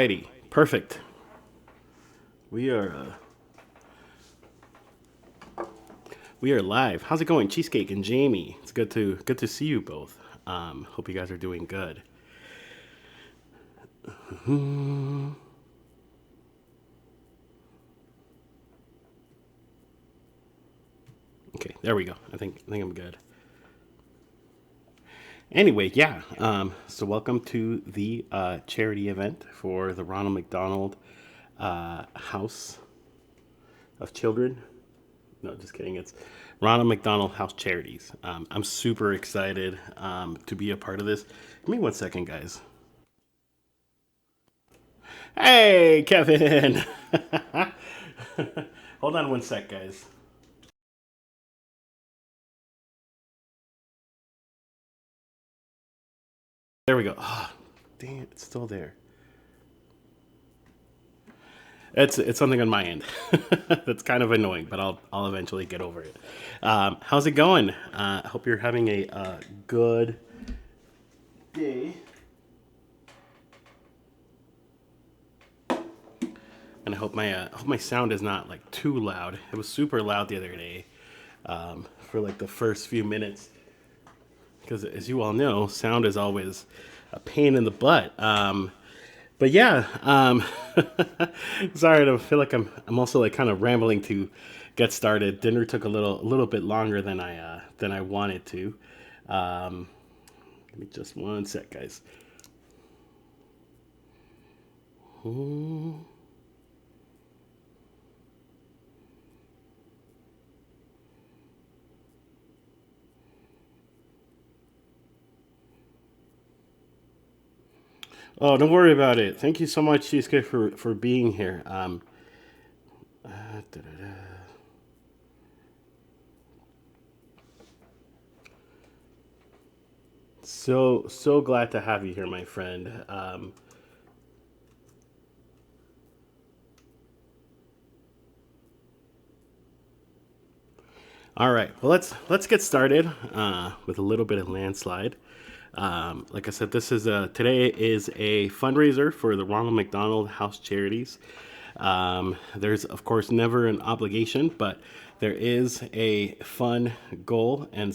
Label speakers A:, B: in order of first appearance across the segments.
A: righty, perfect. We are live. How's it going, Cheesecake and Jamie? It's good to see you both. Hope you guys are doing good. Okay, there we go. I think I'm good. Anyway, yeah. So welcome to the charity event for the Ronald McDonald House of Children. No, just kidding. It's Ronald McDonald House Charities. I'm super excited to be a part of this. Give me 1 second, guys. Hey, Kevin. Hold on 1 sec, guys. There we go. Oh, dang it, it's still there. It's something on my end that's kind of annoying, but I'll eventually get over it. How's it going? I hope you're having a good day. And I hope my sound is not like too loud. It was super loud the other day for like the first few minutes, because as you all know, sound is always a pain in the butt. But yeah, sorry, I feel like I'm also like kind of rambling to get started. Dinner took a little bit longer than I wanted to. Give me just 1 sec, guys. Oh, don't worry about it. Thank you so much, Cheesecake, for being here. Da-da-da. So glad to have you here, my friend. All right, well let's get started with a little bit of Landslide. Like I said, today is a fundraiser for the Ronald McDonald House Charities. There's of course never an obligation, but there is a fun goal and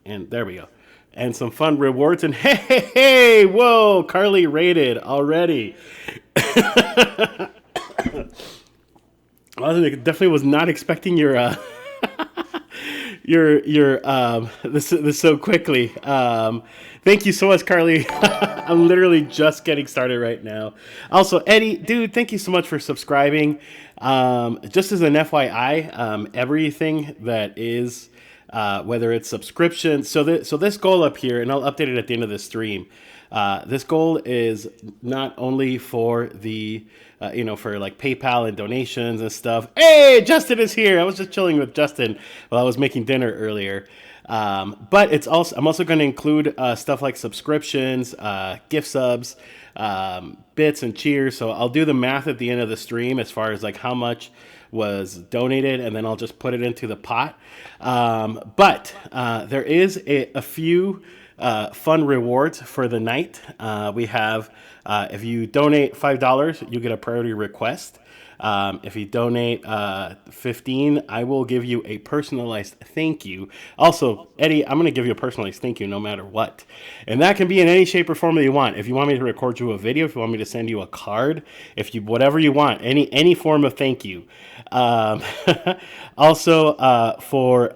A: and there we go, and some fun rewards. And hey, whoa, Carly rated already. I definitely was not expecting your this so quickly. Thank you so much, Carly. I'm literally just getting started right now. Also, Eddie, dude, thank you so much for subscribing. Just as an FYI, everything that is whether it's subscription, so this goal up here, and I'll update it at the end of the stream. This goal is not only for the for like PayPal and donations and stuff. Hey, Justin is here. I was just chilling with Justin while I was making dinner earlier. But I'm also going to include stuff like subscriptions, gift subs, bits and cheers. So I'll do the math at the end of the stream as far as like how much was donated, and then I'll just put it into the pot. But there is a few fun rewards for the night. We have, if you donate $5, you get a priority request. If you donate $15, I will give you a personalized thank you. Also, Eddie, I'm going to give you a personalized thank you no matter what. And that can be in any shape or form that you want. If you want me to record you a video, if you want me to send you a card, whatever you want, any form of thank you. Also, for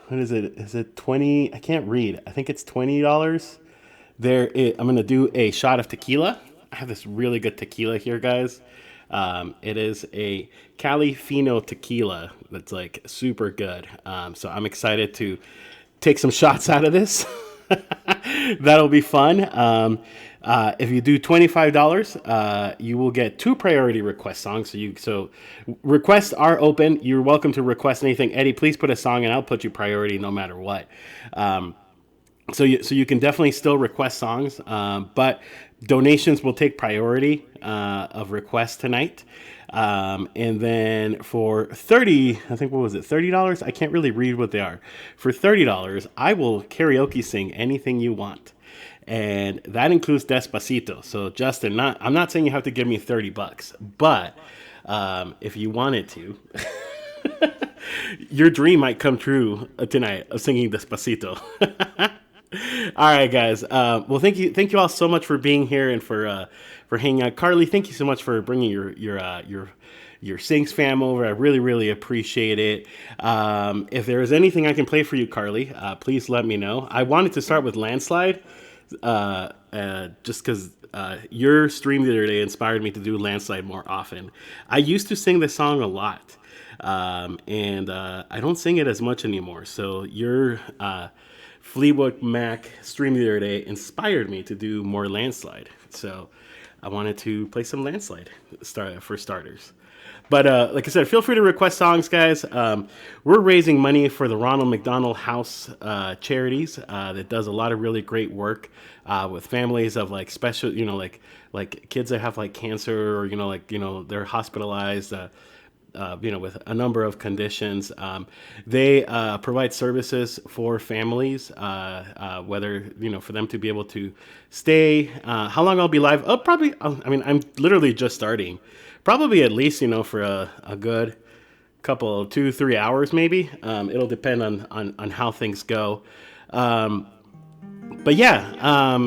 A: what is it? Is it 20? I can't read. I think it's $20. I'm going to do a shot of tequila. I have this really good tequila here, guys. It is a Cali Fino tequila that's like super good. So I'm excited to take some shots out of this. That'll be fun. If you do $25, you will get 2 priority request songs. So requests are open. You're welcome to request anything. Eddie, please put a song and I'll put you priority no matter what. So you can definitely still request songs, but donations will take priority of requests tonight. And then for I think, what was it, $30? I can't really read what they are. For $30, I will karaoke sing anything you want. and that includes Despacito. So Justin, I'm not saying you have to give me $30, but if you wanted to, your dream might come true tonight of singing Despacito. All right, guys. Well, thank you all so much for being here and for hanging out. Carly, thank you so much for bringing your Sinks fam over. I really, really appreciate it. If there is anything I can play for you, Carly, please let me know. I wanted to start with Landslide, just because your stream the other day inspired me to do Landslide more often. I used to sing this song a lot, and I don't sing it as much anymore. So your Fleetwood Mac stream the other day inspired me to do more Landslide. So I wanted to play some Landslide for starters. But like I said, feel free to request songs, guys. We're raising money for the Ronald McDonald House Charities that does a lot of really great work with families of like special, like kids that have like cancer or, they're hospitalized, with a number of conditions. They provide services for families, whether, for them to be able to stay. How long I'll be live? Oh, probably, I'm literally just starting. Probably at least, for a good couple, 2-3 hours, maybe. It'll depend on how things go. But yeah,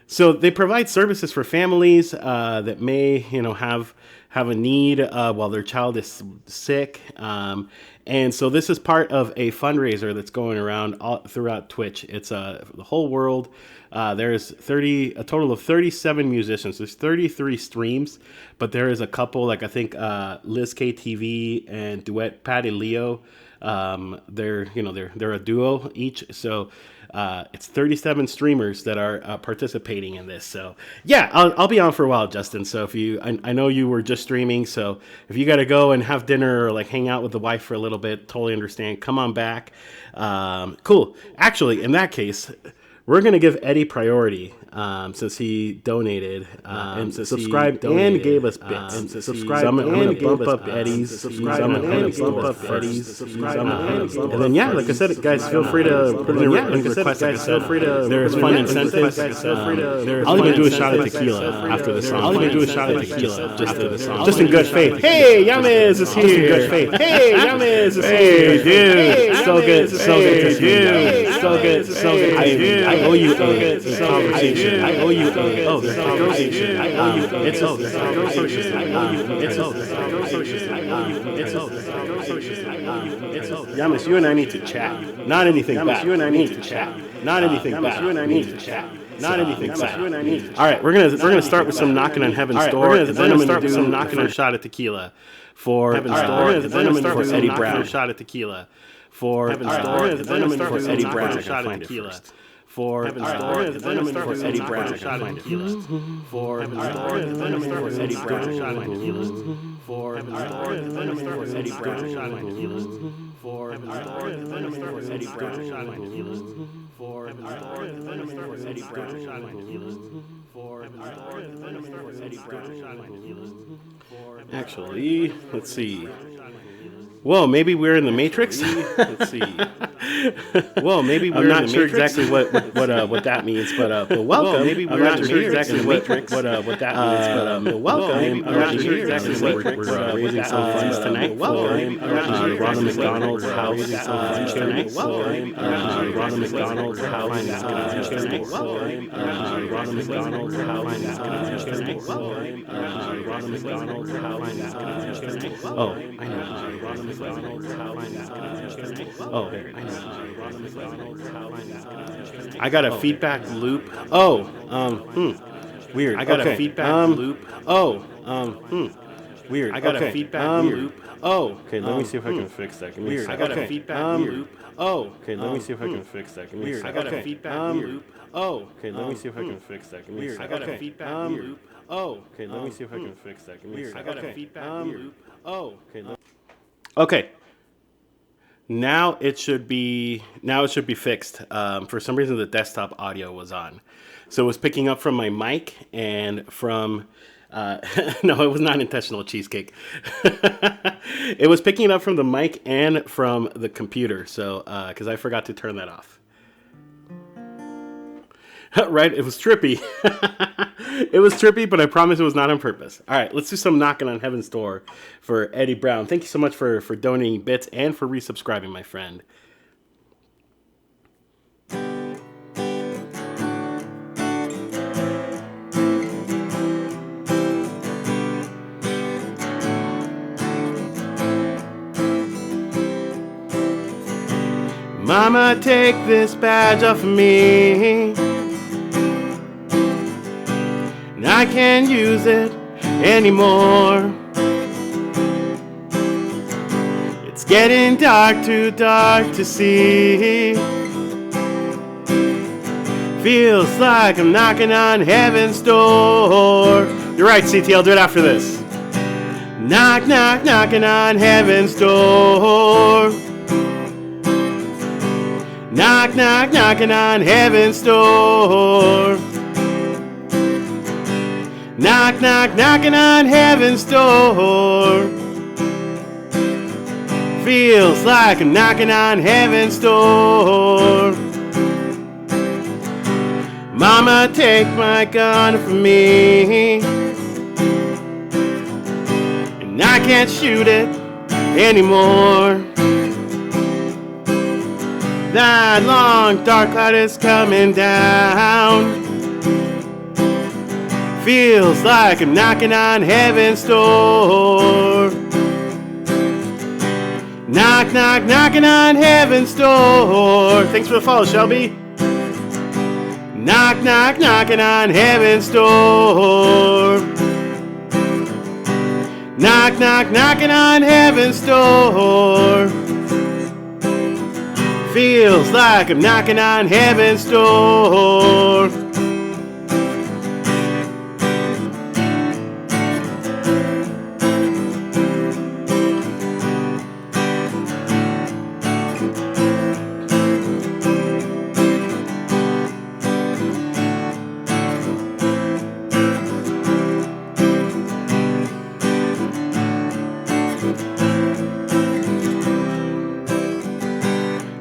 A: so they provide services for families that may, have a need while their child is sick. And so this is part of a fundraiser that's going around all throughout Twitch. It's the whole world. There's a total of 37 musicians. There's 33 streams, but there is a couple, like I think Liz KTV and Duet Pat and Leo. They're a duo each. So it's 37 streamers that are participating in this. So yeah, I'll be on for a while, Justin. So I know you were just streaming. So if you got to go and have dinner or like hang out with the wife for a little bit, totally understand. Come on back. Cool. Actually, in that case, we're going to give Eddie priority since he donated and subscribed and gave us bits. I'm going to bump up Eddie's. I'm going to bump up Eddie's. And then, yeah, like I said, guys, feel free to put in requests. There's fun incentives. I'll even do a shot of tequila after the song. Just in good faith. Hey, Yamis is here. Just in good faith. Hey, Yamis is here. Hey, dude. So good to see you. So good. I owe you a conversation. I owe you a conversation. I owe you a conversation. Yamis, you and I need to chat. Not anything bad. You and I need to chat. Not anything bad. You and I need to chat. Not anything bad. All right, we're gonna start with some knocking on heaven's door. We're gonna start with some knocking on a shot of tequila for heaven's door. Then I'm gonna start with Eddie Brown. Shot of tequila for heaven's door. Then I'm gonna start with Eddie Brown. Shot of tequila. For heaven's door, then I'm going to Eddie Brown. Shot of tequila. For heaven's door, then I'm going to Eddie Brown. Shot of tequila. For heaven's door, then I'm going to Eddie Brown. Shot of tequila. For heaven's door, then I'm going to Eddie Brown. Shot of tequila. For heaven's door, then I'm going to Eddie Brown. Shot of tequila. For heaven's door, then I'm going to Eddie Brown. Shot of tequila. Actually, let's see. Well, maybe we're in the Matrix. Let's see. Well, maybe we're. I'm not sure exactly what that means, but welcome. Well, maybe we're not sure exactly what that means, but welcome. I'm not sure exactly what we're raising some funds tonight. Welcome. Ronald McDonald House Charities. Welcome. Ronald McDonald House Charities. Welcome. Ronald McDonald House Charities. Welcome. Ronald McDonald House Charities. Oh, I know. Ronald Oh, there it is. I got a feedback loop. Oh, weird. I got a feedback loop. Oh, weird. I got a feedback loop. Oh, okay. Let me see if I can fix that. Weird. I got a feedback loop. Oh, okay. Let me see if I can fix that. Weird. I got a feedback loop. Oh, okay. Let me see if I can fix that. Weird. I got a feedback loop. Oh, okay. Let me see if I can fix that. Weird. I got a feedback loop. Oh, okay. Okay. Now it should be fixed. For some reason, the desktop audio was on, so it was picking up from my mic and from. No, it was not intentional cheesecake. It was picking it up from the mic and from the computer. So because I forgot to turn that off. Right? It was trippy. It was trippy, but I promise it was not on purpose. All right, let's do some knocking on heaven's door for Eddie Brown. Thank you so much for donating bits and for resubscribing, my friend. Mama, take this badge off of me. And I can't use it anymore. It's getting dark, too dark to see. Feels like I'm knocking on heaven's door. You're right, CT, I'll do it after this. Knock, knock, knocking on heaven's door. Knock, knock, knocking on heaven's door. Knock, knock, knocking on heaven's door. Feels like I'm knocking on heaven's door. Mama, take my gun from me. And I can't shoot it anymore. That long dark cloud is coming down. Feels like I'm knocking on heaven's door. Knock, knock, knocking on heaven's door. Thanks for the follow, Shelby. Knock, knock, knocking on heaven's door. Knock, knock, knocking on heaven's door. Feels like I'm knocking on heaven's door.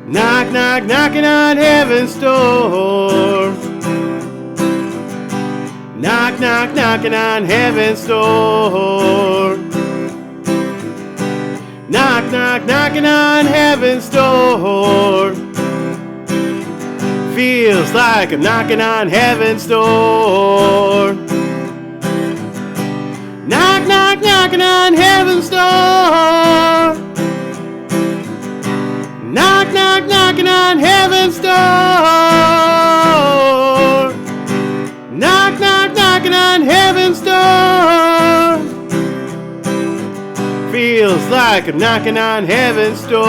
A: Knock, knock, knocking on heaven's door. Knock, knock, knocking on heaven's door. Knock, knock, knocking on heaven's door. Feels like I'm knocking on heaven's door. Knock, knock, knocking on heaven's door. Knock, knock, knocking on heaven's door. Knock, knock, knocking on heaven's door. Feels like I'm knocking on heaven's door.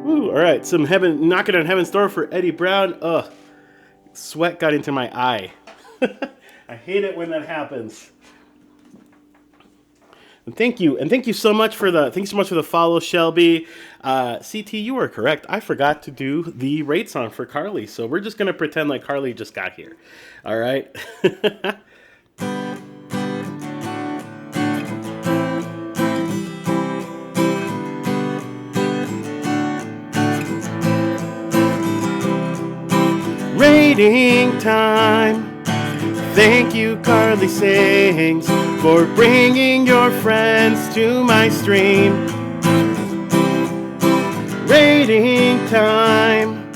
A: Ooh, all right, some knocking on heaven's door for Eddie Brown. Ugh, sweat got into my eye. I hate it when that happens. And thank you so much for the follow, Shelby. CT, you were correct. I forgot to do the rate song for Carly, so we're just gonna pretend like Carly just got here. All right. Rating time. Thank you, Carly Sings, for bringing your friends to my stream. Rating time.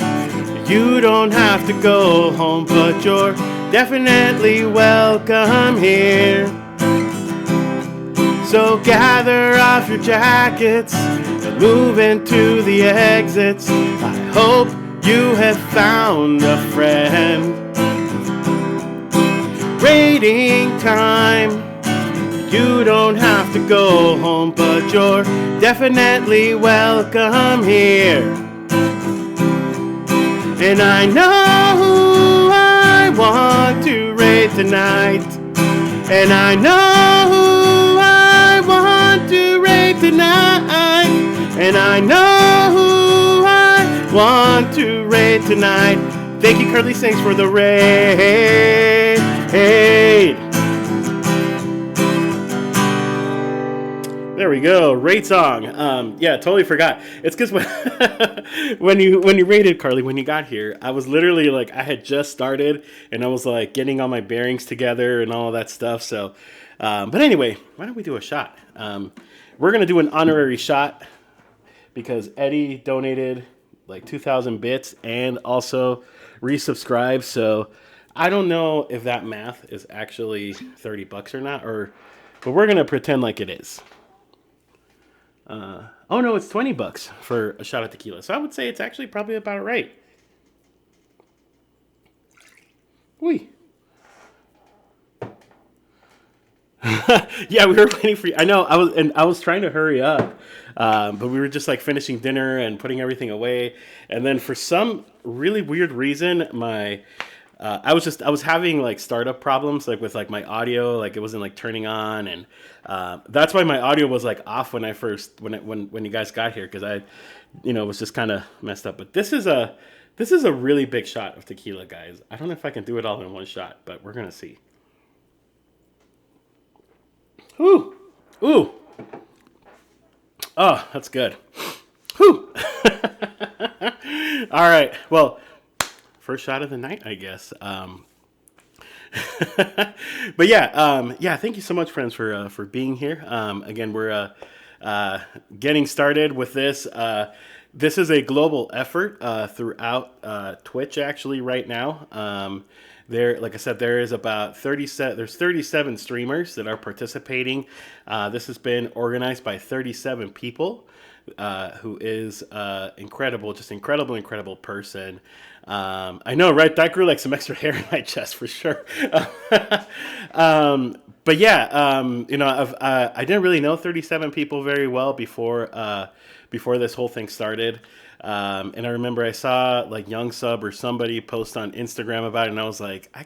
A: You don't have to go home, but you're definitely welcome here. So gather off your jackets and move into the exits. I hope you have found a friend. Rating time. You don't have to go home, but you're definitely welcome here. And I know who I want to rate tonight. And I know who I want to rate tonight. And I know who I want to rate tonight. Thank you, Carly Sings, for the rate. There we go. Rate song. Yeah, totally forgot. It's because when, when you rated Carly, when you got here, I was literally like, I had just started and I was like getting all my bearings together and all of that stuff. So, but anyway, why don't we do a shot? We're gonna do an honorary shot because Eddie donated like 2,000 bits and also resubscribed. So I don't know if that math is actually $30 or not, but we're gonna pretend like it is. Oh no, it's $20 for a shot of tequila. So I would say it's actually probably about right. Wee. Yeah, we were waiting for you. I know. I was trying to hurry up, but we were just like finishing dinner and putting everything away, and then for some really weird reason, I was having like startup problems like with like my audio, like it wasn't like turning on, and that's why my audio was like off when I first when you guys got here because I, was just kind of messed up. But this is a really big shot of tequila, guys. I don't know if I can do it all in one shot, but we're gonna see. Ooh, ooh, oh, that's good. Whew. All right, well. First shot of the night, I guess. But yeah, thank you so much, friends, for being here. Again, we're getting started with this. This is a global effort throughout Twitch, actually, right now. Like I said, there is about 37 streamers that are participating. This has been organized by 37 people. Who is incredible, just incredible person. I know, right? That grew like some extra hair in my chest for sure. But yeah, I didn't really know 37 people very well before this whole thing started. And I remember I saw like Young Sub or somebody post on Instagram about it, and I was like, I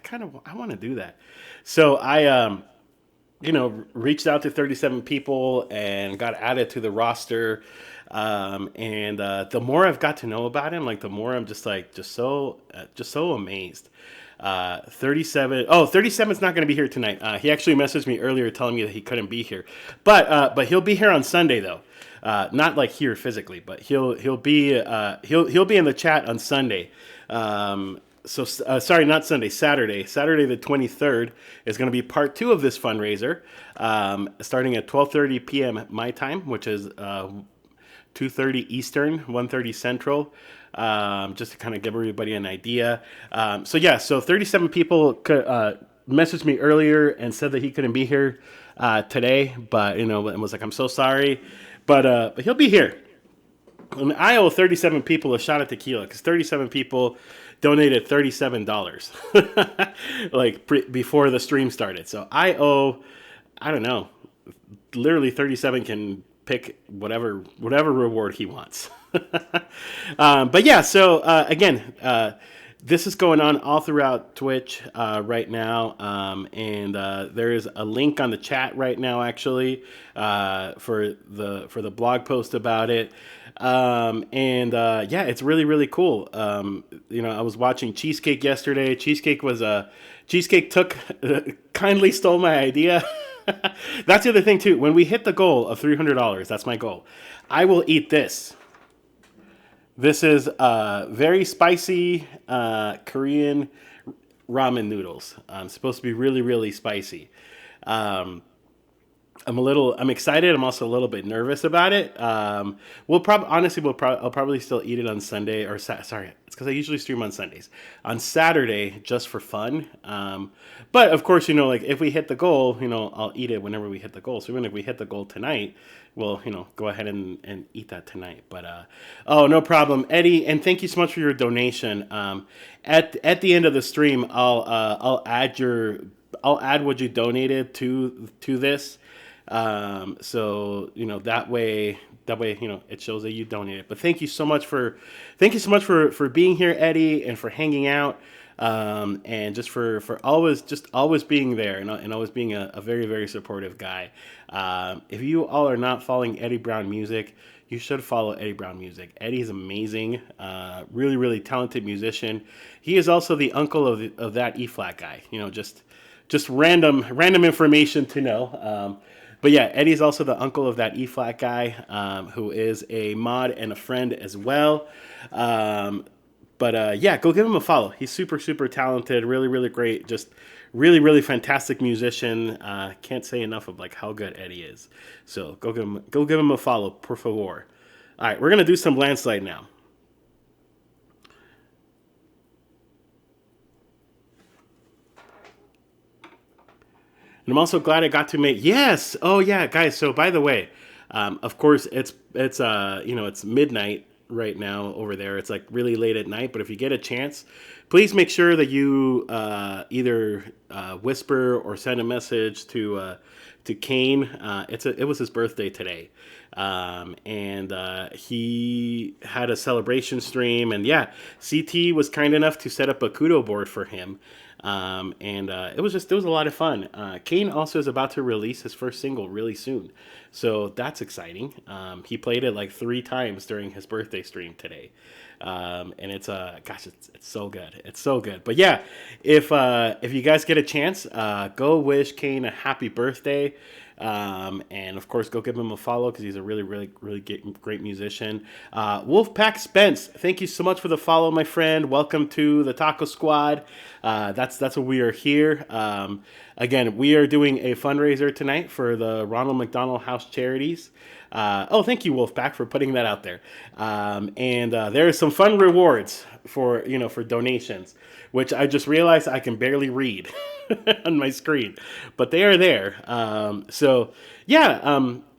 A: want to do that. So I reached out to 37 people and got added to the roster. And the more I've got to know about him, like the more I'm just so amazed. 37. Oh, 37 is not going to be here tonight. He actually messaged me earlier telling me that he couldn't be here, but he'll be here on Sunday though. Not like here physically, but he'll be in the chat on Sunday. Sorry, not Sunday, Saturday. Saturday the 23rd is going to be part 2 of this fundraiser, starting at 12:30 p.m. my time, which is 2:30 Eastern, 1:30 Central, just to kind of give everybody an idea. So 37 people messaged me earlier and said that he couldn't be here today, but and was like, I'm so sorry, but he'll be here. And I owe 37 people a shot of tequila because 37 people donated $37 before the stream started. So I don't know, literally 37 can pick whatever reward he wants. But yeah, so again, this is going on all throughout Twitch right now, and there is a link on the chat right now, actually, for the blog post about it. Yeah, it's really, really cool. I was watching Cheesecake yesterday. Cheesecake kindly stole my idea. That's the other thing too. When we hit the goal of $300, that's my goal. I will eat this. This is very spicy Korean ramen noodles. Supposed to be really, really spicy. I'm excited. I'm also a little bit nervous about it. I'll probably still eat it on Sunday sorry, it's because I usually stream on Sundays. On Saturday, just for fun. But of course, if we hit the goal, I'll eat it whenever we hit the goal. So even if we hit the goal tonight, we'll, go ahead and eat that tonight. But, no problem, Eddie. And thank you so much for your donation. At the end of the stream, I'll add what you donated to this. So that way it shows that you donated. But thank you so much for being here, Eddie, and for hanging out, and just for always being there and always being a very, very supportive guy. If you all are not following Eddie Brown Music, you should follow Eddie Brown Music. Eddie is amazing, really, really talented musician. He is also the uncle of that E-flat guy. Just random information to know. But yeah, Eddie's also the uncle of that E-flat guy, who is a mod and a friend as well. But yeah, go give him a follow. He's super, super talented, really, really great, just really, really fantastic musician. Can't say enough of like how good Eddie is. So go give him a follow, por favor. All right, we're gonna do some Landslide now. And I'm also glad I got to make. Yes. Oh yeah, guys. So by the way, of course it's it's midnight right now over there. It's like really late at night. But if you get a chance, please make sure that you either whisper or send a message to Kane. It was his birthday today. And he had a celebration stream, and yeah, CT was kind enough to set up a kudo board for him. And it was a lot of fun. Kane also is about to release his first single really soon, so that's exciting. He played it like 3 times during his birthday stream today, and it's so good. It's so good. But yeah, if you guys get a chance, go wish Kane a happy birthday. And of course, go give him a follow because he's a really, really, really great musician. Wolfpack Spence, thank you so much for the follow, my friend. Welcome to the Taco Squad. That's what we are here. Again, we are doing a fundraiser tonight for the Ronald McDonald House Charities. Thank you, Wolfpack, for putting that out there. And there are some fun rewards for donations, which I just realized I can barely read on my screen, but they are there.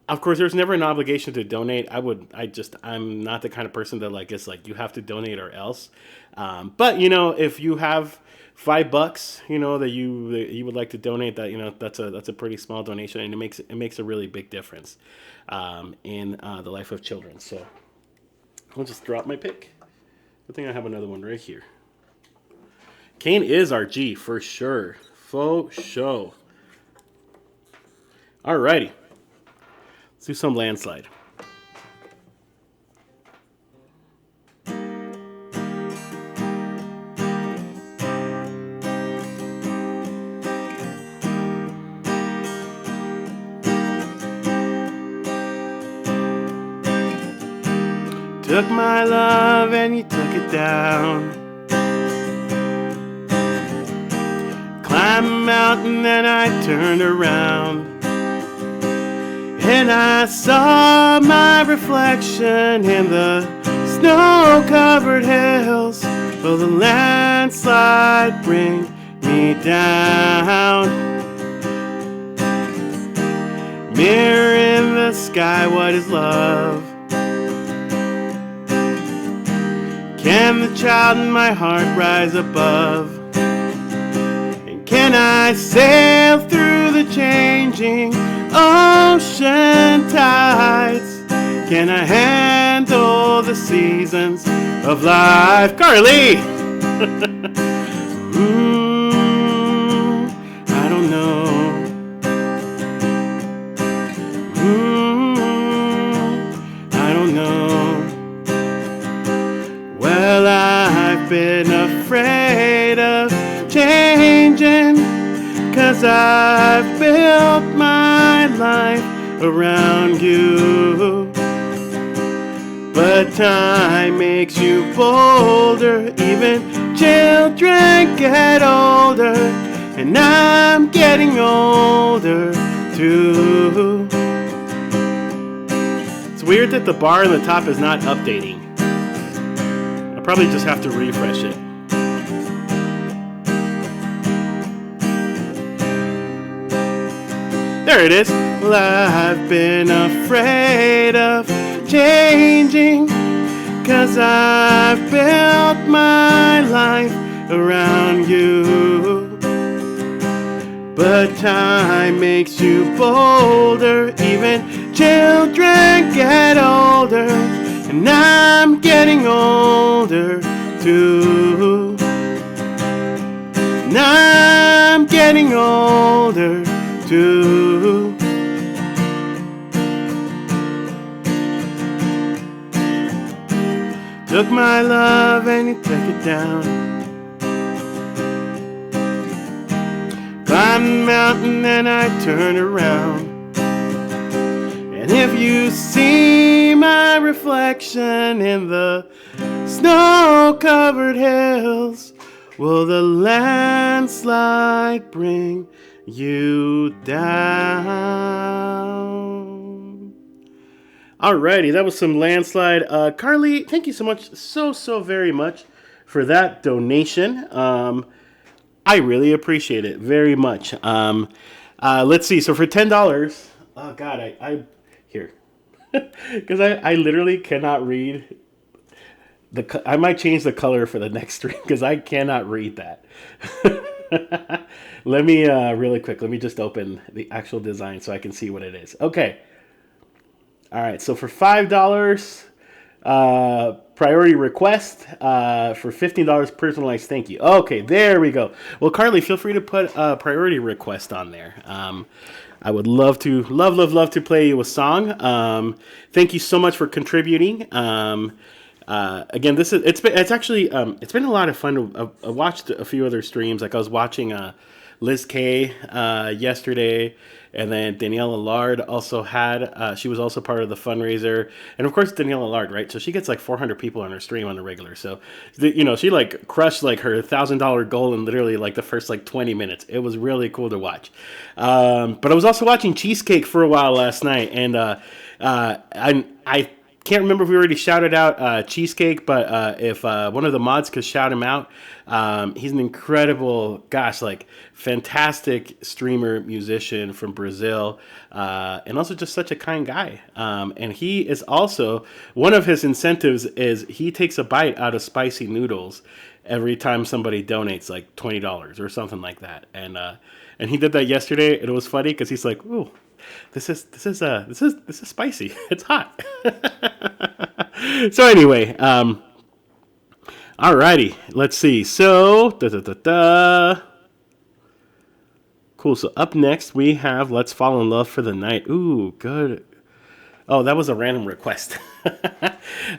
A: Of course, there's never an obligation to donate. I'm not the kind of person that like is like you have to donate or else. But if you have $5, that you would like to donate, that's a pretty small donation, and it makes a really big difference in the life of children. So I'll just drop my pick. I think I have another one right here. Kane is our G for sure. Faux show. Alrighty. Let's do some Landslide. Took my love and you took it down. Climbed a mountain and I turned around, and I saw my reflection in the snow-covered hills. Will the landslide bring me down? Mirror in the sky, what is love? Can the child in my heart rise above? And can I sail through the changing ocean tides? Can I handle the seasons of life? Carly! I don't know. I don't know. Well, I've been afraid of changing, 'cause I've built my life around you. But time makes you bolder, even children get older, and I'm getting older too. It's weird that the bar on the top is not updating. I'll probably just have to refresh it. There it is. Well, I've been afraid of changing, 'cause I've built my life around you. But time makes you bolder, even children get older, and I'm getting older too. And I'm getting older too. Took my love and you took it down. Climbed the mountain and I turned around, And if you see my reflection in the snow-covered hills, will the landslide bring you down? Alrighty, that was some Landslide. Carly, thank you so much, so very much for that donation. I really appreciate it very much. Let's see. So for $10, oh God, I here, because I literally cannot read I might change the color for the next stream because I cannot read that. Let me really quick. Let me just open the actual design so I can see what it is. Okay. All right. So for $5, priority request. For $15, personalized thank you. Okay, there we go. Well, Carly, feel free to put a priority request on there. I would love to play you a song. Thank you so much for contributing. Again, it's been a lot of fun. I watched a few other streams. Like I was watching Liz K yesterday, and then Danielle Allard also had. She was also part of the fundraiser, and of course Danielle Allard, right? So she gets like 400 people on her stream on the regular. So, she like crushed like her $1,000 goal in literally like the first like 20 minutes. It was really cool to watch. But I was also watching Cheesecake for a while last night, and I can't remember if we already shouted out Cheesecake, but if one of the mods could shout him out, he's an incredible, fantastic streamer, musician from Brazil, and also just such a kind guy. And he is also, one of his incentives is he takes a bite out of spicy noodles every time somebody donates like $20 or something like that. And he did that yesterday, and it was funny because he's like, ooh, this is spicy. It's hot. So anyway, alrighty, let's see. So cool. So up next we have "Let's Fall in Love for the Night." Ooh, good. Oh, that was a random request.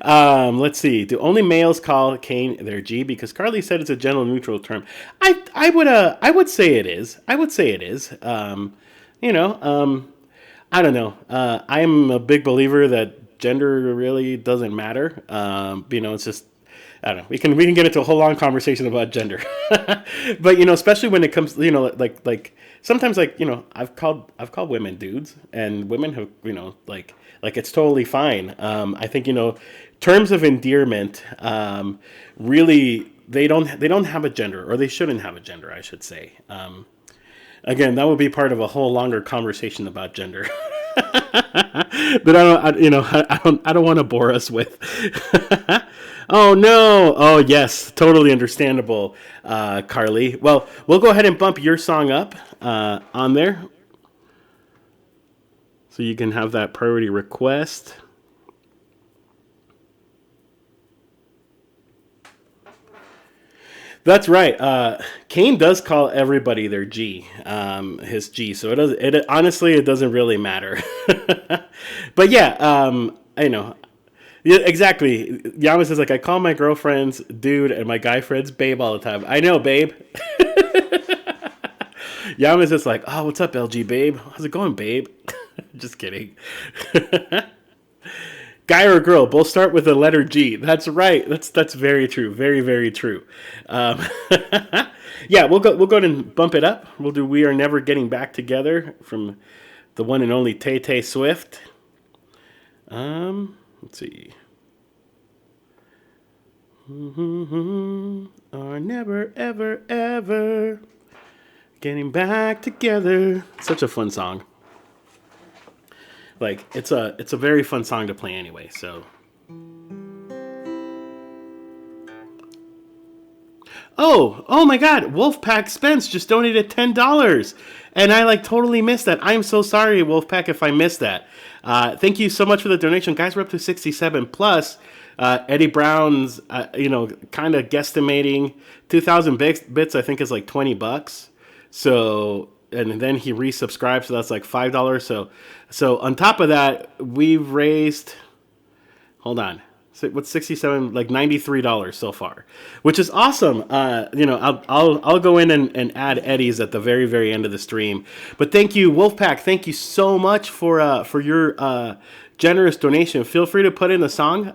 A: Let's see. Do only males call Kane their G? Because Carly said it's a gender neutral term. I would say it is. I would say it is. I don't know. I'm a big believer that gender really doesn't matter. It's just, I don't know. We can get into a whole long conversation about gender, but especially when it comes, like sometimes I've called women dudes, and women have like it's totally fine. I think terms of endearment really they don't have a gender, or they shouldn't have a gender, I should say. Again, that would be part of a whole longer conversation about gender that I don't want to bore us with. Oh no! Oh yes, totally understandable, Carly. Well, we'll go ahead and bump your song up on there, so you can have that priority request. That's right. Kane does call everybody their G, his G. So honestly, it doesn't really matter. But yeah, I know. Yeah, exactly. Yamas is like, I call my girlfriends dude and my guy friends babe all the time. I know, babe. Yamas is like, oh, what's up, LG babe? How's it going, babe? Just kidding. Guy or girl, both start with the letter G. That's right. That's very true. Very, very true. Yeah, we'll go ahead and bump it up. We'll do "We Are Never Getting Back Together" from the one and only Tay Swift. Let's see. Are never, ever, ever getting back together. Such a fun song. Like it's a very fun song to play anyway. So, oh my God! Wolfpack Spence just donated $10, and I totally missed that. I'm so sorry, Wolfpack, if I missed that. Thank you so much for the donation, guys. We're up to 67 plus. Eddie Brown's, kind of guesstimating 2,000 bits. I think is like $20. So. And then he resubscribed, so that's like $5. So on top of that, we've raised. Hold on. what's 67, like $93 so far, which is awesome. I'll go in and add Eddie's at the very, very end of the stream. But thank you, Wolfpack. Thank you so much for your generous donation. Feel free to put in the song.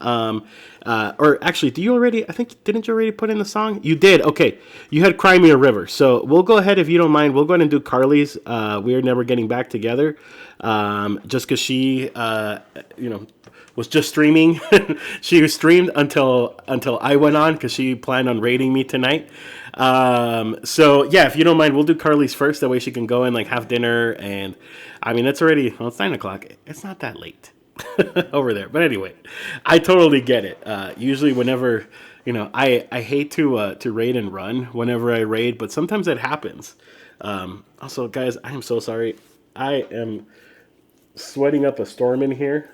A: Or actually, didn't you already put in the song? You did. Okay. You had Cry Me a River. So we'll go ahead, if you don't mind, we'll go ahead and do Carly's We Are Never Getting Back Together. Just because she, was just streaming. She was streamed until I went on because she planned on raiding me tonight. So yeah, if you don't mind, we'll do Carly's first. That way she can go and like have dinner. And I mean, it's 9 o'clock. It's not that late over there. But anyway, I totally get it. Usually whenever, I hate to raid and run whenever I raid, but sometimes it happens. Also, guys, I am so sorry. I am sweating up a storm in here.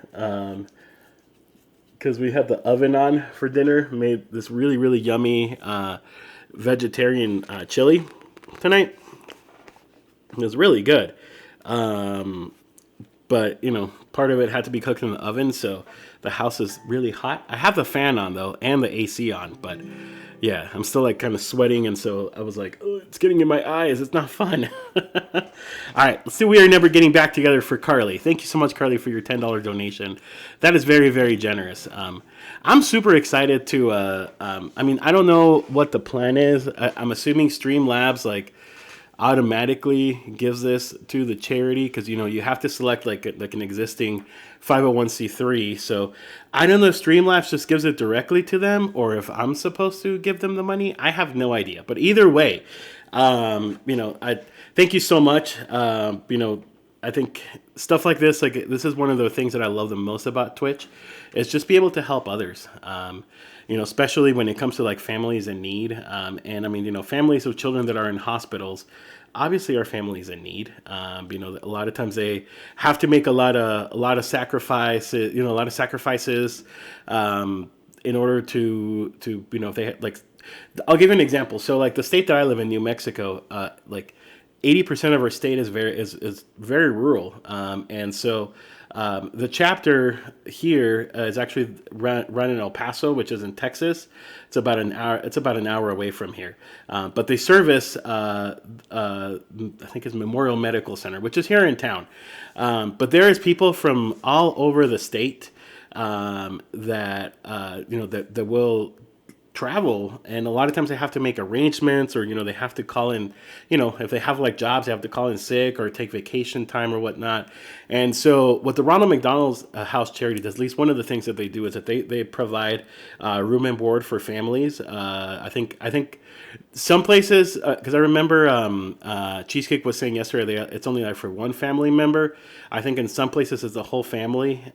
A: Because we had the oven on for dinner, made this really, really yummy vegetarian chili tonight. It was really good. But, part of it had to be cooked in the oven, so the house is really hot. I have the fan on, though, and the AC on, but yeah, I'm still like kind of sweating, and so I was like, oh, it's getting in my eyes. It's not fun. All right, let's see. We Are Never Getting Back Together for Carly. Thank you so much, Carly, for your $10 donation. That is very, very generous. I'm super excited to, I don't know what the plan is. I'm assuming Streamlabs, automatically gives this to the charity because you have to select like an existing 501c3. So I don't know if Streamlabs just gives it directly to them or if I'm supposed to give them the money. I have no idea. But either way, I thank you so much. I think stuff like this this is one of the things that I love the most about Twitch is just be able to help others. Especially when it comes to families in need. And families of children that are in hospitals, obviously are families in need. A lot of times they have to make a lot of sacrifices, in order to if they I'll give you an example. So the state that I live in, New Mexico, 80% of our state is very rural. And so the chapter here is actually run in El Paso, which is in Texas. It's about an hour away from here. But they service, I think it's Memorial Medical Center, which is here in town. But there is people from all over the state that will travel, and a lot of times they have to make arrangements, or they have to call in, if they have jobs, they have to call in sick or take vacation time or whatnot. And so what the Ronald McDonald House Charities does, at least one of the things that they do, is that they provide room and board for families. I think some places, because I remember Cheesecake was saying yesterday it's only for one family member. I think in some places it's a whole family.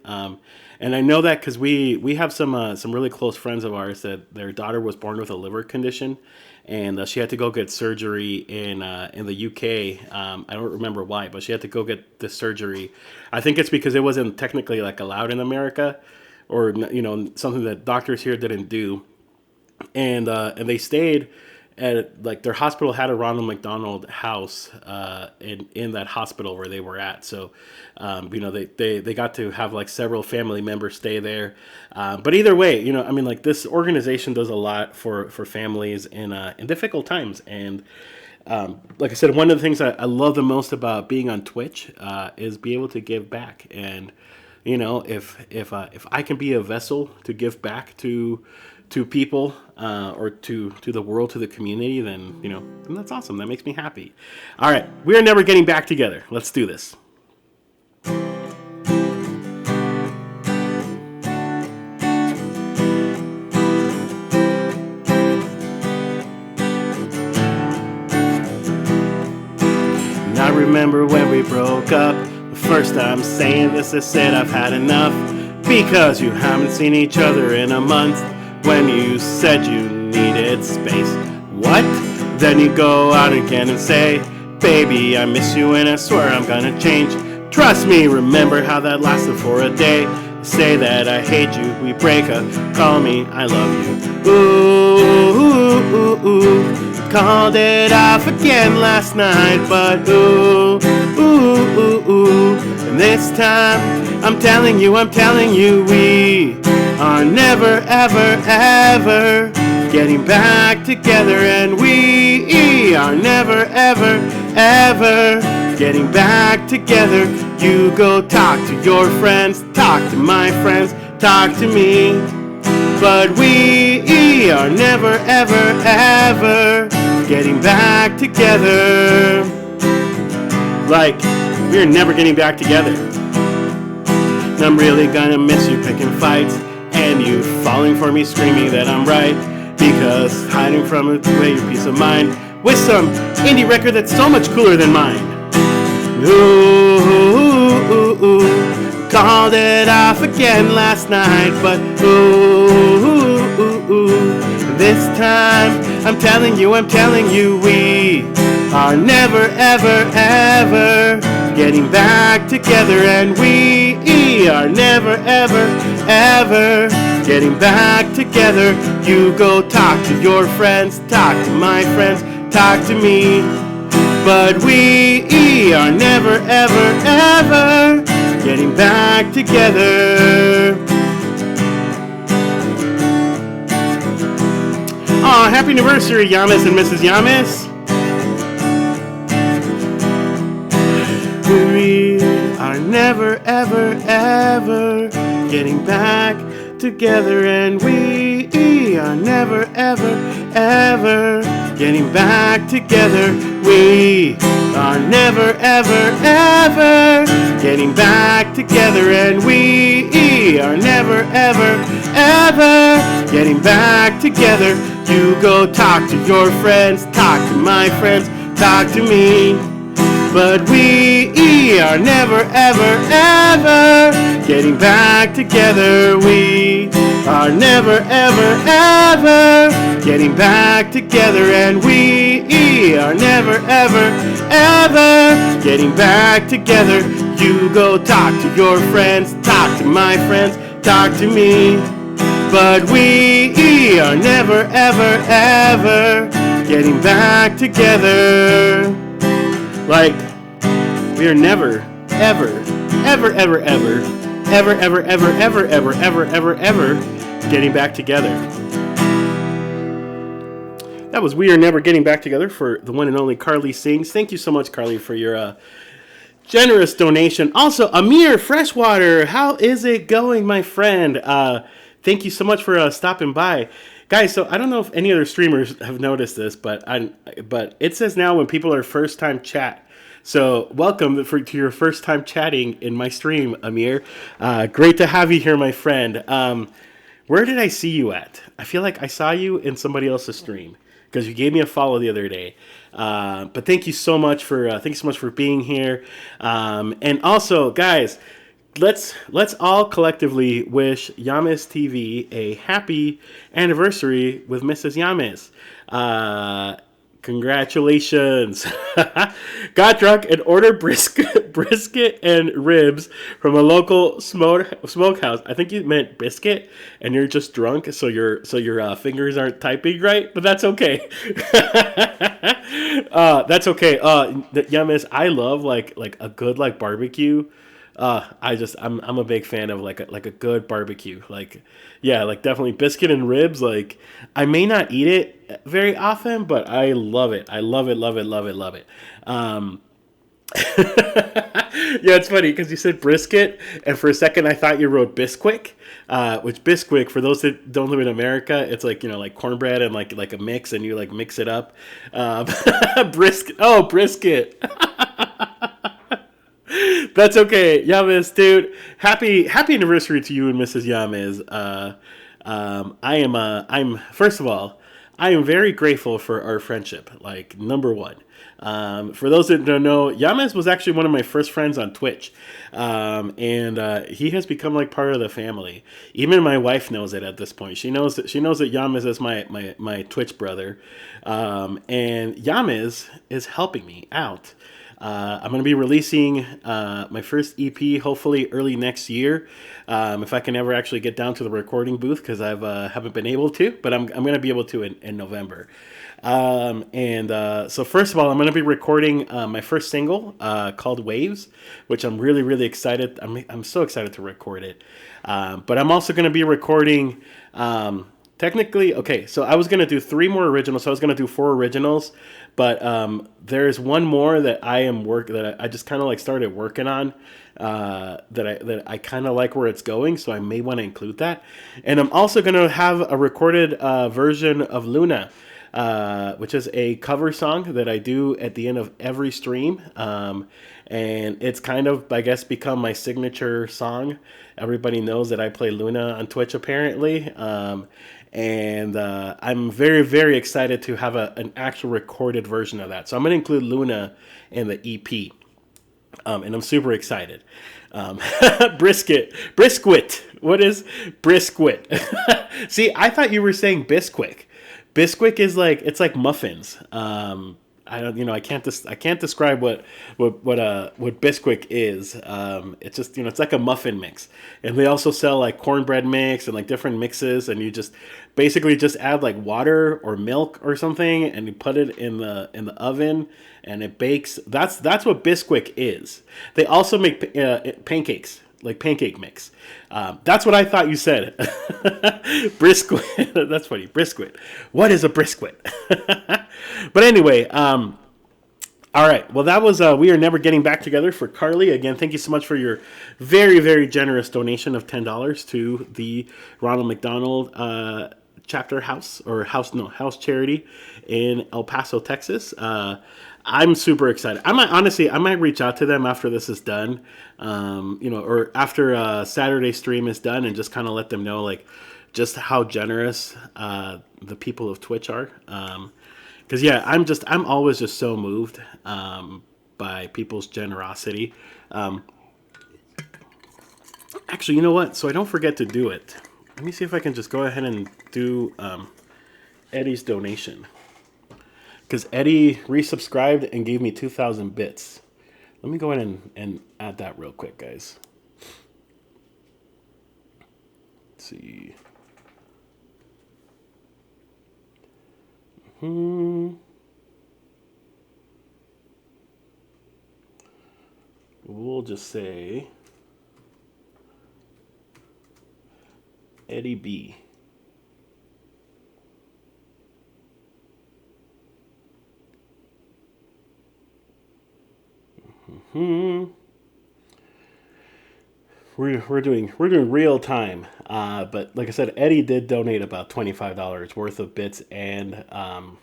A: And I know that because we have some really close friends of ours that their daughter was born with a liver condition, and she had to go get surgery in the UK. I don't remember why, but she had to go get the surgery. I think it's because it wasn't technically allowed in America, or something that doctors here didn't do, and they stayed at their hospital had a Ronald McDonald House in that hospital where they were at. So they got to have several family members stay there. But either way, this organization does a lot for families in difficult times. And like I said, one of the things I love the most about being on Twitch is be able to give back. And if I can be a vessel to give back to people or to the world, to the community, then then that's awesome. That makes me happy. All right, we are never getting back together. Let's do this. And I remember when we broke up, the first time saying this, I said I've had enough, because you haven't seen each other in a month. When you said you needed space. What? Then you go out again and say, baby, I miss you and I swear I'm gonna change. Trust me, remember how that lasted for a day. Say that I hate you, we break up, call me, I love you. Ooh, ooh, ooh, ooh. Called it off again last night, but ooh, ooh, ooh, ooh. And this time, I'm telling you, we are never, ever, ever getting back together, and we are never, ever, ever getting back together. You go talk to your friends, talk to my friends, talk to me. But we are never, ever, ever getting back together. Like, we're never getting back together. And I'm really gonna miss you picking fights, and you falling for me screaming that I'm right, because hiding from it away your peace of mind with some indie record that's so much cooler than mine. Ooh, ooh, ooh, called it off again last night, but this time I'm telling you, we are never, ever, ever getting back together, and we are never, ever, ever getting back together. You go talk to your friends, talk to my friends, talk to me. But we are never, ever, ever getting back together. Oh, happy anniversary, Yamis and Mrs. Yamis. We are never, ever, ever getting back together, and we are never, ever, ever getting back together. We are never, ever, ever getting back together, and we are never, ever, ever getting back together. You go talk to your friends, talk to my friends, talk to me. But we are never, ever, ever getting back together. We are never, ever, ever getting back together, and we are never, ever, ever getting back together. You go talk to your friends, talk to my friends, talk to me. But we are never, ever, ever getting back together. Like, we are never, ever, ever, ever, ever, ever, ever, ever, ever, ever, ever, ever, ever getting back together. That was We Are Never Getting Back Together for the one and only Carly Sings. Thank you so much, Carly, for your generous donation. Also, Amir Freshwater, how is it going, my friend? Thank you so much for stopping by. Guys, so I don't know if any other streamers have noticed this, but it says now when people are first time chat. So welcome to your first time chatting in my stream, Amir. Great to have you here, my friend. Where did I see you at? I feel like I saw you in somebody else's stream because you gave me a follow the other day. But thank you so much for being here. And also, guys, let's all collectively wish Yamis TV a happy anniversary with Mrs. Yamis. Congratulations. Got drunk and ordered brisket and ribs from a local smokehouse. I think you meant biscuit, and you're just drunk, so your fingers aren't typing right, but that's okay. That's okay. Yamis, I love like a good like barbecue. I'm a big fan of like a good barbecue. Like, yeah, like definitely biscuit and ribs. Like, I may not eat it very often, but I love it. I love it, love it, love it, love it. Yeah, it's funny because you said brisket, and for a second I thought you wrote Bisquick, which Bisquick, for those that don't live in America, it's like, like cornbread and like a mix, and you like mix it up. Brisket. Oh, brisket. That's okay, Yamis, dude. Happy anniversary to you and Mrs. Yamis. I'm first of all, I am very grateful for our friendship. Like, number one. For those that don't know, Yamis was actually one of my first friends on Twitch, and he has become like part of the family. Even my wife knows it at this point. She knows that Yamis is my Twitch brother, and Yamis is helping me out. I'm going to be releasing my first EP hopefully early next year, if I can ever actually get down to the recording booth, because I haven't been able to, but I'm going to be able to in November. So first of all, I'm going to be recording my first single called Waves, which I'm really, really excited. I'm so excited to record it. But I'm also going to be recording, technically, okay, so I was going to do 3 more originals. So I was going to do 4 originals, but there's one more that I just kind of like started working on, that I kind of like where it's going, so I may want to include that. And I'm also going to have a recorded version of Luna, which is a cover song that I do at the end of every stream. And it's kind of, I guess, become my signature song. Everybody knows that I play Luna on Twitch, apparently. I'm very, very excited to have an actual recorded version of that. So I'm going to include Luna in the EP. And I'm super excited. Brisquet. What is brisquet? See, I thought you were saying Bisquick. Bisquick is like, it's like muffins. I don't, I can't describe what Bisquick is. It's just, it's like a muffin mix, and they also sell like cornbread mix and like different mixes, and you just basically just add like water or milk or something, and you put it in the oven, and it bakes. That's what Bisquick is. They also make pancakes, like pancake mix. That's what I thought you said. Brisquet. That's funny. Brisquet. What is a brisquet? But anyway, all right. Well, that was We Are Never Getting Back Together for Carly. Again, thank you so much for your very, very generous donation of $10 to the Ronald McDonald chapter house house charity in El Paso, Texas. I'm super excited. I might reach out to them after this is done, or after Saturday stream is done, and just kind of let them know like just how generous the people of Twitch are. Because I'm always just so moved by people's generosity. Actually, you know what? So I don't forget to do it. Let me see if I can just go ahead and do Eddie's donation. Because Eddie resubscribed and gave me 2,000 bits. Let me go ahead and add that real quick, guys. Let's see. We'll just say Eddie B. We're doing real time, but like I said, Eddie did donate about $25 worth of bits and a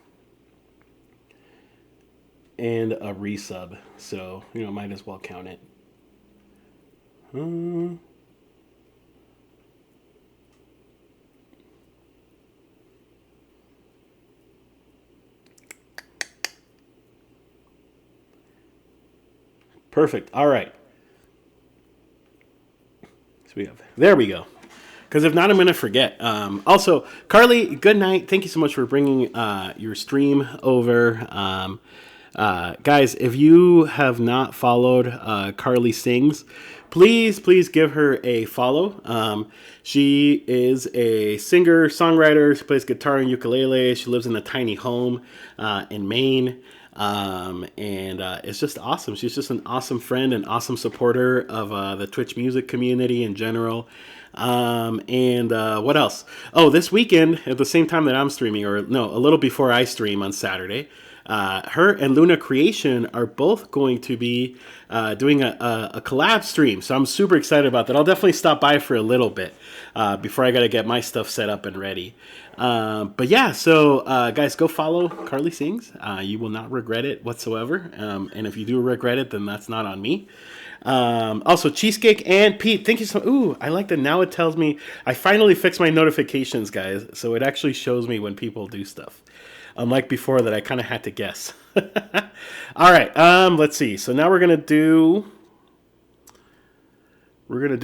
A: resub, so might as well count it. Perfect. All right. So there we go. Because if not, I'm going to forget. Also, Carly, good night. Thank you so much for bringing your stream over. Guys, if you have not followed Carly Sings, please give her a follow. She is a singer, songwriter. She plays guitar and ukulele. She lives in a tiny home in Maine. It's just awesome. She's just an awesome friend and awesome supporter of the Twitch music community in general. What else? Oh, this weekend at the same time that I'm streaming, or no, a little before I stream on Saturday, her and Luna Creation are both going to be doing a collab stream. So I'm super excited about that. I'll definitely stop by for a little bit before I got to get my stuff set up and ready. But yeah, so guys, go follow Carly Sings. You will not regret it whatsoever. And if you do regret it, then that's not on me. Also, Cheesecake and Pete, thank you so much. Ooh, I like that now it tells me I finally fixed my notifications, guys. So it actually shows me when people do stuff. Unlike before that I kind of had to guess. All right, let's see. So now we're going to do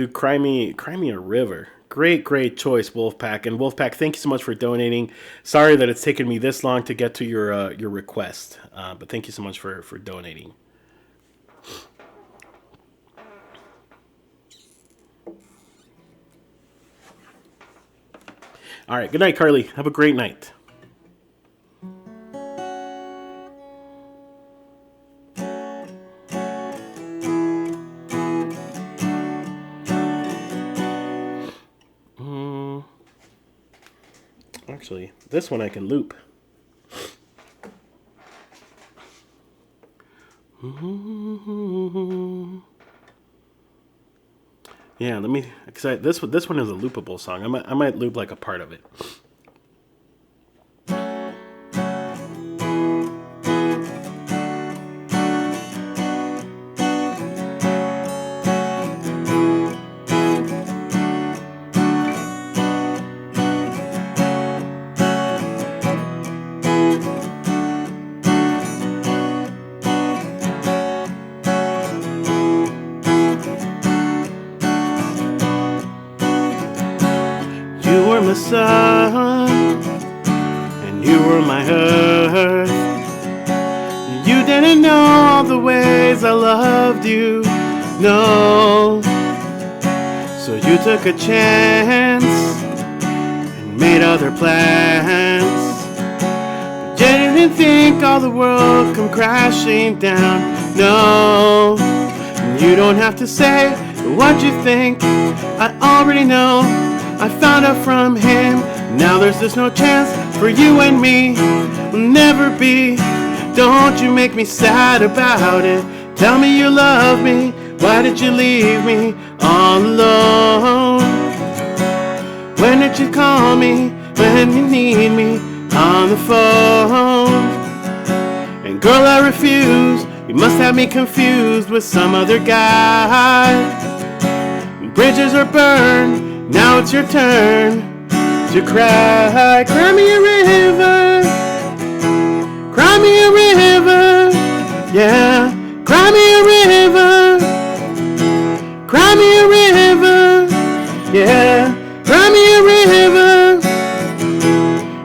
A: Cry Me a River. Great choice, Wolfpack. And Wolfpack, thank you so much for donating. Sorry that it's taken me this long to get to your request, but thank you so much for donating. All right. Good night, Carly. Have a great night. Actually, this one I can loop. Yeah, let me. Cause this one is a loopable song. I might loop like a part of it. You were my sun, and you were my earth. You didn't know all the ways I loved you, no. So you took a chance and made other plans. But you didn't think all the world come crashing down, no. And you don't have to say what you think, I already know. I found out from him. Now there's just no chance for you and me. Will never be. Don't you make me sad about it. Tell me you love me. Why did you leave me all alone? When did you call me when you need me on the phone? And girl, I refuse. You must have me confused with some other guy. Bridges are burned. Now it's your turn to cry. Cry me a river. Cry me a river. Yeah. Cry me a river. Cry me a river. Yeah. Cry me a river.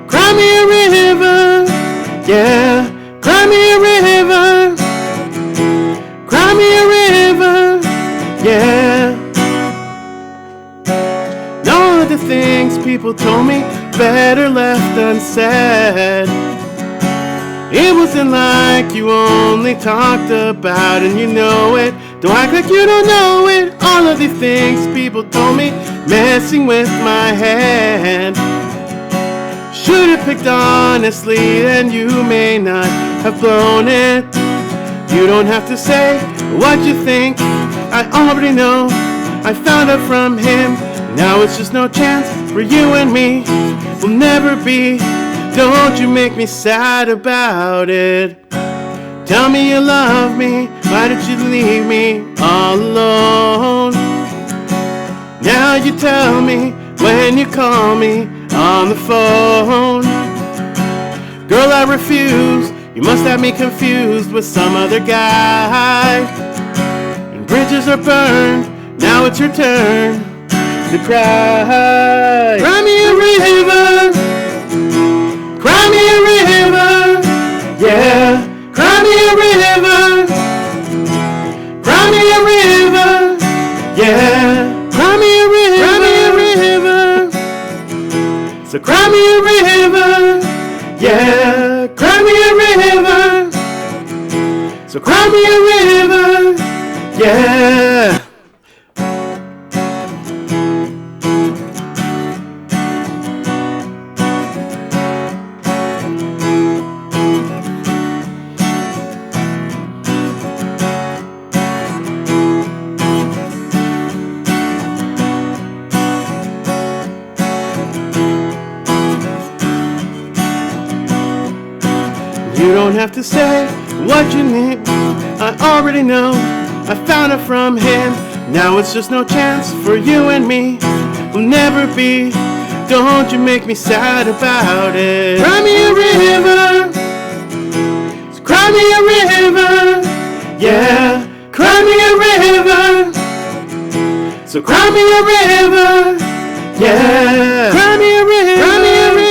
A: Cry me a river. Yeah. Cry me a river. Cry me a river. Yeah. The things people told me better left unsaid. It wasn't like you only talked about and you know it. Don't act like you don't know it. All of the things people told me messing with my head. Should've picked honestly, then you may not have blown it. You don't have to say what you think, I already know. I found out from him. Now it's just no chance for you and me. Will never be. Don't you make me sad about it. Tell me you love me. Why did you leave me all alone? Now you tell me when you call me on the phone. Girl, I refuse. You must have me confused with some other guy. And bridges are burned. Now it's your turn to cry. Cry me a river. Cry me a river. Yeah. Cry me a river. Cry me a river. Yeah. Cry me a river. Cry me a river. So cry me a river. Yeah. Cry me a river. So cry me a river. Yeah. You don't have to say what you need, I already know. I found it from him. Now it's just no chance for you and me. Will never be. Don't you make me sad about it. Cry me a river. So cry me a river. Yeah. Cry me a river. So cry me a river. Yeah. Cry me a river. Cry me a river.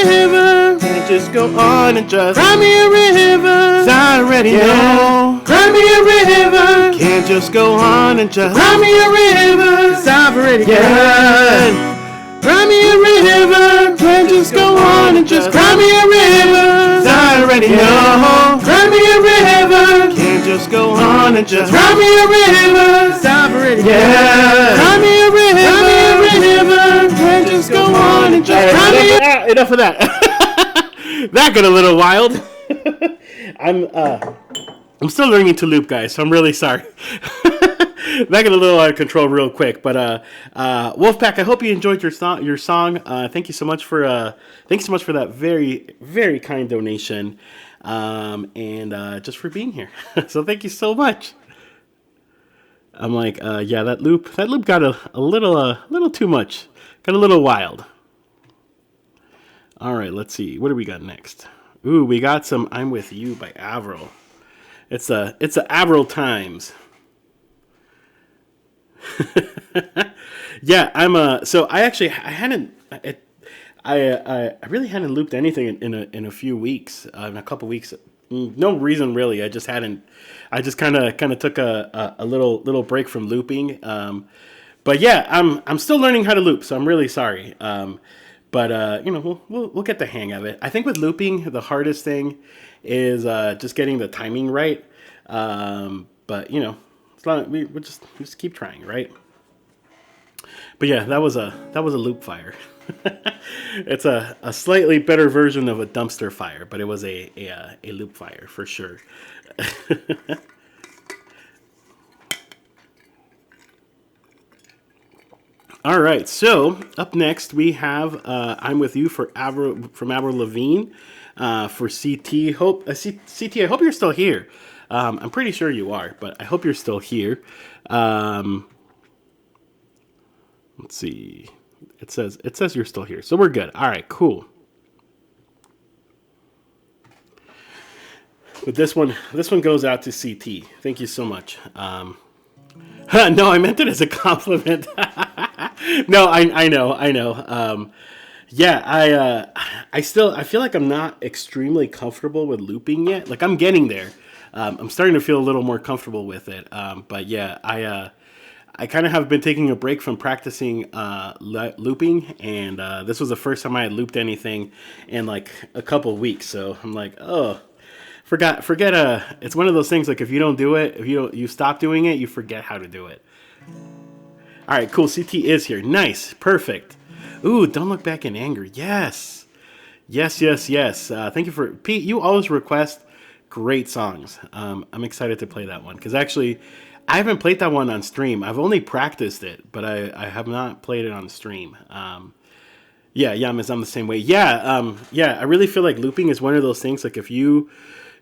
A: Just go on and just cry me a river. 'Cause I already know. Cry me a river. Can't just go on and just cry me a river. 'Cause I've already got. Cry me a river. Can't just go on and just cry me a river. I already know. Cry me a river. Can't just go on and just cry me a river. I've already know. Cry me a river. Cry me a river. Can't just go on and just cry me a river. Enough of that. That got a little wild. I'm still learning to loop, guys, so I'm really sorry. That got a little out of control real quick, but Wolfpack, I hope you enjoyed your song. Thank you so much for that very, very kind donation, and just for being here. So thank you so much. I'm like, yeah, that loop got a little too much, got a little wild. All right, let's see, what do we got next? Ooh, we got some "I'm With You" by Avril. It's a Avril times. Yeah, so I really hadn't looped anything in a few weeks, in a couple weeks. No reason really. I just kind of took a little break from looping. But yeah, I'm still learning how to loop, so I'm really sorry. But we'll get the hang of it. I think with looping, the hardest thing is just getting the timing right. But it's not, we just keep trying, right? But yeah, that was a loop fire. It's a slightly better version of a dumpster fire, but it was a loop fire for sure. All right, so up next we have "I'm With You" from Avril Lavigne, for CT. CT, I hope you're still here. I'm pretty sure you are, but I hope you're still here. Let's see. It says you're still here, so we're good. All right, cool. But this one goes out to CT. Thank you so much. No, I meant it as a compliment. No, I know. Yeah, I feel like I'm not extremely comfortable with looping yet. Like, I'm getting there. I'm starting to feel a little more comfortable with it. But yeah, I kind of have been taking a break from practicing looping, and this was the first time I had looped anything in like a couple weeks. So I'm like, oh, forget. It's one of those things, like, if you don't do it, if you stop doing it, you forget how to do it. All right, cool. CT is here. Nice, perfect. Ooh, Don't Look Back in Anger. Yes. Thank you for Pete. You always request great songs. I'm excited to play that one because actually, I haven't played that one on stream. I've only practiced it, but I have not played it on stream. Yeah, Yamas, I'm the same way. Yeah, I really feel like looping is one of those things. Like, if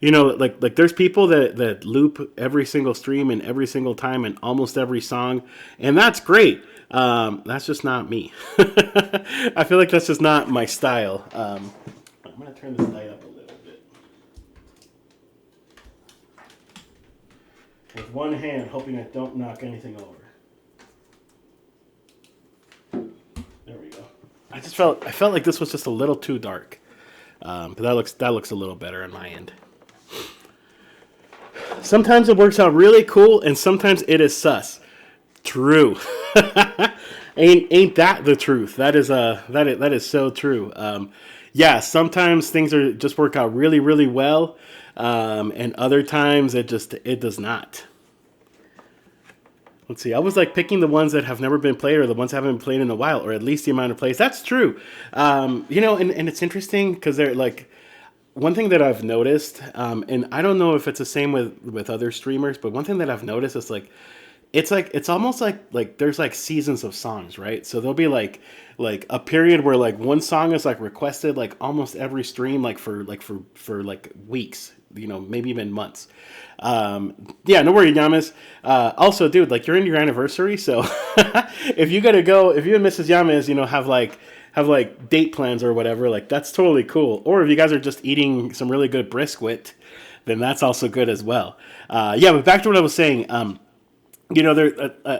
A: like there's people that loop every single stream and every single time and almost every song, and that's great. That's just not me. I feel like that's just not my style. I'm gonna turn this light up a little bit. With one hand, hoping I don't knock anything over. There we go. I felt like this was just a little too dark. But that looks a little better on my end. Sometimes it works out really cool, and sometimes it is sus. True. Ain't that the truth? That is so true. Yeah, sometimes things just work out really, really well, and other times it does not. Let's see. I was like picking the ones that have never been played, or the ones that haven't been played in a while, or at least the amount of plays. That's true. And it's interesting because they're like, one thing that I've noticed, and I don't know if it's the same with other streamers, but one thing that I've noticed is like, it's almost like there's like seasons of songs, right? So there'll be like a period where like one song is like requested like almost every stream, like for weeks, maybe even months. Yeah, no worry, Yamas. Also, dude, like, you're in your anniversary, so if you and Mrs. Yamas, have like date plans or whatever, like, that's totally cool. Or if you guys are just eating some really good brisket, then that's also good as well. Yeah, but back to what I was saying. There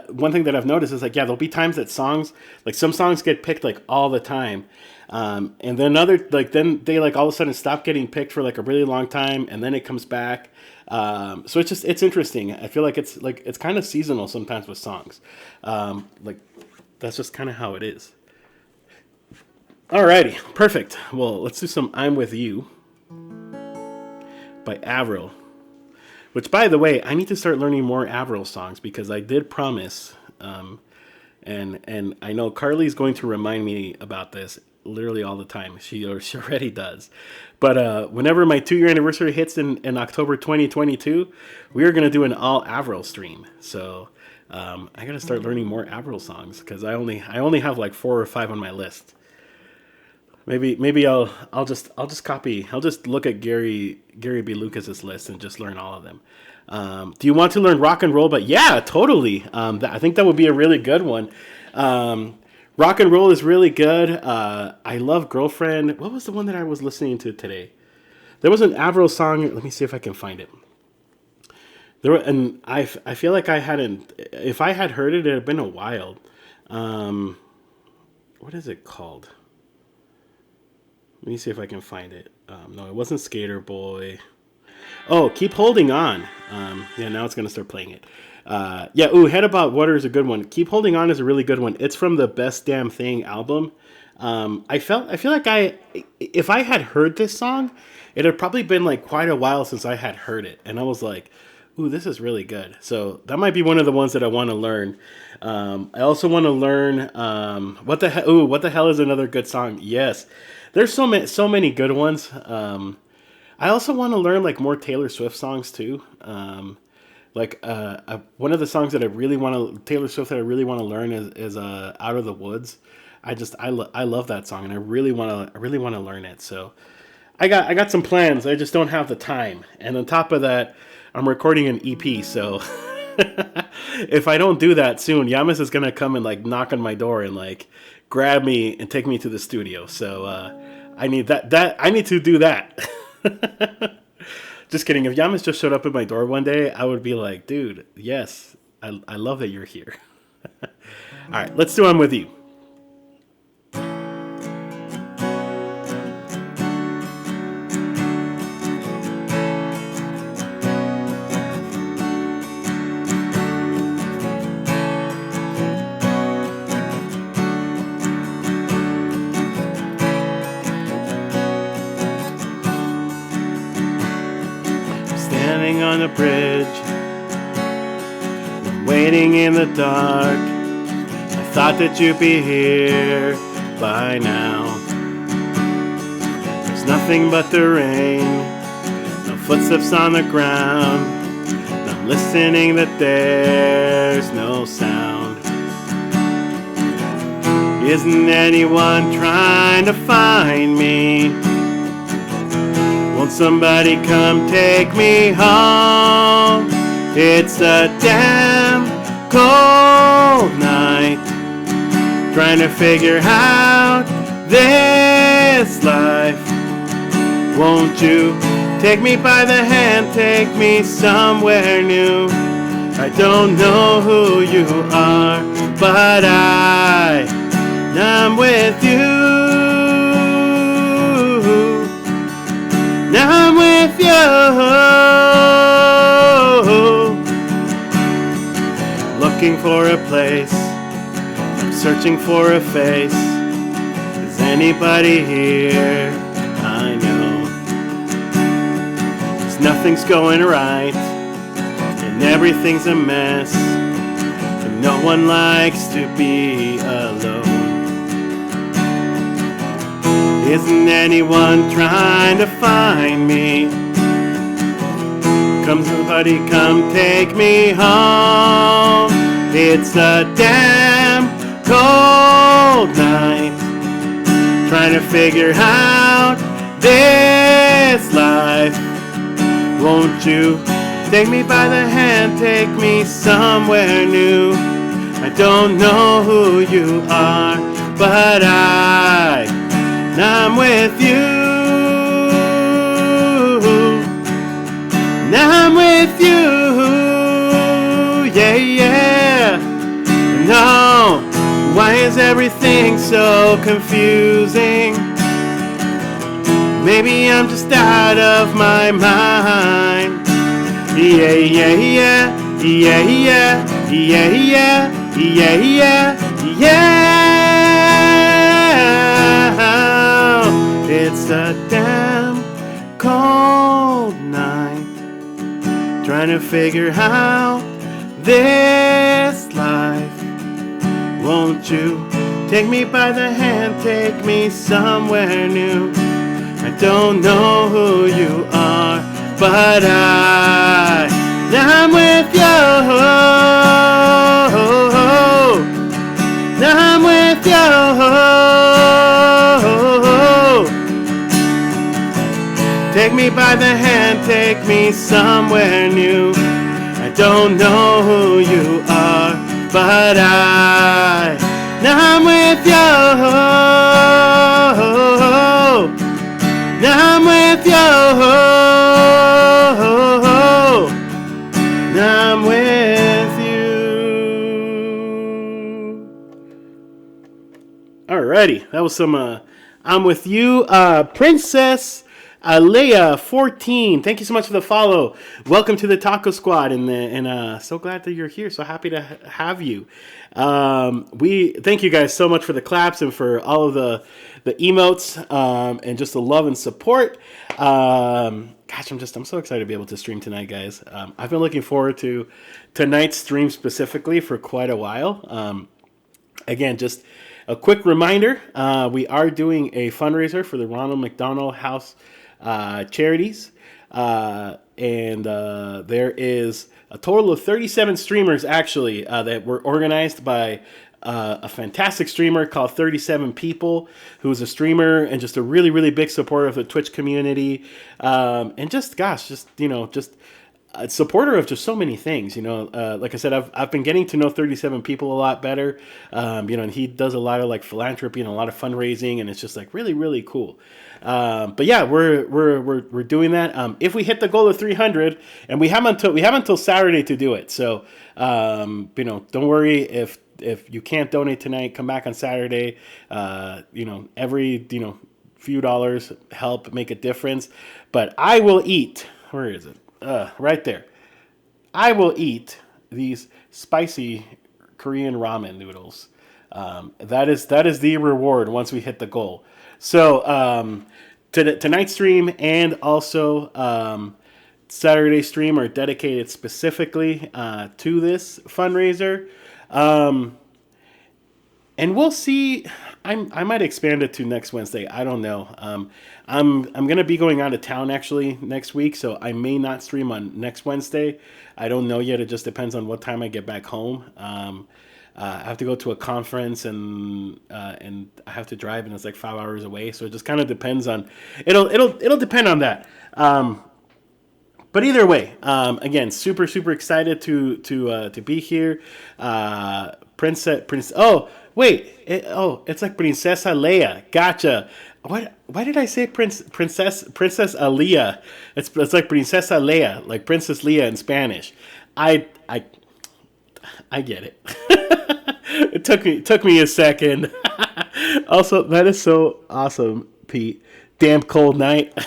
A: one thing that I've noticed is like, yeah, there'll be times that songs, like, some songs get picked like all the time, and then then they like all of a sudden stop getting picked for like a really long time, and then it comes back. So it's interesting. I feel like it's kind of seasonal sometimes with songs. Like, that's just kind of how it is. Alrighty, perfect. Well, let's do some "I'm With You" by Avril. Which, by the way, I need to start learning more Avril songs because I did promise, and I know Carly's going to remind me about this literally all the time. She already does. But whenever my 2-year anniversary hits in October 2022, we are going to do an all Avril stream. So I got to start learning more Avril songs because I only have like 4 or 5 on my list. Maybe I'll just look at Gary B. Lucas's list and just learn all of them. Do you want to learn rock and roll? But yeah, totally. I think that would be a really good one. Rock and roll is really good. I love Girlfriend. What was the one that I was listening to today? There was an Avril song. Let me see if I can find it. I feel like I hadn't. If I had heard it, it had been a while. What is it called? Let me see if I can find it. No, it wasn't Skater Boy. Oh, Keep Holding On. Yeah, now it's going to start playing it. Head About Water is a good one. Keep Holding On is a really good one. It's from the Best Damn Thing album. I feel like if I had heard this song, it had probably been like quite a while since I had heard it. And I was like, ooh, this is really good. So that might be one of the ones that I want to learn. I also want to learn, what the hell is another good song? Yes. There's so many good ones. I also want to learn like more Taylor Swift songs too. One of the songs that Taylor Swift that I really want to learn is Out of the Woods. I love that song and I really want to learn it. So I got some plans. I just don't have the time. And on top of that, I'm recording an EP. So if I don't do that soon, Yamas is gonna come and like knock on my door and like grab me and take me to the studio. So I need that I need to do that. Just kidding. If Yamas just showed up at my door one day, I would be like, dude, yes, I love that you're here. All right, let's do "I'm With You." Standing on a bridge, waiting in the dark. I thought that you'd be here by now. There's nothing but the rain, no footsteps on the ground. And I'm listening that there's no sound. Isn't anyone trying to find me? Won't somebody come take me home? It's a damn cold night, trying to figure out this life. Won't you take me by the hand, take me somewhere new? I don't know who you are, but I'm with you. Now I'm with you. Looking for a place, I'm searching for a face. Is anybody here? I know cause nothing's going right and everything's a mess, and no one likes to be alone. Isn't anyone trying to find me? Come somebody, come take me home. It's a damn cold night, trying to figure out this life. Won't you take me by the hand, take me somewhere new? I don't know who you are, but I'm with you. Now I'm with you. Yeah, yeah. No, why is everything so confusing? Maybe I'm just out of my mind. Yeah, yeah, yeah. Yeah, yeah. Yeah, yeah. Yeah, yeah. Yeah. figure out this life. Won't you take me by the hand, take me somewhere new? I don't know who you are, but I'm with you. I'm with you. Take me by the hand, take me somewhere new. I don't know who you are, but I'm with you. I'm with you. I'm with you. Alrighty, that was some I'm with you. Princess Leia 14, thank you so much for the follow. Welcome to the Taco Squad, and so glad that you're here. So happy to have you. We thank you guys so much for the claps and for all of the emotes and just the love and support. Gosh, I'm so excited to be able to stream tonight, guys. I've been looking forward to tonight's stream specifically for quite a while. Again, just a quick reminder, we are doing a fundraiser for the Ronald McDonald House Charities. And there is a total of 37 streamers, actually, that were organized by a fantastic streamer called 37 People, who's a streamer and just a really, really big supporter of the Twitch community. And just a supporter of just so many things, like I said, I've been getting to know 37 People a lot better, and he does a lot of like philanthropy and a lot of fundraising, and it's just like really, really cool. But yeah, we're doing that. If we hit the goal of 300, and we have until Saturday to do it. So, don't worry if you can't donate tonight, come back on Saturday. Every, few dollars help make a difference, but I will eat, where is it? Right there. I will eat these spicy Korean ramen noodles. That is the reward once we hit the goal. So tonight's stream and also Saturday stream are dedicated specifically to this fundraiser. And we'll see. I might expand it to next Wednesday. I don't know. I'm gonna be going out of town actually next week, so I may not stream on next Wednesday. I don't know yet. It just depends on what time I get back home. I have to go to a conference and I have to drive, and it's like 5 hours away. So it just kind of depends on. It'll depend on that. But either way, again, super excited to be here. Princess. Oh wait. It's like Princesa Leia. Gotcha. What? Why did I say Princess Aaliyah? It's like Princesa Leia, like Princess Leia in Spanish. I get it. It took me a second. Also, that is so awesome, Pete. Damn cold night.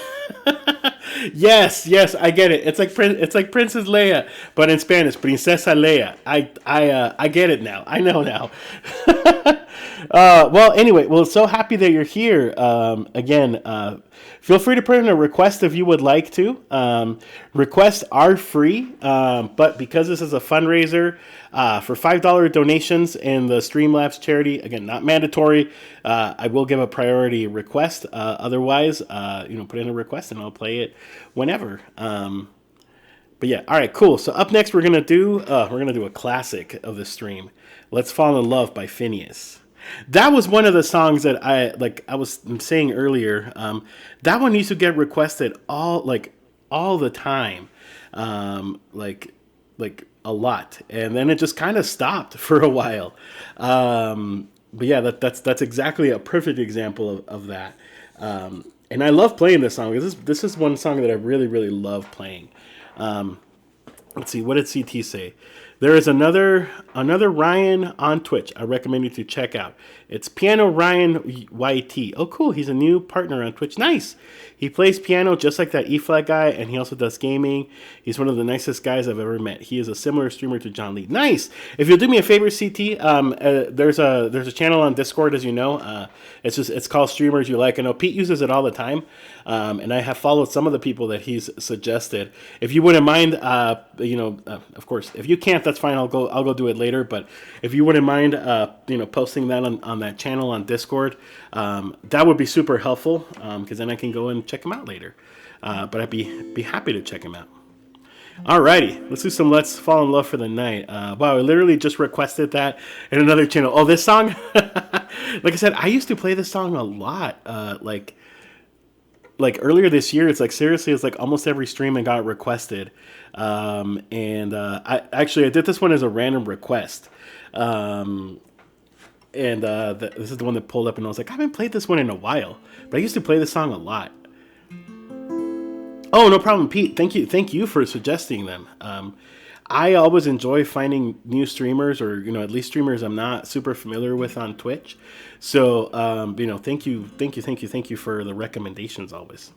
A: Yes, I get it. It's like Princess Leia, but in Spanish, Princesa Leia. I get it now. I know now. Well, anyway, so happy that you're here. Again, feel free to put in a request if you would like to. Requests are free, but because this is a fundraiser for $5 donations in the Streamlabs charity, again, not mandatory, I will give a priority request. Otherwise, put in a request and I'll play it whenever. But yeah, all right, cool. So up next, we're gonna do a classic of the stream. "Let's Fall in Love" by Phineas. That was one of the songs that I was saying earlier. That one used to get requested all the time, like a lot, and then it just kind of stopped for a while. But yeah, that's exactly a perfect example of that. And I love playing this song. This is one song that I really, really love playing. Let's see, what did CT say? There is another Ryan on Twitch I recommend you to check out. It's Piano Ryan YT. Oh, cool. He's a new partner on Twitch. Nice. He plays piano just like that E-flat guy, and he also does gaming. He's one of the nicest guys I've ever met. He is a similar streamer to John Lee. Nice. If you'll do me a favor, CT, there's a channel on Discord, as you know. It's called Streamers You Like. I know Pete uses it all the time, and I have followed some of the people that he's suggested. If you wouldn't mind, of course, if you can't, that's fine. I'll go do it later. But if you wouldn't mind, posting that on that channel on Discord, that would be super helpful, because then I can go and check him out later. But I'd be happy to check him out. Alrighty, let's do some Let's Fall in Love for the Night. Wow, I literally just requested that in another channel. Oh, this song? Like I said, I used to play this song a lot. Like earlier this year, it's like seriously, it's like almost every stream I got requested. I did this one as a random request. This is the one that pulled up, and I was like, I haven't played this one in a while, but I used to play this song a lot. Oh, no problem, Pete. Thank you for suggesting them. I always enjoy finding new streamers, or at least streamers I'm not super familiar with on Twitch. So thank you for the recommendations always.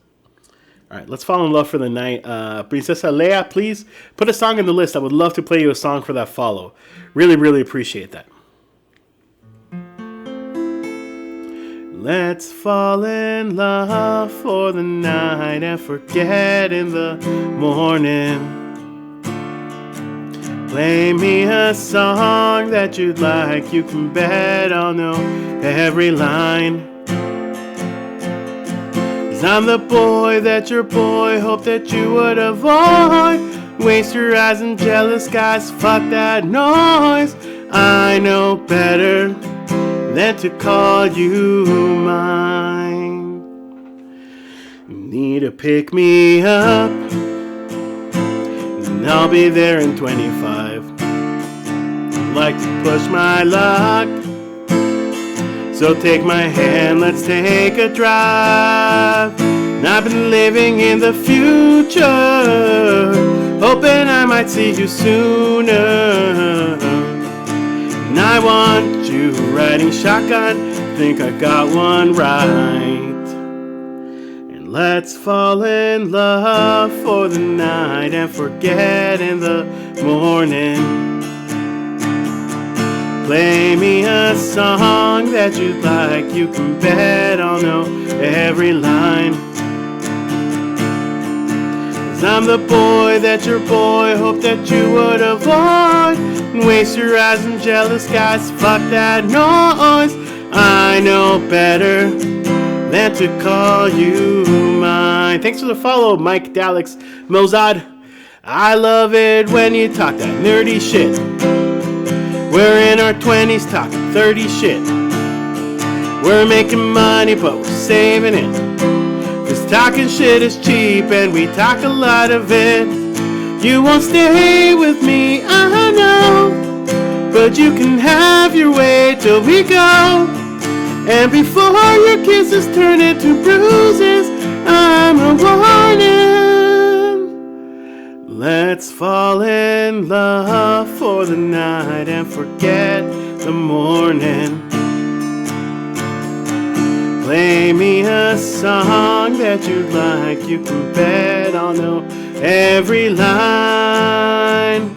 A: All right, let's fall in love for the night. Princesa Leia, please put a song in the list. I would love to play you a song for that follow. Really, really appreciate that. Let's fall in love for the night and forget in the morning. Play me a song that you'd like. You can bet I'll know every line. 'Cause I'm the boy that your boy hoped that you would avoid. Waste your eyes and jealous guys, fuck that noise. I know better than to call you mine. Need to pick me up, and I'll be there in 25. Like to push my luck, so take my hand, let's take a drive. And I've been living in the future, hoping I might see you sooner. And I want you riding shotgun, think I got one right. And let's fall in love for the night and forget in the morning. Play me a song that you'd like, you can bet I'll know every line. 'Cause I'm the boy that your boy hoped that you would avoid. And waste your eyes and jealous guys, fuck that noise. I know better than to call you mine. Thanks for the follow, Mike Daleks Mozad. I love it when you talk that nerdy shit. We're in our 20s talking 30 shit. We're making money but we're saving it. 'Cause talking shit is cheap and we talk a lot of it. You won't stay with me, I know, but you can have your way till we go. And before your kisses turn into bruises, I'm a warning. Let's fall in love for the night and forget the morning. Play me a song that you'd like, you can bet I'll know every line.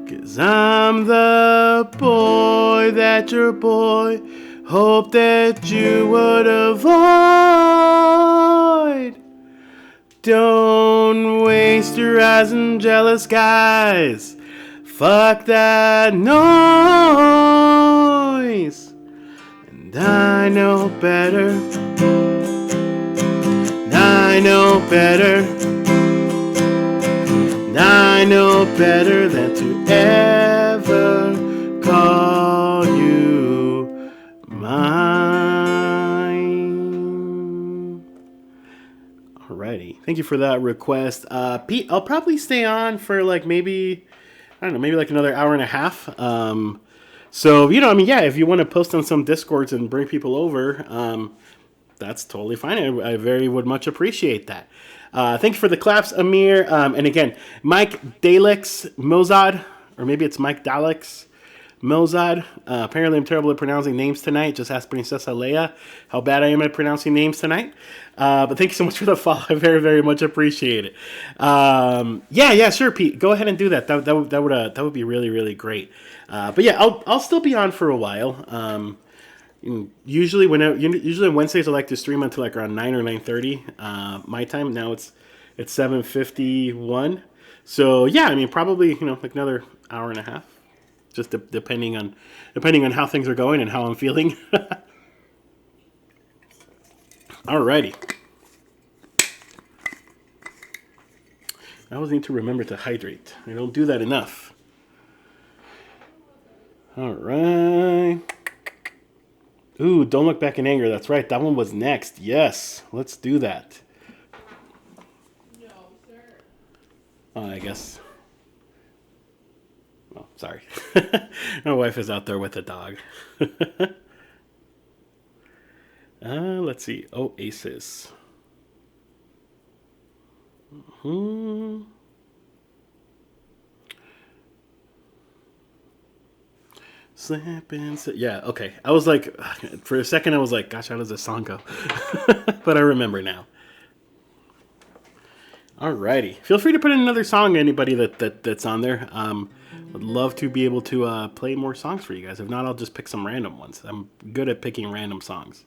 A: 'Cause I'm the boy that your boy hoped that you would avoid. Don't waste your eyes on jealous guys. Fuck that noise. And I know better. I know better. I know better than to ever call you mine. Alrighty. Thank you for that request. Pete, I'll probably stay on for like maybe like another hour and a half. So, if you want to post on some Discords and bring people over, that's totally fine. I very would much appreciate that. Thank you for the claps, Amir. And again, Mike Daleks Mozad, or maybe it's Mike Daleks Mozad. Apparently, I'm terrible at pronouncing names tonight. Just ask Princessa Leia how bad I am at pronouncing names tonight. But thank you so much for the follow. I very, very much appreciate it. Yeah, sure, Pete. Go ahead and do that. That would be really, really great. But yeah, I'll still be on for a while. Usually on Wednesdays I like to stream until like around 9 or 9:30 my time. Now it's 7:51. So yeah, I mean probably like another hour and a half. Just depending on how things are going and how I'm feeling. Alrighty. I always need to remember to hydrate. I don't do that enough. Alright. Ooh, Don't Look Back in Anger. That's right. That one was next. Yes. Let's do that. No, sir. Oh, I guess. Oh, sorry. My wife is out there with a dog. Let's see. Oasis. Slipping. Yeah, okay. I was like, for a second, I was like, gosh, how does this song go? But I remember now. Alrighty. Feel free to put in another song, anybody that's on there. I'd love to be able to play more songs for you guys. If not, I'll just pick some random ones. I'm good at picking random songs.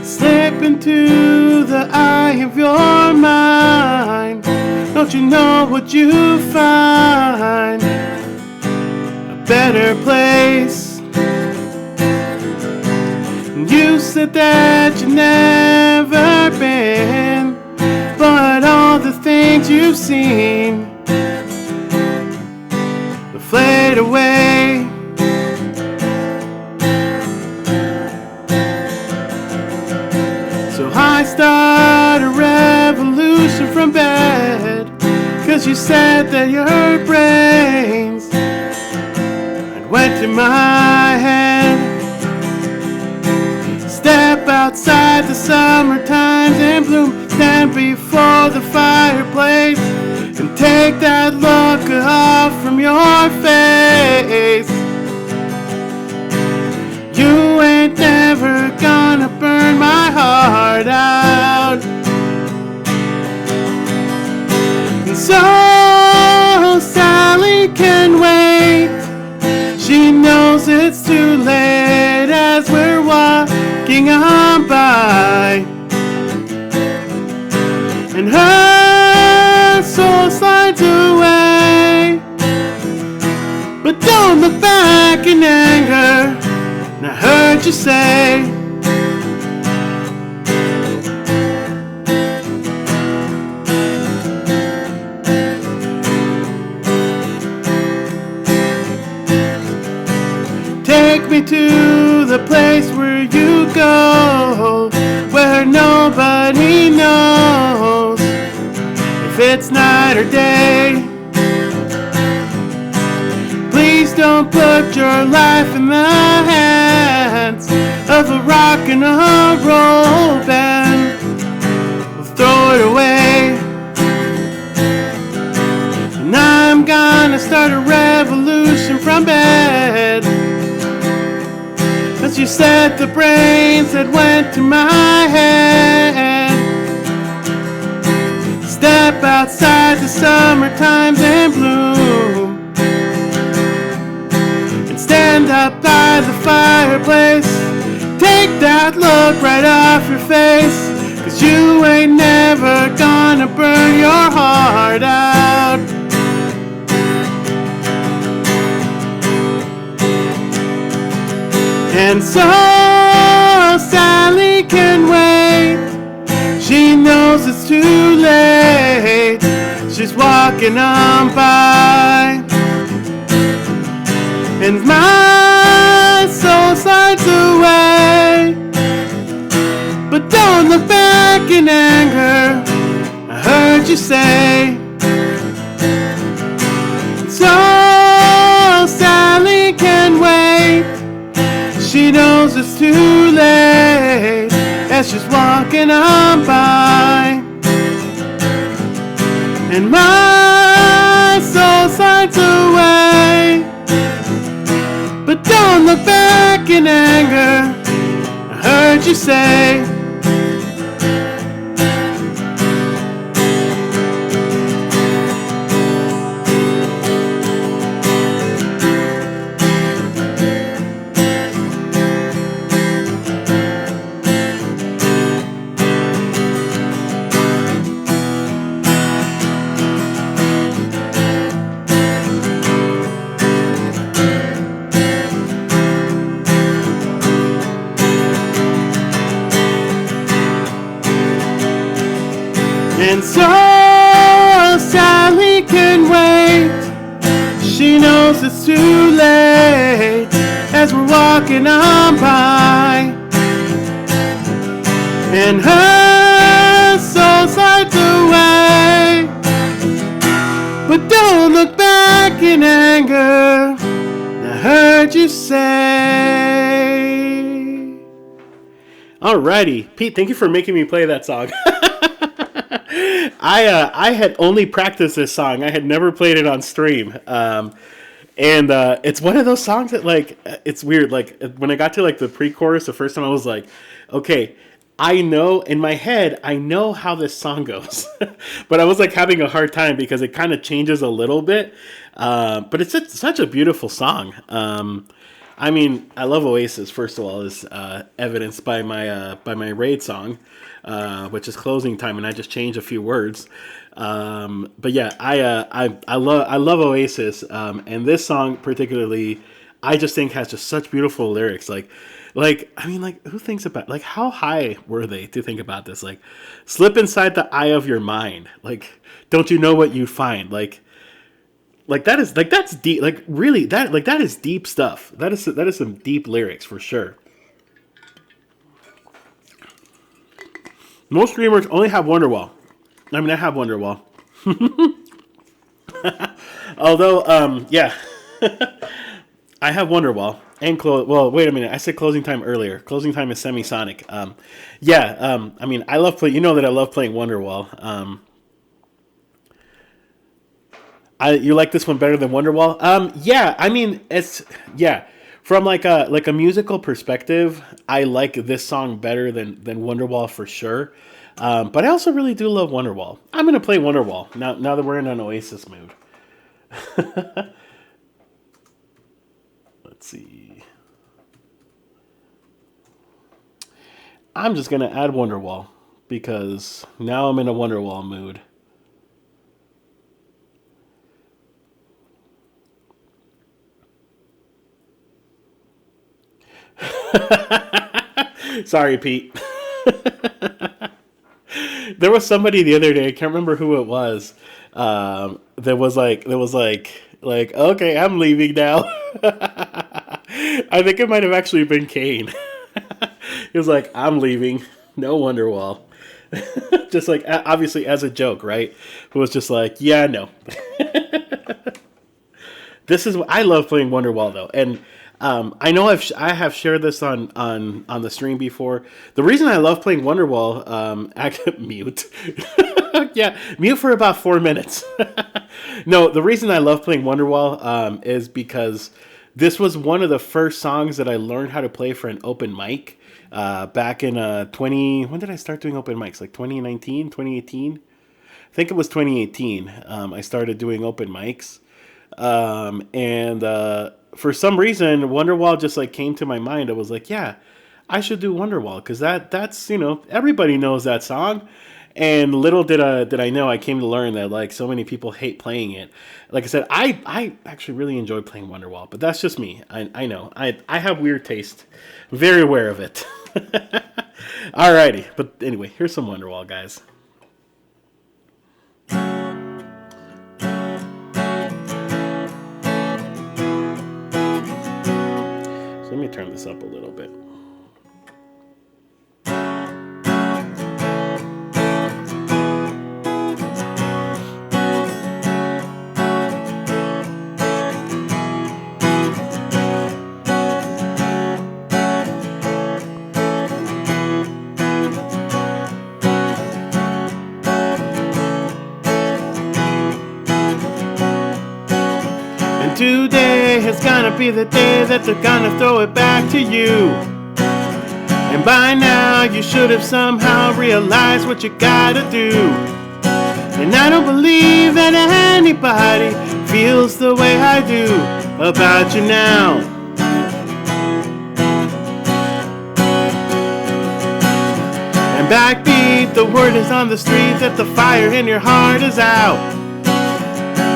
A: Slip into the eye of your mind. Don't you know what you find? A better place. You said that you've never been, but all the things you've seen will fade away. So I start a revolution from bed, 'cause you said that your brains had went to my head. Step outside the summertime's in bloom, stand before the fireplace, and take that look off from your face. You ain't never gonna burn my heart out. And so Sally can wait. She knows it's too late as we're walking on by, and her soul slides away. But don't look back in anger. And I heard you say, take me to the place where you go, where nobody knows if it's night or day. Please don't put your life in the hands of a rock and a roll band. We'll throw it away. And I'm gonna start a revolution from bed, 'cause you said the brains that went to my head. Step outside the summertime's in bloom, stand up by the fireplace, take that look right off your face, 'cause you ain't never gonna burn your heart out. And so Sally can wait. She knows it's too late. She's walking on by, and my soul slides away. But don't look back in anger. I you say. So Sally can wait. She knows it's too late as she's walking on by. And my soul slides away. But don't look back in anger. I heard you say. And so Sally can wait. She knows it's too late as we're walking on by. And her soul slides away. But don't look back in anger. I heard you say. Alrighty, Pete, thank you for making me play that song. I had only practiced this song. I had never played it on stream. And it's one of those songs that, like, it's weird. Like, when I got to, like, the pre-chorus the first time, I was like, okay, I know, in my head, I know how this song goes. But I was, like, having a hard time because it kind of changes a little bit. But it's such a beautiful song. I mean, I love Oasis, first of all, is evidenced by my raid song, which is Closing Time, and I just changed a few words. But yeah, I love Oasis, and this song particularly, I just think has just such beautiful lyrics. I mean, like, who thinks about, like, how high were they to think about this? Like, slip inside the eye of your mind. Like, don't you know what you find? Like that's deep. Like, really, that is deep stuff. That is some deep lyrics for sure. Most streamers only have Wonderwall. I mean, I have Wonderwall. Although, yeah, I have Wonderwall and well, wait a minute. I said Closing Time earlier. Closing Time is Semisonic. Yeah. I mean, I love playing. You know that I love playing Wonderwall. You like this one better than Wonderwall? Yeah. I mean, yeah. From like a musical perspective, I like this song better than Wonderwall for sure. But I also really do love Wonderwall. I'm gonna play Wonderwall now that we're in an Oasis mood. Let's see. I'm just gonna add Wonderwall because now I'm in a Wonderwall mood. Sorry, Pete. There was somebody the other day, I can't remember who it was, that was like, okay, I'm leaving now. I think it might have actually been Kane. He was like, I'm leaving. No Wonderwall. Just like, obviously as a joke, right? It was just like, yeah, no. I love playing Wonderwall though, and I know I have shared this on the stream before. The reason I love playing Wonderwall, mute, yeah, mute for about 4 minutes. No, the reason I love playing Wonderwall is because this was one of the first songs that I learned how to play for an open mic back in when did I start doing open mics? Like 2019, 2018? I think it was 2018. I started doing open mics. And for some reason, Wonderwall just like came to my mind. I was like, yeah, I should do Wonderwall because that's everybody knows that song. And little did I know, I came to learn that like so many people hate playing it. Like I said, I actually really enjoy playing Wonderwall, but that's just me. I know I have weird taste, very aware of it. Alrighty, but anyway, here's some Wonderwall, guys. Let me turn this up a little bit. gonna be the day that they're gonna throw it back to you. And by now you should have somehow realized what you gotta do. And I don't believe that anybody feels the way I do about you now. And backbeat, the word is on the street that the fire in your heart is out.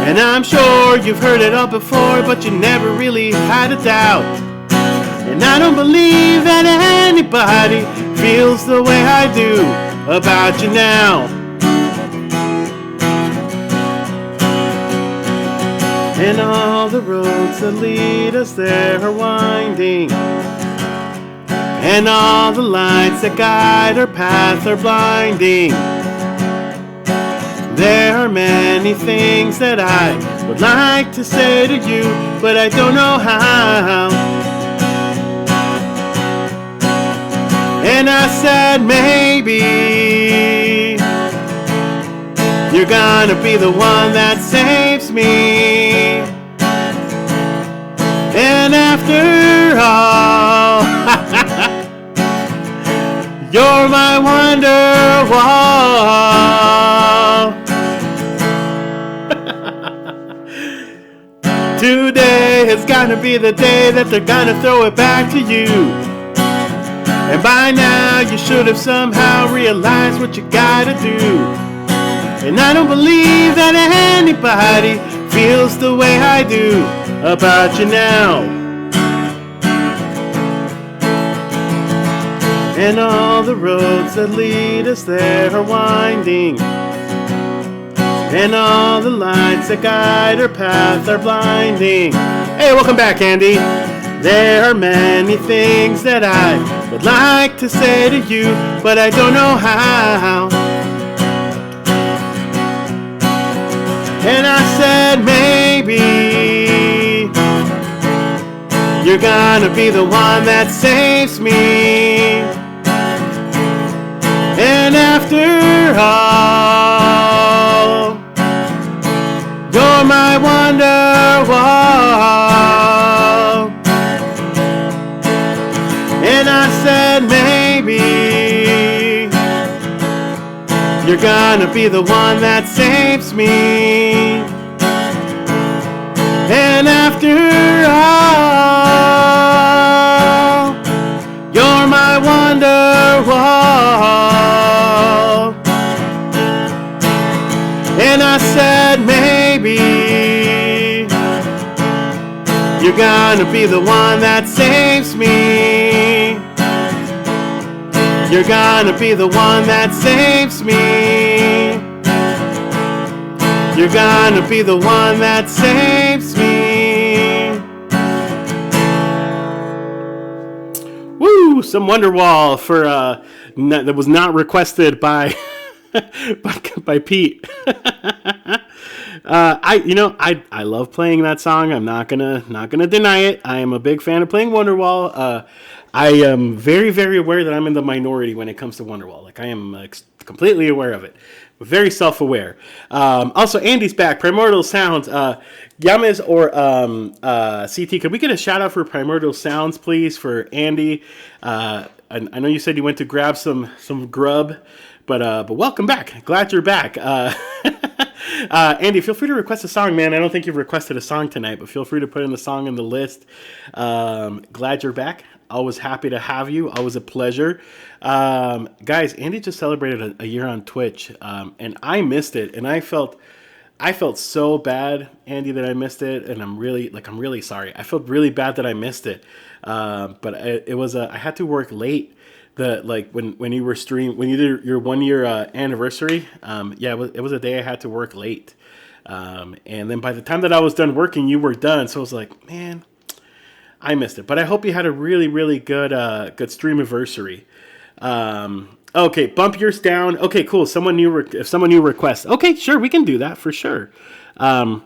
A: And I'm sure you've heard it all before, but you never really had a doubt. And I don't believe that anybody feels the way I do about you now. And all the roads that lead us there are winding, and all the lights that guide our path are blinding. There are many things that I would like to say to you, but I don't know how. And I said maybe you're gonna be the one that saves me. And after all, you're my wonderwall. Today is gonna be the day that they're gonna throw it back to you. And by now you should have somehow realized what you gotta do. And I don't believe that anybody feels the way I do about you now. And all the roads that lead us there are winding, and all the lights that guide our path are blinding. Hey, welcome back, Andy. There are many things that I would like to say to you, but I don't know how. And I said maybe you're gonna be the one that saves me. And after all, you're my wonderwall. And I said maybe you're gonna be the one that saves me. And after all, you're my wonderwall. And I said maybe you're gonna be the one that saves me. You're gonna be the one that saves me. You're gonna be the one that saves me. Woo! Some Wonderwall for that was not requested by by Pete. I love playing that song. I'm not gonna deny it. I am a big fan of playing Wonderwall. I am very, very aware that I'm in the minority when it comes to Wonderwall. Like, I am completely aware of it. But very self-aware. Also, Andy's back. Primordial Sounds. Yamas or CT, could we get a shout-out for Primordial Sounds, please, for Andy? I know you said you went to grab some grub, but welcome back. Glad you're back. Andy, feel free to request a song, man. I don't think you've requested a song tonight, but feel free to put in the song in the list. Glad you're back. Always happy to have you. Always a pleasure. Guys, Andy just celebrated a year on Twitch, and I missed it, and I felt so bad, Andy, that I missed it, and I'm really sorry. I felt really bad that I missed it, but I had to work late. When you were when you did your 1 year anniversary, it was a day I had to work late, and then by the time that I was done working, you were done. So I was like, man, I missed it. But I hope you had a really, really good stream anniversary. Okay, bump yours down. Okay, cool. If someone new requests. Okay, sure, we can do that for sure. I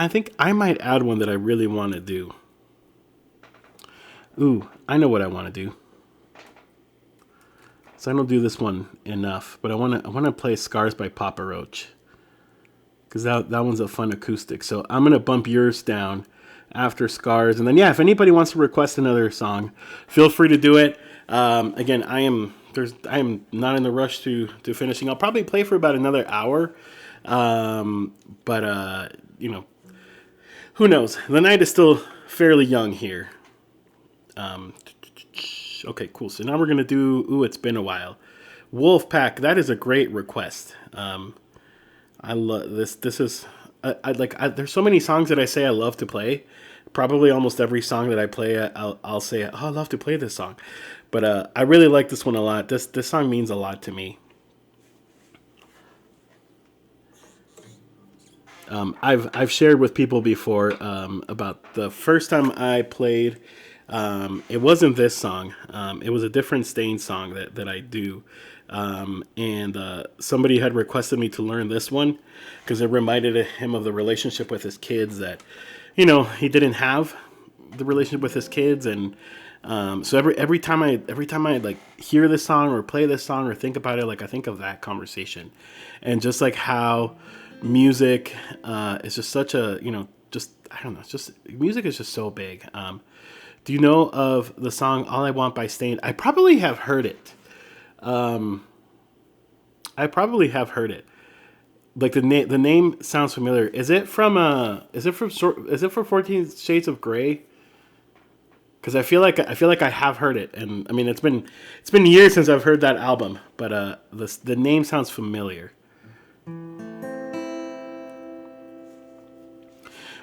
A: think I might add one that I really want to do. Ooh, I know what I want to do. So I don't do this one enough, but I want to play Scars by Papa Roach, because that one's a fun acoustic. So I'm gonna bump yours down, after Scars. And then, yeah, if anybody wants to request another song, feel free to do it. Again, I am not in the rush to finishing. I'll probably play for about another hour. But who knows? The night is still fairly young here. Okay, cool. So now we're going to do Ooh, It's Been a While. Wolfpack, that is a great request. I love this. This is there's so many songs that I say I love to play. Probably almost every song that I play, I'll say, oh, I love to play this song. But I really like this one a lot. This song means a lot to me. I've shared with people before about the first time I played. It wasn't this song. It was a different Stain song that I do. And somebody had requested me to learn this one because it reminded him of the relationship with his kids that, he didn't have the relationship with his kids. And so every time I like hear this song or play this song or think about it, like I think of that conversation, and just like how music is just such a, I don't know, it's just, music is just so big. Do you know of the song All I Want by Stain? I probably have heard it. Like the name sounds familiar. Is it from 14 Shades of Grey? Because I feel like I have heard it, and I mean it's been years since I've heard that album, but the name sounds familiar.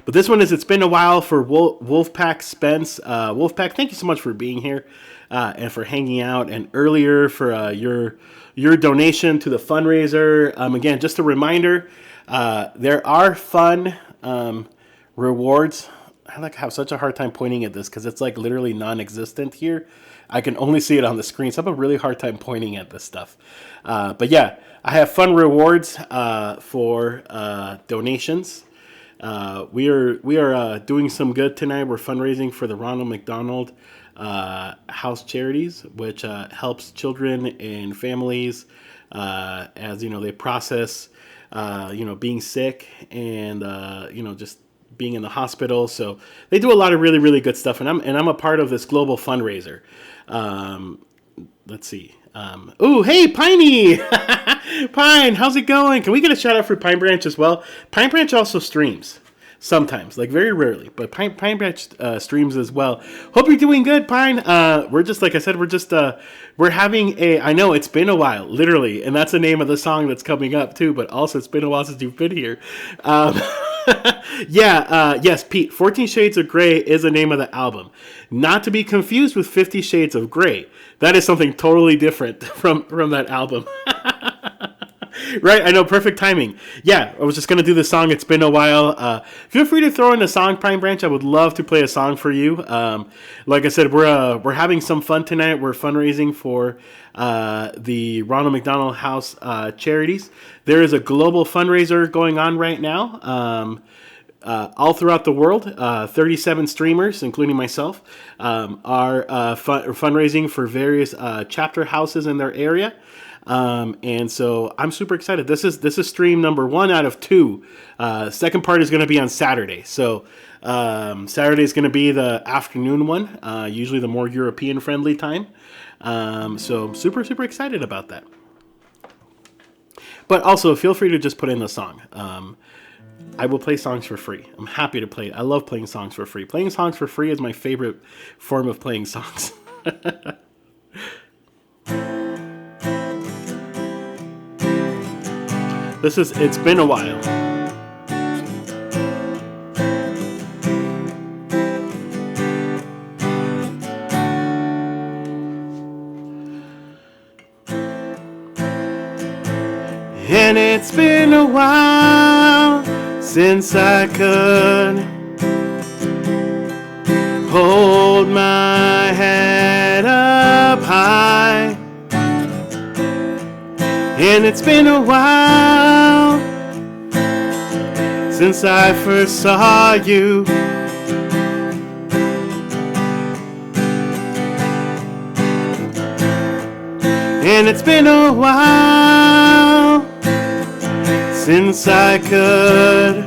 A: But this one is It's Been a While for Wolfpack Spence. Wolfpack, thank you so much for being here and for hanging out, and earlier for your donation to the fundraiser. Again, just a reminder, there are fun rewards. I have such a hard time pointing at this because it's like literally non-existent here. I can only see it on the screen, so I have a really hard time pointing at this stuff. But yeah, I have fun rewards for donations. We are doing some good tonight. We're fundraising for the Ronald McDonald House Charities, which helps children and families as they process being sick and just being in the hospital. So they do a lot of really, really good stuff, and I'm a part of this global fundraiser. Let's see. Oh, hey, Piney! Pine, how's it going? Can we get a shout out for Pine Branch as well? Pine Branch also streams sometimes, like very rarely, but Pine Branch streams as well. Hope you're doing good, Pine. We're just, like I said, we're having I know it's been a while, literally, and that's the name of the song that's coming up too, but also it's been a while since you've been here. Yes, Pete, 14 Shades of Grey is the name of the album. Not to be confused with 50 Shades of Grey. That is something totally different from that album. Right, I know, perfect timing. Yeah, I was just going to do the song, It's Been a While. Feel free to throw in a song, Pine Branch. I would love to play a song for you. Like I said, we're having some fun tonight. We're fundraising for the Ronald McDonald House Charities. There is a global fundraiser going on right now. All throughout the world, 37 streamers, including myself, are fundraising for various chapter houses in their area. And so I'm super excited. This is stream number 1 out of 2. Second part is going to be on Saturday. So Saturday is going to be the afternoon one, usually the more European friendly time. So super, super excited about that. But also feel free to just put in the song. I will play songs for free. I'm happy to play. I love playing songs for free. Playing songs for free is my favorite form of playing songs. It's Been a While. And it's been a while since I could hold my head up high. And it's been a while since I first saw you. And it's been a while since I could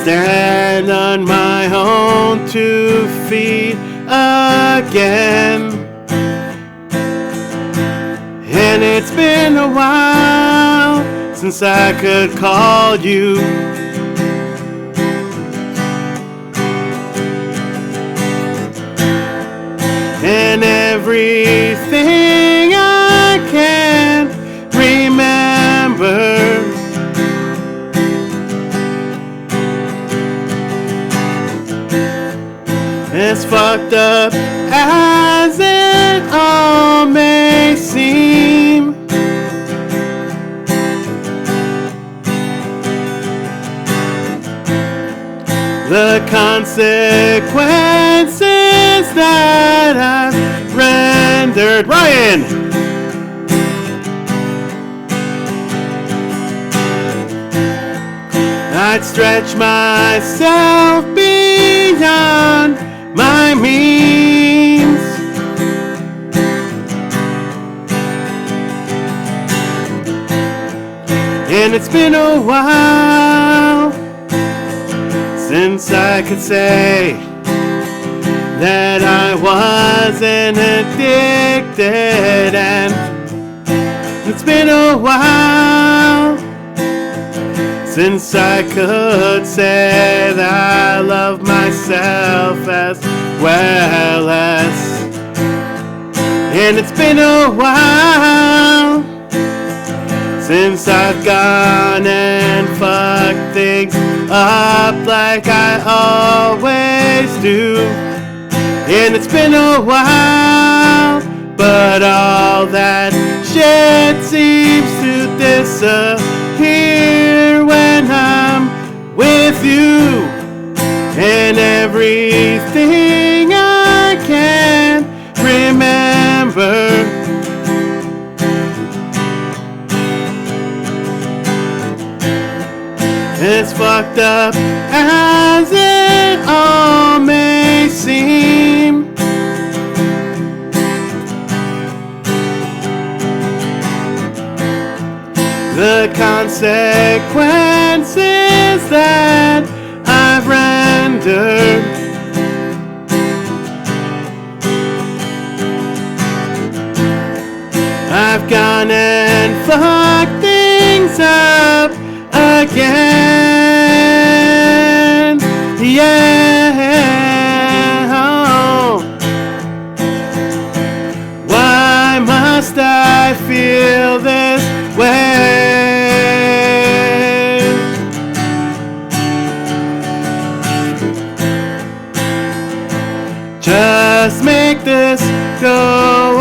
A: stand on my own 2 feet again. And it's been a while since I could call you. And everything I can remember as fucked up as it all may seem. The consequences that I've rendered. Ryan! I'd stretch myself beyond my means. And it's been a while since I could say that I wasn't addicted, and it's been a while since I could say that I love myself as well as, and it's been a while since I've gone and fucked things up like I always do. And it's been a while, but all that shit seems to disappear when I'm with you. And everything I can remember as fucked up as it all may seem. The consequences that I've rendered I've gone and fucked things up again, yeah. Oh. Why must I feel this way? Just make this go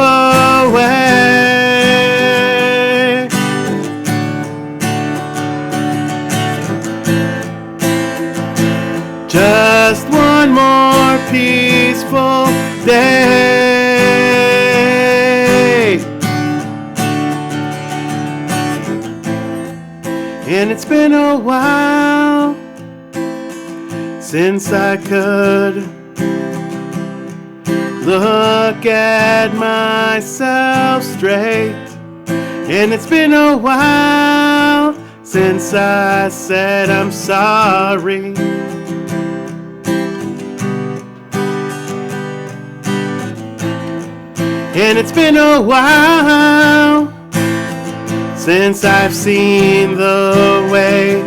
A: away. Just one more peaceful day. And it's been a while since I could look at myself straight. And it's been a while since I said I'm sorry. And it's been a while since I've seen the way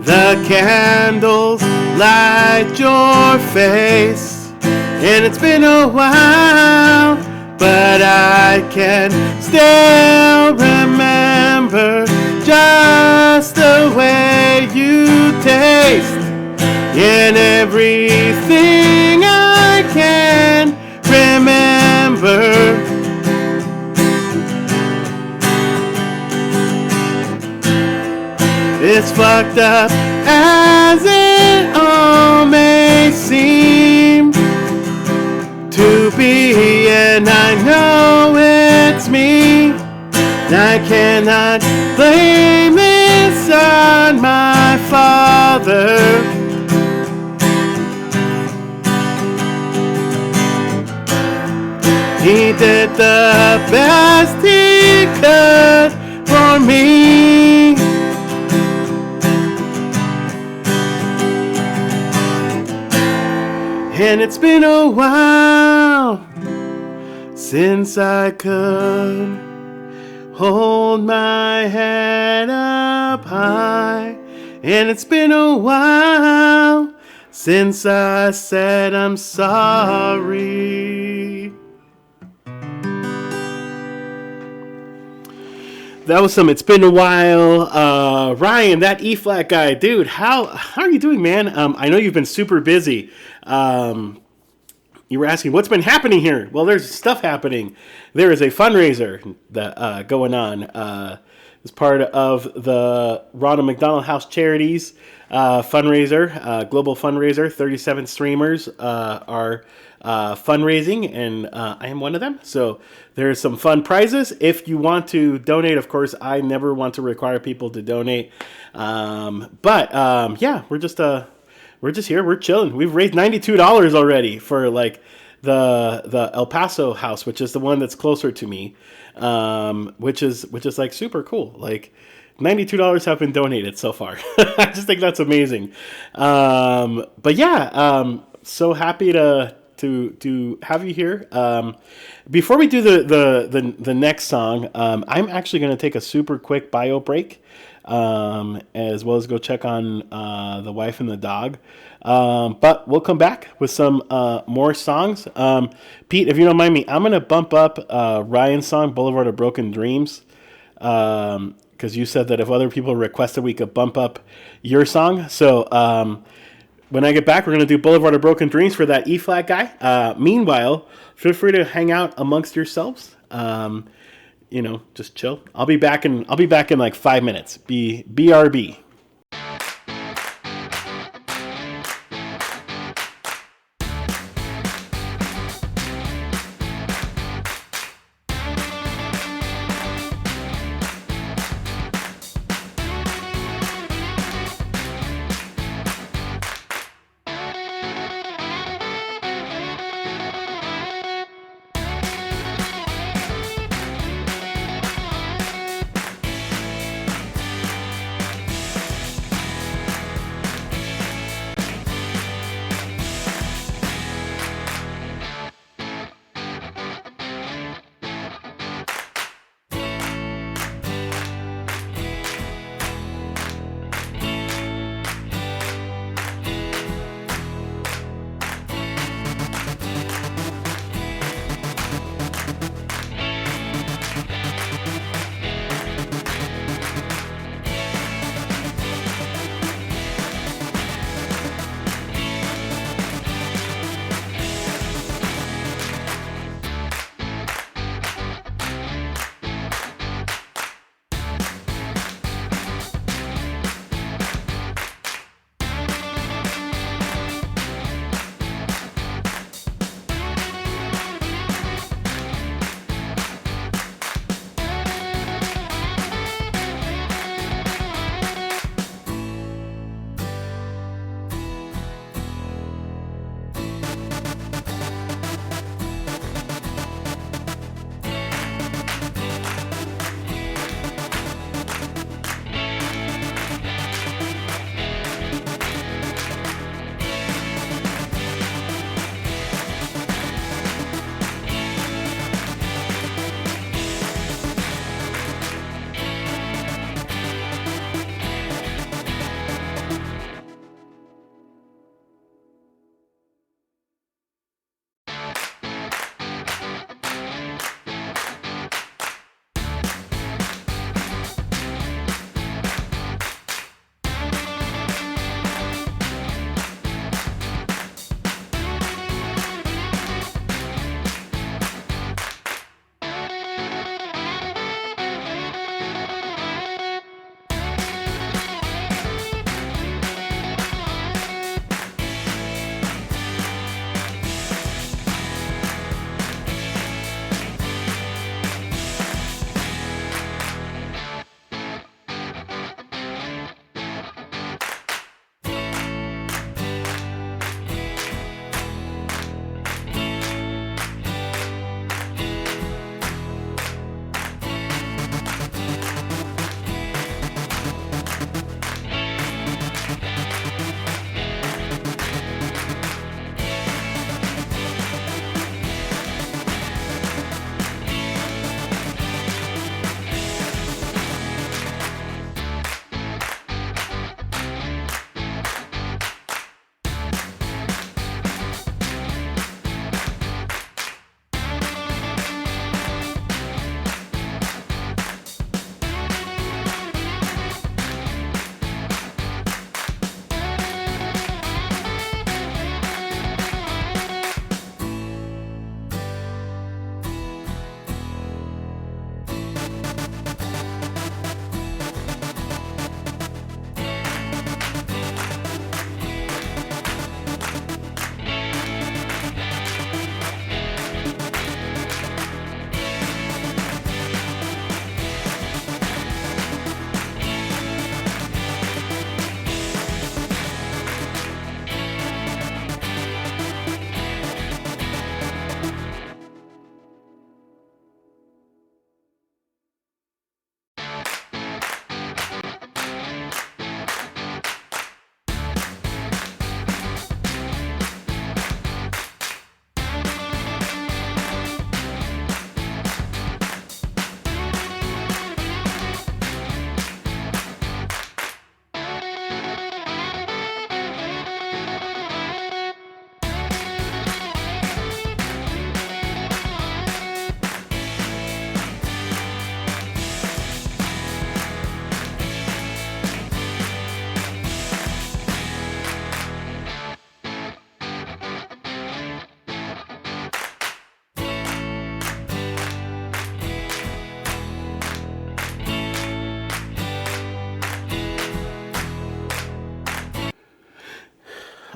A: the candles light your face. And it's been a while, but I can still remember just the way you taste. And everything I can remember it's fucked up as it all may seem to be, and I know it's me. I cannot blame this on my father. He did the best he could for me. And it's been a while since I could hold my head up high. And it's been a while since I said I'm sorry. That was some It's Been a While. Ryan, that E-flat guy. Dude, how are you doing, man? I know you've been super busy. You were asking, what's been happening here? Well, there's stuff happening. There is a fundraiser that going on as part of the Ronald McDonald House Charities fundraiser, global fundraiser. 37 streamers are fundraising, and I am one of them. So there's some fun prizes. If you want to donate, of course, I never want to require people to donate. But yeah, we're just here. We're chilling. We've raised $92 already for like the El Paso house, which is the one that's closer to me, which is like super cool. Like $92 have been donated so far. I just think that's amazing. But yeah, so happy to have you here. Before we do the next song, I'm actually going to take a super quick bio break, as well as go check on the wife and the dog. But we'll come back with some more songs. Pete, if you don't mind me, I'm going to bump up Ryan's song, Boulevard of Broken Dreams, because you said that if other people requested, we could bump up your song. So when I get back, we're going to do Boulevard of Broken Dreams for that E-flat guy. Meanwhile, feel free to hang out amongst yourselves. Just chill. I'll be back in like 5 minutes. BRB.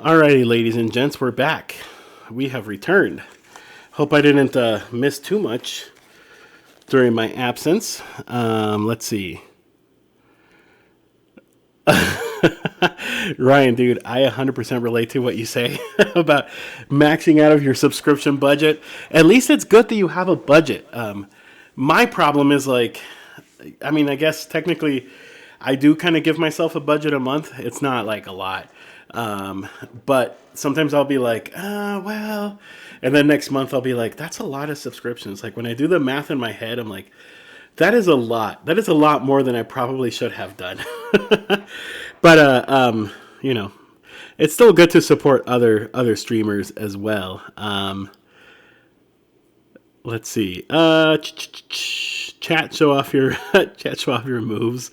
A: Alrighty, ladies and gents, we're back. We have returned. Hope I didn't miss too much during my absence. Let's see. Ryan, dude, I 100% relate to what you say about maxing out of your subscription budget. At least it's good that you have a budget. My problem is like, I mean, I guess technically I do kind of give myself a budget a month. It's not like a lot. But sometimes I'll be like, well, and then next month I'll be like, that's a lot of subscriptions. Like when I do the math in my head, I'm like, that is a lot. That is a lot more than I probably should have done. But you know, it's still good to support other streamers as well. Let's see. Chat show off your chat show off your moves.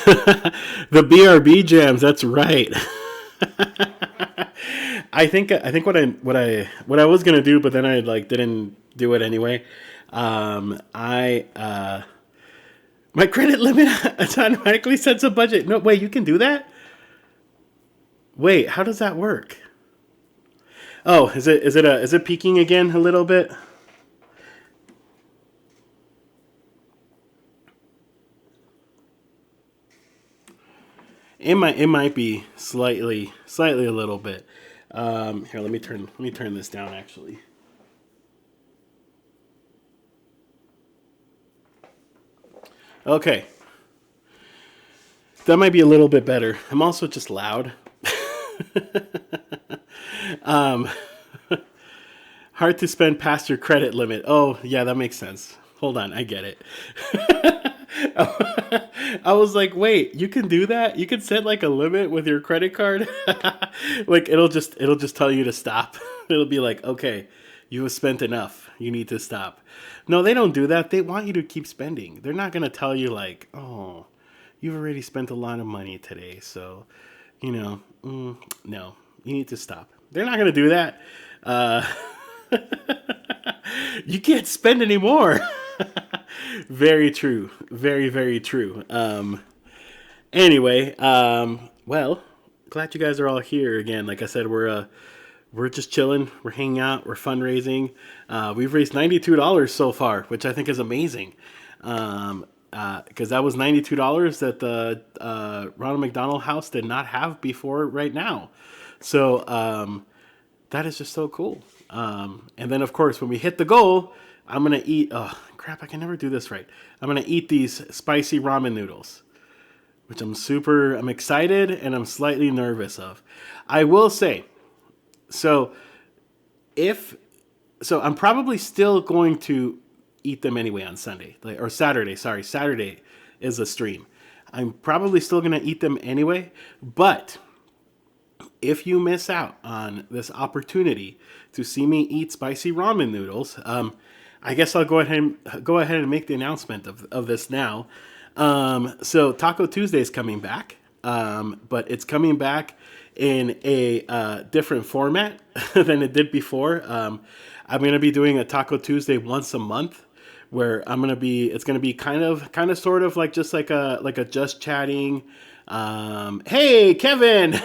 A: The BRB jams. That's right. I think what I was gonna do, but then I like didn't do it anyway. I my credit limit automatically sets a budget. No, wait, you can do that? Wait, how does that work? Oh, is it peaking again a little bit? It might be slightly a little bit. Here, let me turn this down actually. Okay, that might be a little bit better. I'm also just loud. um, Hard to spend past your credit limit. Oh, yeah, that makes sense. Hold on, I get it. I was like, wait, you can do that? You can set like a limit with your credit card? Like it'll just tell you to stop. It'll be like, okay, you have spent enough. You need to stop. No, they don't do that. They want you to keep spending. They're not gonna tell you like, oh, you've already spent a lot of money today, so no, you need to stop. They're not gonna do that. Uh, you can't spend anymore. Very true. Very, very true. Anyway, well, glad you guys are all here again. Like I said, we're just chilling. We're hanging out. We're fundraising. We've raised $92 so far, which I think is amazing. Because that was $92 that the Ronald McDonald House did not have before right now. So that is just so cool. And then, of course, when we hit the goal, I'm going to eat... Oh, crap, I can never do this right. I'm going to eat these spicy ramen noodles, which I'm excited and I'm slightly nervous of. I will say, so I'm probably still going to eat them anyway on Sunday, or Saturday. Sorry, Saturday is a stream. I'm probably still going to eat them anyway, but if you miss out on this opportunity to see me eat spicy ramen noodles, I guess I'll go ahead and make the announcement of this now. So Taco Tuesday is coming back, but it's coming back in a different format than it did before. I'm going to be doing a Taco Tuesday once a month, where it's going to be kind of sort of like just like a just chatting. Hey Kevin,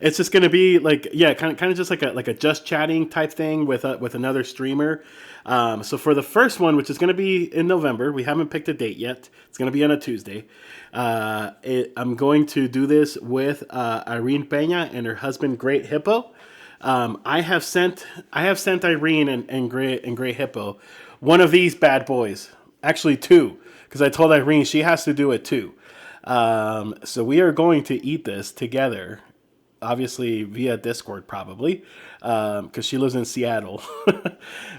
A: it's just gonna be like, yeah, kind of just like a just chatting type thing with another streamer. So for the first one, which is gonna be in November, we haven't picked a date yet. It's gonna be on a Tuesday. I'm going to do this with Irene Peña and her husband Great Hippo. I have sent Irene and Great Hippo one of these bad boys, actually two, because I told Irene she has to do it too. So we are going to eat this together, obviously via Discord probably, because she lives in Seattle.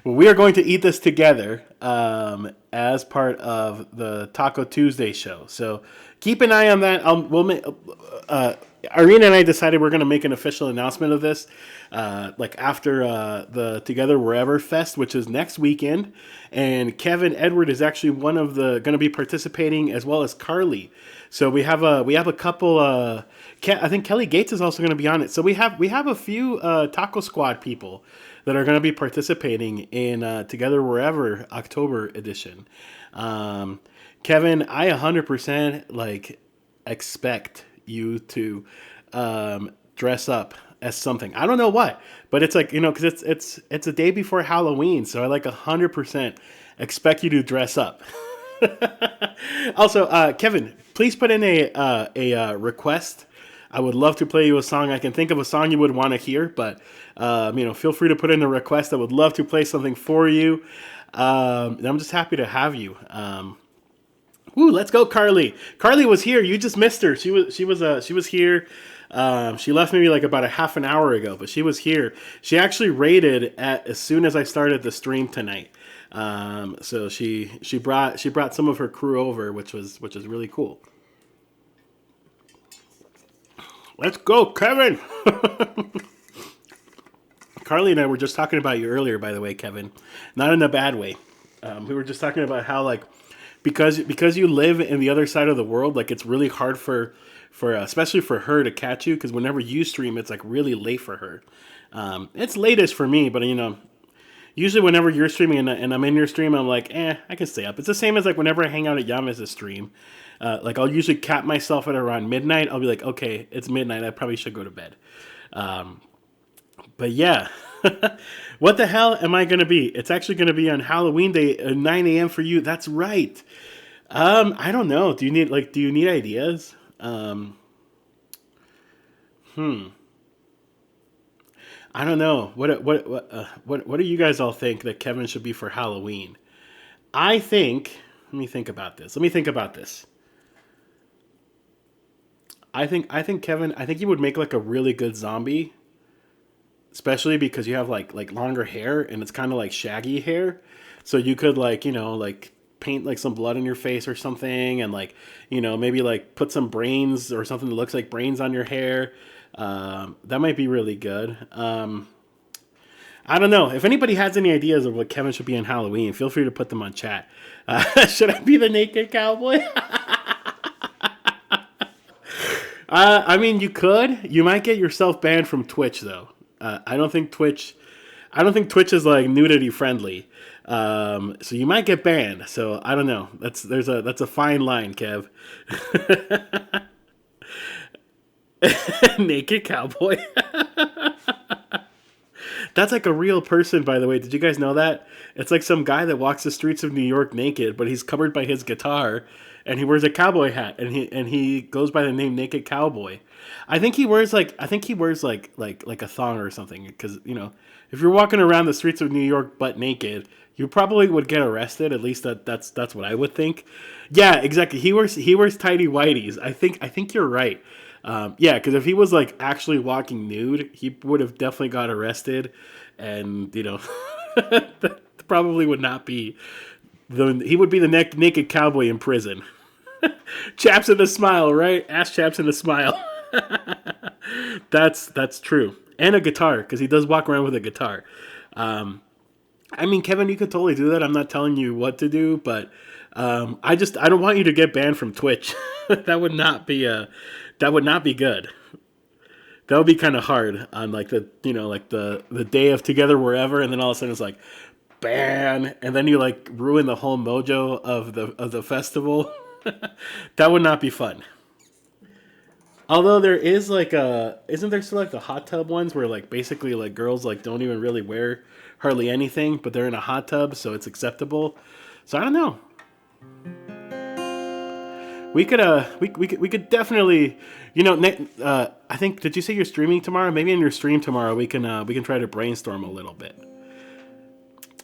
A: We are going to eat this together as part of the Taco Tuesday show. So keep an eye on that. Irene and I decided we're going to make an official announcement of this, like after the Together Wherever Fest, which is next weekend. And Kevin Edward is actually one of the going to be participating, as well as Carly. So we have a couple. I think Kelly Gates is also going to be on it. So we have a few Taco Squad people that are going to be participating in Together Wherever October edition. Kevin, I 100% like expect you to dress up as something. I don't know what, but it's like, because it's a day before Halloween, so I like 100% expect you to dress up. Also, Kevin, please put in a request. I would love to play you a song. I can think of a song you would want to hear, but feel free to put in a request. I would love to play something for you. And I'm just happy to have you. Let's go, Carly. Carly was here. You just missed her. She was here. She left maybe like about a half an hour ago, but she was here. She actually raided as soon as I started the stream tonight. So she brought some of her crew over, which is really cool. Let's go, Kevin. Carly and I were just talking about you earlier, by the way, Kevin. Not in a bad way. We were just talking about how, like, because you live in the other side of the world, like, it's really hard for especially for her to catch you, because whenever you stream, it's like really late for her. It's latest for me, but usually whenever you're streaming and I'm in your stream, I'm like, I can stay up. It's the same as like whenever I hang out at Yama's stream. Like, I'll usually cap myself at around midnight. I'll be like, okay, it's midnight. I probably should go to bed. But yeah, what the hell am I going to be? It's actually going to be on Halloween Day, 9 a.m. for you. That's right. I don't know. Do you need ideas? I don't know. What do you guys all think that Kevin should be for Halloween? I think. Let me think about this. I think Kevin. I think you would make like a really good zombie, especially because you have like longer hair and it's kind of like shaggy hair, so you could like paint like some blood in your face or something, and like maybe like put some brains or something that looks like brains on your hair. That might be really good. I don't know. If anybody has any ideas of what Kevin should be on Halloween, feel free to put them on chat. Should I be the naked cowboy? I mean, you could. You might get yourself banned from Twitch, though. I don't think Twitch is like nudity friendly. So you might get banned. So I don't know. That's a fine line, Kev. Naked cowboy. That's like a real person, by the way. Did you guys know that? It's like some guy that walks the streets of New York naked, but he's covered by his guitar, and he wears a cowboy hat, and he goes by the name Naked Cowboy. I think he wears like a thong or something, because if you're walking around the streets of New York butt naked, you probably would get arrested. At least that's what I would think. Yeah, exactly. He wears tidy whities. I think you're right. Yeah, because if he was like actually walking nude, he would have definitely got arrested, and that probably would not be he would be the naked cowboy in prison. Chaps in the smile, right? Ass chaps in the smile. That's true, and a guitar, because he does walk around with a guitar. I mean, Kevin, you could totally do that. I'm not telling you what to do, but I don't want you to get banned from Twitch. That would not be good. That would be kind of hard on like the day of Together Wherever, and then all of a sudden it's like ban, and then you like ruin the whole mojo of the festival. That would not be fun. Although there is isn't there still like the hot tub ones where like basically like girls like don't even really wear hardly anything, but they're in a hot tub, so it's acceptable. So I don't know. We could definitely, I think, did you say you're streaming tomorrow? Maybe in your stream tomorrow we can try to brainstorm a little bit.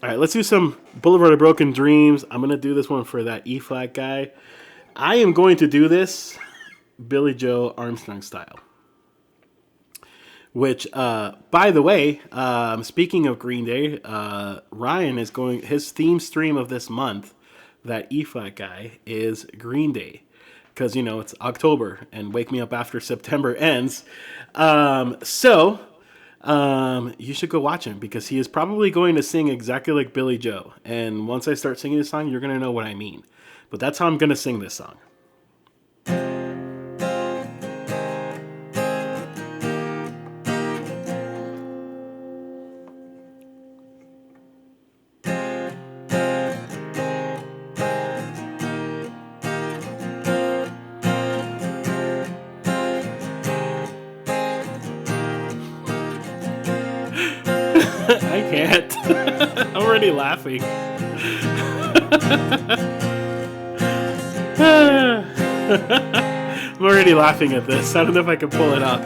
A: All right, let's do some Boulevard of Broken Dreams. I'm gonna do this one for that E flat guy. I am going to do this Billy Joe Armstrong style. Which, by the way, speaking of Green Day, Ryan is going, his theme stream of this month, that E flat guy, is Green Day. Because, it's October and Wake Me Up After September ends. So you should go watch him, because he is probably going to sing exactly like Billy Joe. And once I start singing this song, you're going to know what I mean. But that's how I'm going to sing this song. can't. I'm already laughing. I'm already laughing at this. I don't know if I can pull it off.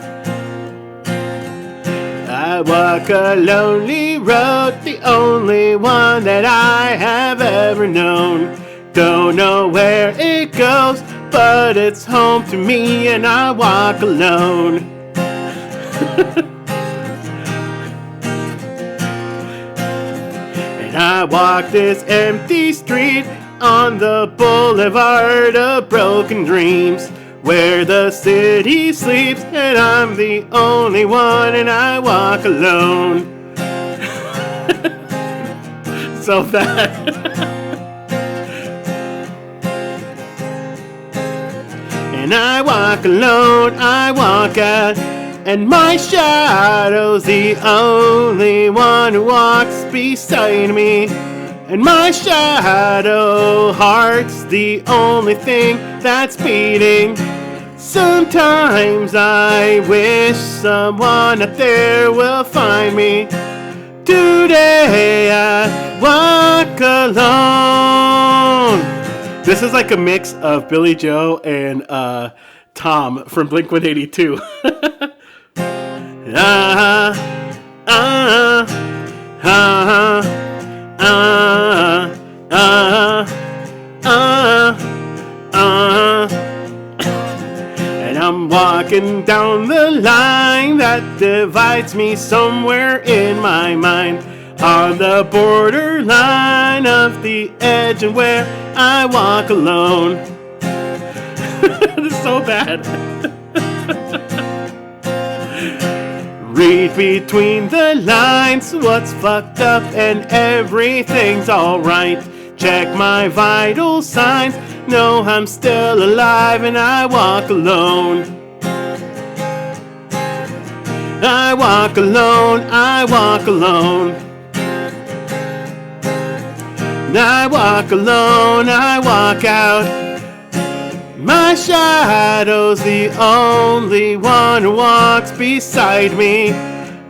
A: I walk a lonely road, the only one that I have ever known. Don't know where it goes, but it's home to me, and I walk alone. And I walk this empty street on the boulevard of broken dreams, where the city sleeps and I'm the only one, and I walk alone. So bad. And I walk alone, I walk out, and my shadow's the only one who walks beside me. And my shadow heart's the only thing that's beating. Sometimes I wish someone out there will find me. Today I walk alone. This is like a mix of Billy Joe and Tom from Blink-182. And I'm walking down the line that divides me somewhere in my mind, on the borderline of the edge, and where I walk alone. This is so bad. Read between the lines what's fucked up, and everything's alright. Check my vital signs, know I'm still alive, and I walk alone. I walk alone, I walk alone. I walk alone, I walk out. My shadow's the only one who walks beside me.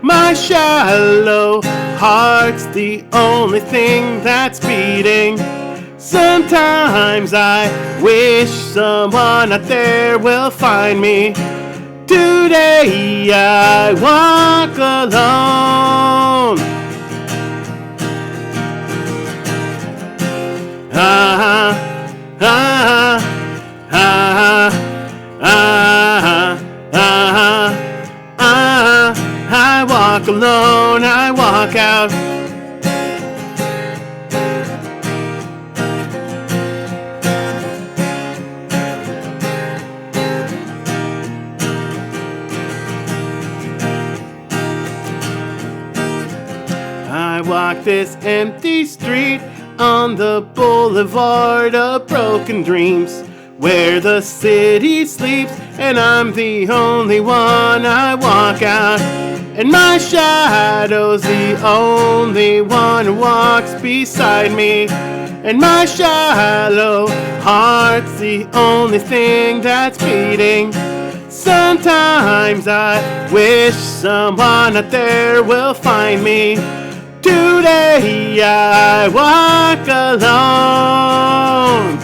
A: My shallow heart's the only thing that's beating. Sometimes I wish someone out there will find me. Today I walk alone. I walk alone, I walk out. I walk this empty street on the boulevard of broken dreams, where the city sleeps and I'm the only one. I walk out, and my shadow's the only one who walks beside me. And my shallow heart's the only thing that's beating. Sometimes I wish someone out there will find me. Today I walk alone,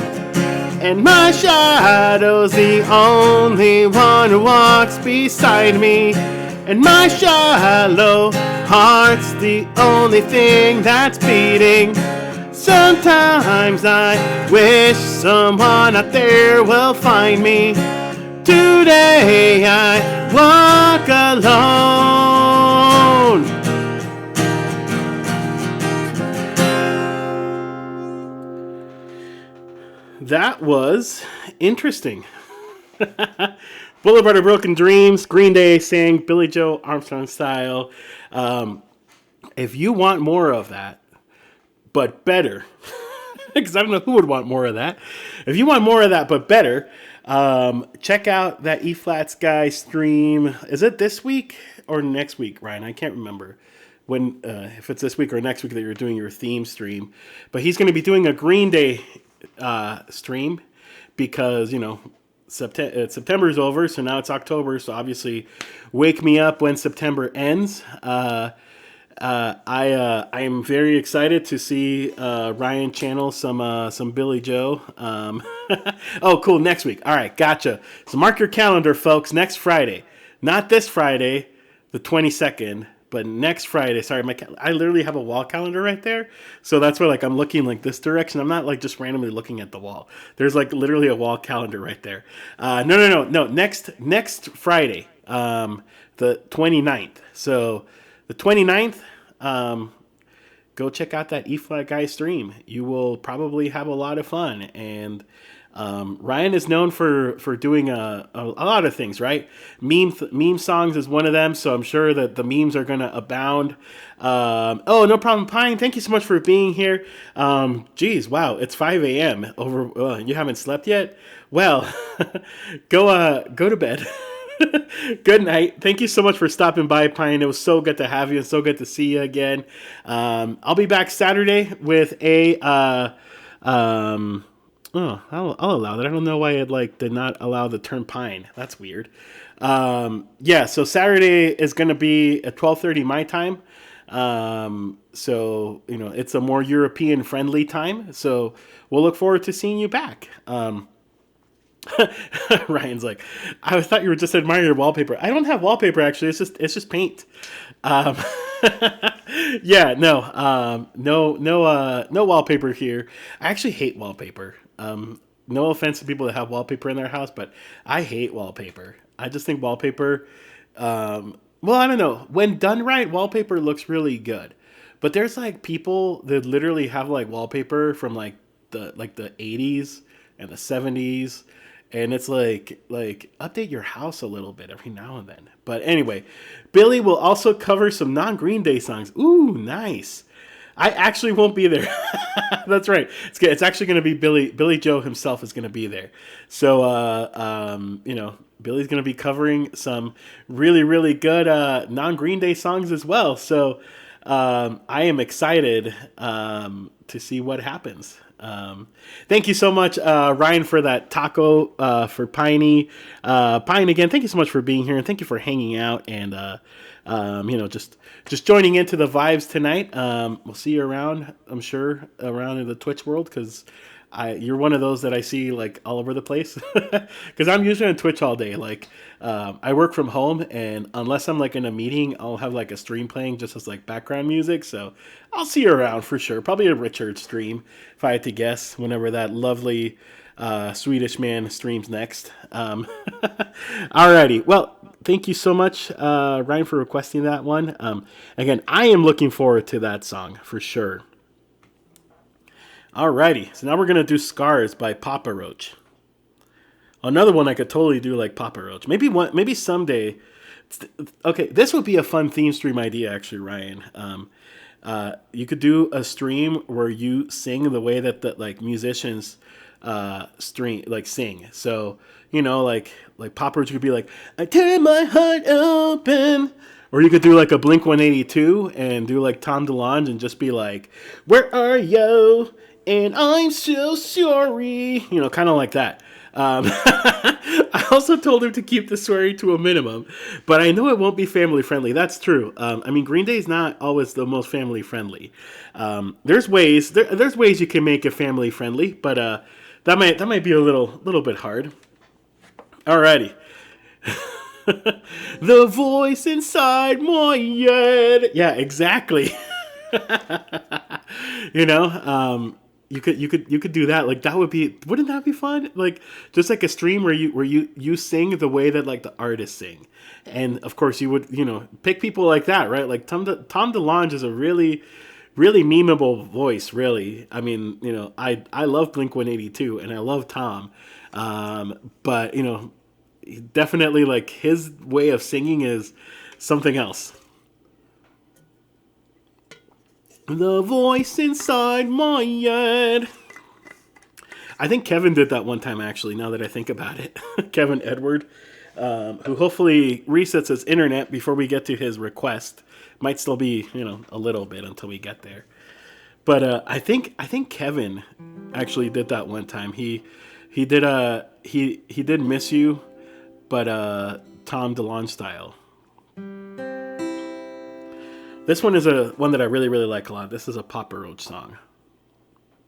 A: and my shadow's the only one who walks beside me. And my shallow heart's the only thing that's beating. Sometimes I wish someone out there will find me. Today I walk alone. That was interesting. Boulevard of Broken Dreams, Green Day sang Billy Joe Armstrong style. If you want more of that, but better, because I don't know who would want more of that. If you want more of that, but better, check out that E-Flats guy stream. Is it this week or next week, Ryan? I can't remember when, if it's this week or next week that you're doing your theme stream. But he's going to be doing a Green Day stream because, you know, September is over, so now it's October. So obviously, wake me up when September ends. I am very excited to see Ryan channel some Billy Joe. Oh, cool! Next week. All right, gotcha. So mark your calendar, folks. Next Friday, not this Friday, the 22nd, but next Friday. Sorry, I literally have a wall calendar right there, so that's where like I'm looking like this direction. I'm not like just randomly looking at the wall. There's like literally a wall calendar right there. No. Next Friday, the 29th. So the 29th. Go check out that E-Flat Guy stream. You will probably have a lot of fun. And Ryan is known for doing a lot of things, right? Meme songs is one of them, so I'm sure that the memes are going to abound. Oh, no problem, Pine. Thank you so much for being here. Geez, wow, it's 5 a.m. You haven't slept yet? Well, go to bed. Good night. Thank you so much for stopping by, Pine. It was so good to have you and so good to see you again. I'll be back Saturday with a. I'll allow that. I don't know why it did not allow the term Pine. That's weird. Yeah. So Saturday is going to be at 12:30 my time. So it's a more European friendly time. So we'll look forward to seeing you back. Ryan's like, I thought you were just admiring your wallpaper. I don't have wallpaper actually. It's just paint. Um, yeah, no wallpaper here. I actually hate wallpaper. No offense to people that have wallpaper in their house, but I hate wallpaper. I just think wallpaper. Well, I don't know. When done right, wallpaper looks really good. But there's like people that literally have like wallpaper from like the 80s and the 70s. And it's like update your house a little bit every now and then. But anyway, Billy will also cover some non-Green Day songs. Ooh, nice. I actually won't be there. That's right. It's actually going to be Billy Joe himself is going to be there. So, Billy's going to be covering some really, really good non-Green Day songs as well. So I am excited to see what happens. Thank you so much, Ryan, for that taco for Piney. Pine, again, thank you so much for being here, and thank you for hanging out and just joining into the vibes tonight. We'll see you around, I'm sure, around in the Twitch world, because you're one of those that I see like all over the place, because I'm usually on Twitch all day. I work from home, and unless I'm like in a meeting, I'll have like a stream playing just as like background music. So I'll see you around for sure. Probably a Richard stream if I had to guess. Whenever that lovely Swedish man streams next. Alrighty. Well, thank you so much, Ryan, for requesting that one. Again, I am looking forward to that song for sure. Alrighty, so now we're gonna do "Scars" by Papa Roach. Another one I could totally do like Papa Roach. Maybe someday. Okay, this would be a fun theme stream idea, actually, Ryan. You could do a stream where you sing the way that the like musicians sing. So like Papa Roach could be like, "I tear my heart open." Or you could do like a Blink 182 and do like Tom DeLonge and just be like, "Where are you? And I'm so sorry." Kind of like that. I also told him to keep the swearing to a minimum, but I know it won't be family friendly. That's true. Green Day is not always the most family friendly. There's ways you can make it family friendly, but that might be a little bit hard. Alrighty. The voice inside my head. Yeah, exactly. You could do that. Like wouldn't that be fun? Like just like a stream where you sing the way that like the artists sing. And of course you would, pick people like that, right? Like Tom DeLonge is a really, really memeable voice, really. I love Blink 182 and I love Tom. But definitely like his way of singing is something else. The voice inside my head. I think Kevin did that one time, actually, now that I think about it. Kevin Edward, who hopefully resets his internet before we get to his request. Might still be, a little bit until we get there. But I think Kevin actually did that one time. He did Miss You, but Tom DeLonge style. This one is one that I really, really like a lot. This is a Papa Roach song.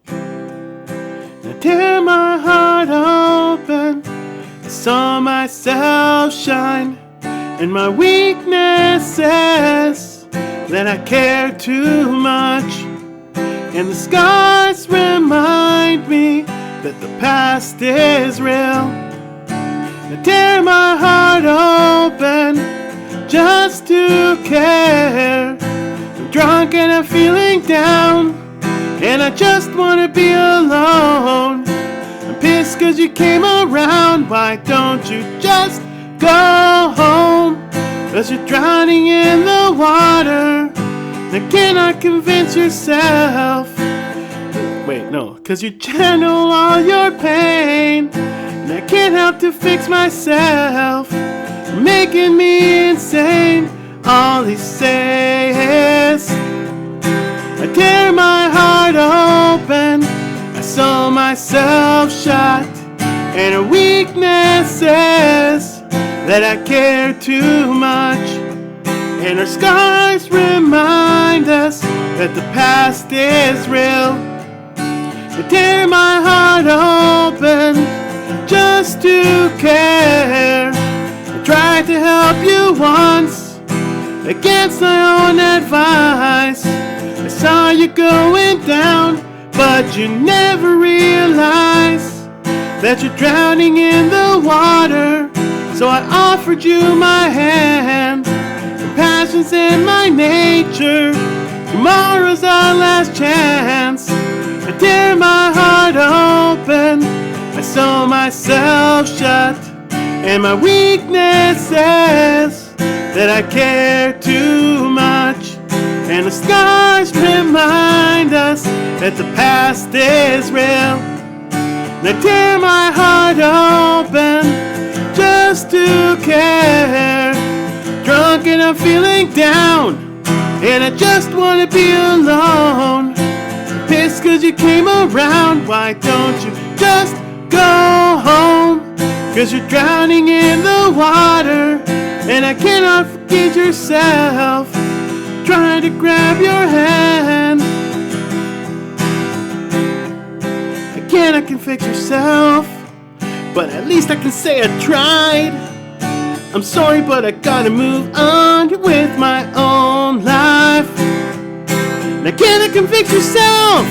A: I tear my heart open, I saw myself shine, and my weakness says that I care too much, and the scars remind me that the past is real. I tear my heart open just to care. I'm drunk and I'm feeling down, and I just wanna be alone. I'm pissed cause you came around. Why don't you just go home? Cause you're drowning in the water. Now cannot convince yourself. Wait, no. Cause you channel all your pain, and I can't help to fix myself. You're making me insane. All he says, I tear my heart open, I saw myself shot, and a weakness says that I care too much, and our scars remind us that the past is real. I tear my heart open just to care. I tried to help you once against my own advice. I saw you going down, but you never realized that you're drowning in the water. So I offered you my hand. Compassion's in my nature. Tomorrow's our last chance. I tear my heart open, I saw myself shut, and my weakness says that I care too much, and the scars remind us that the past is real. And I tear my heart open just to care. Drunk and I'm feeling down, and I just wanna be alone. Pissed cause you came around. Why don't you just go home? Cause you're drowning in the water, and I cannot forget yourself. Trying to grab your hand, I can fix yourself, but at least I can say I tried. I'm sorry, but I gotta move on with my own life. Now can I fix yourself,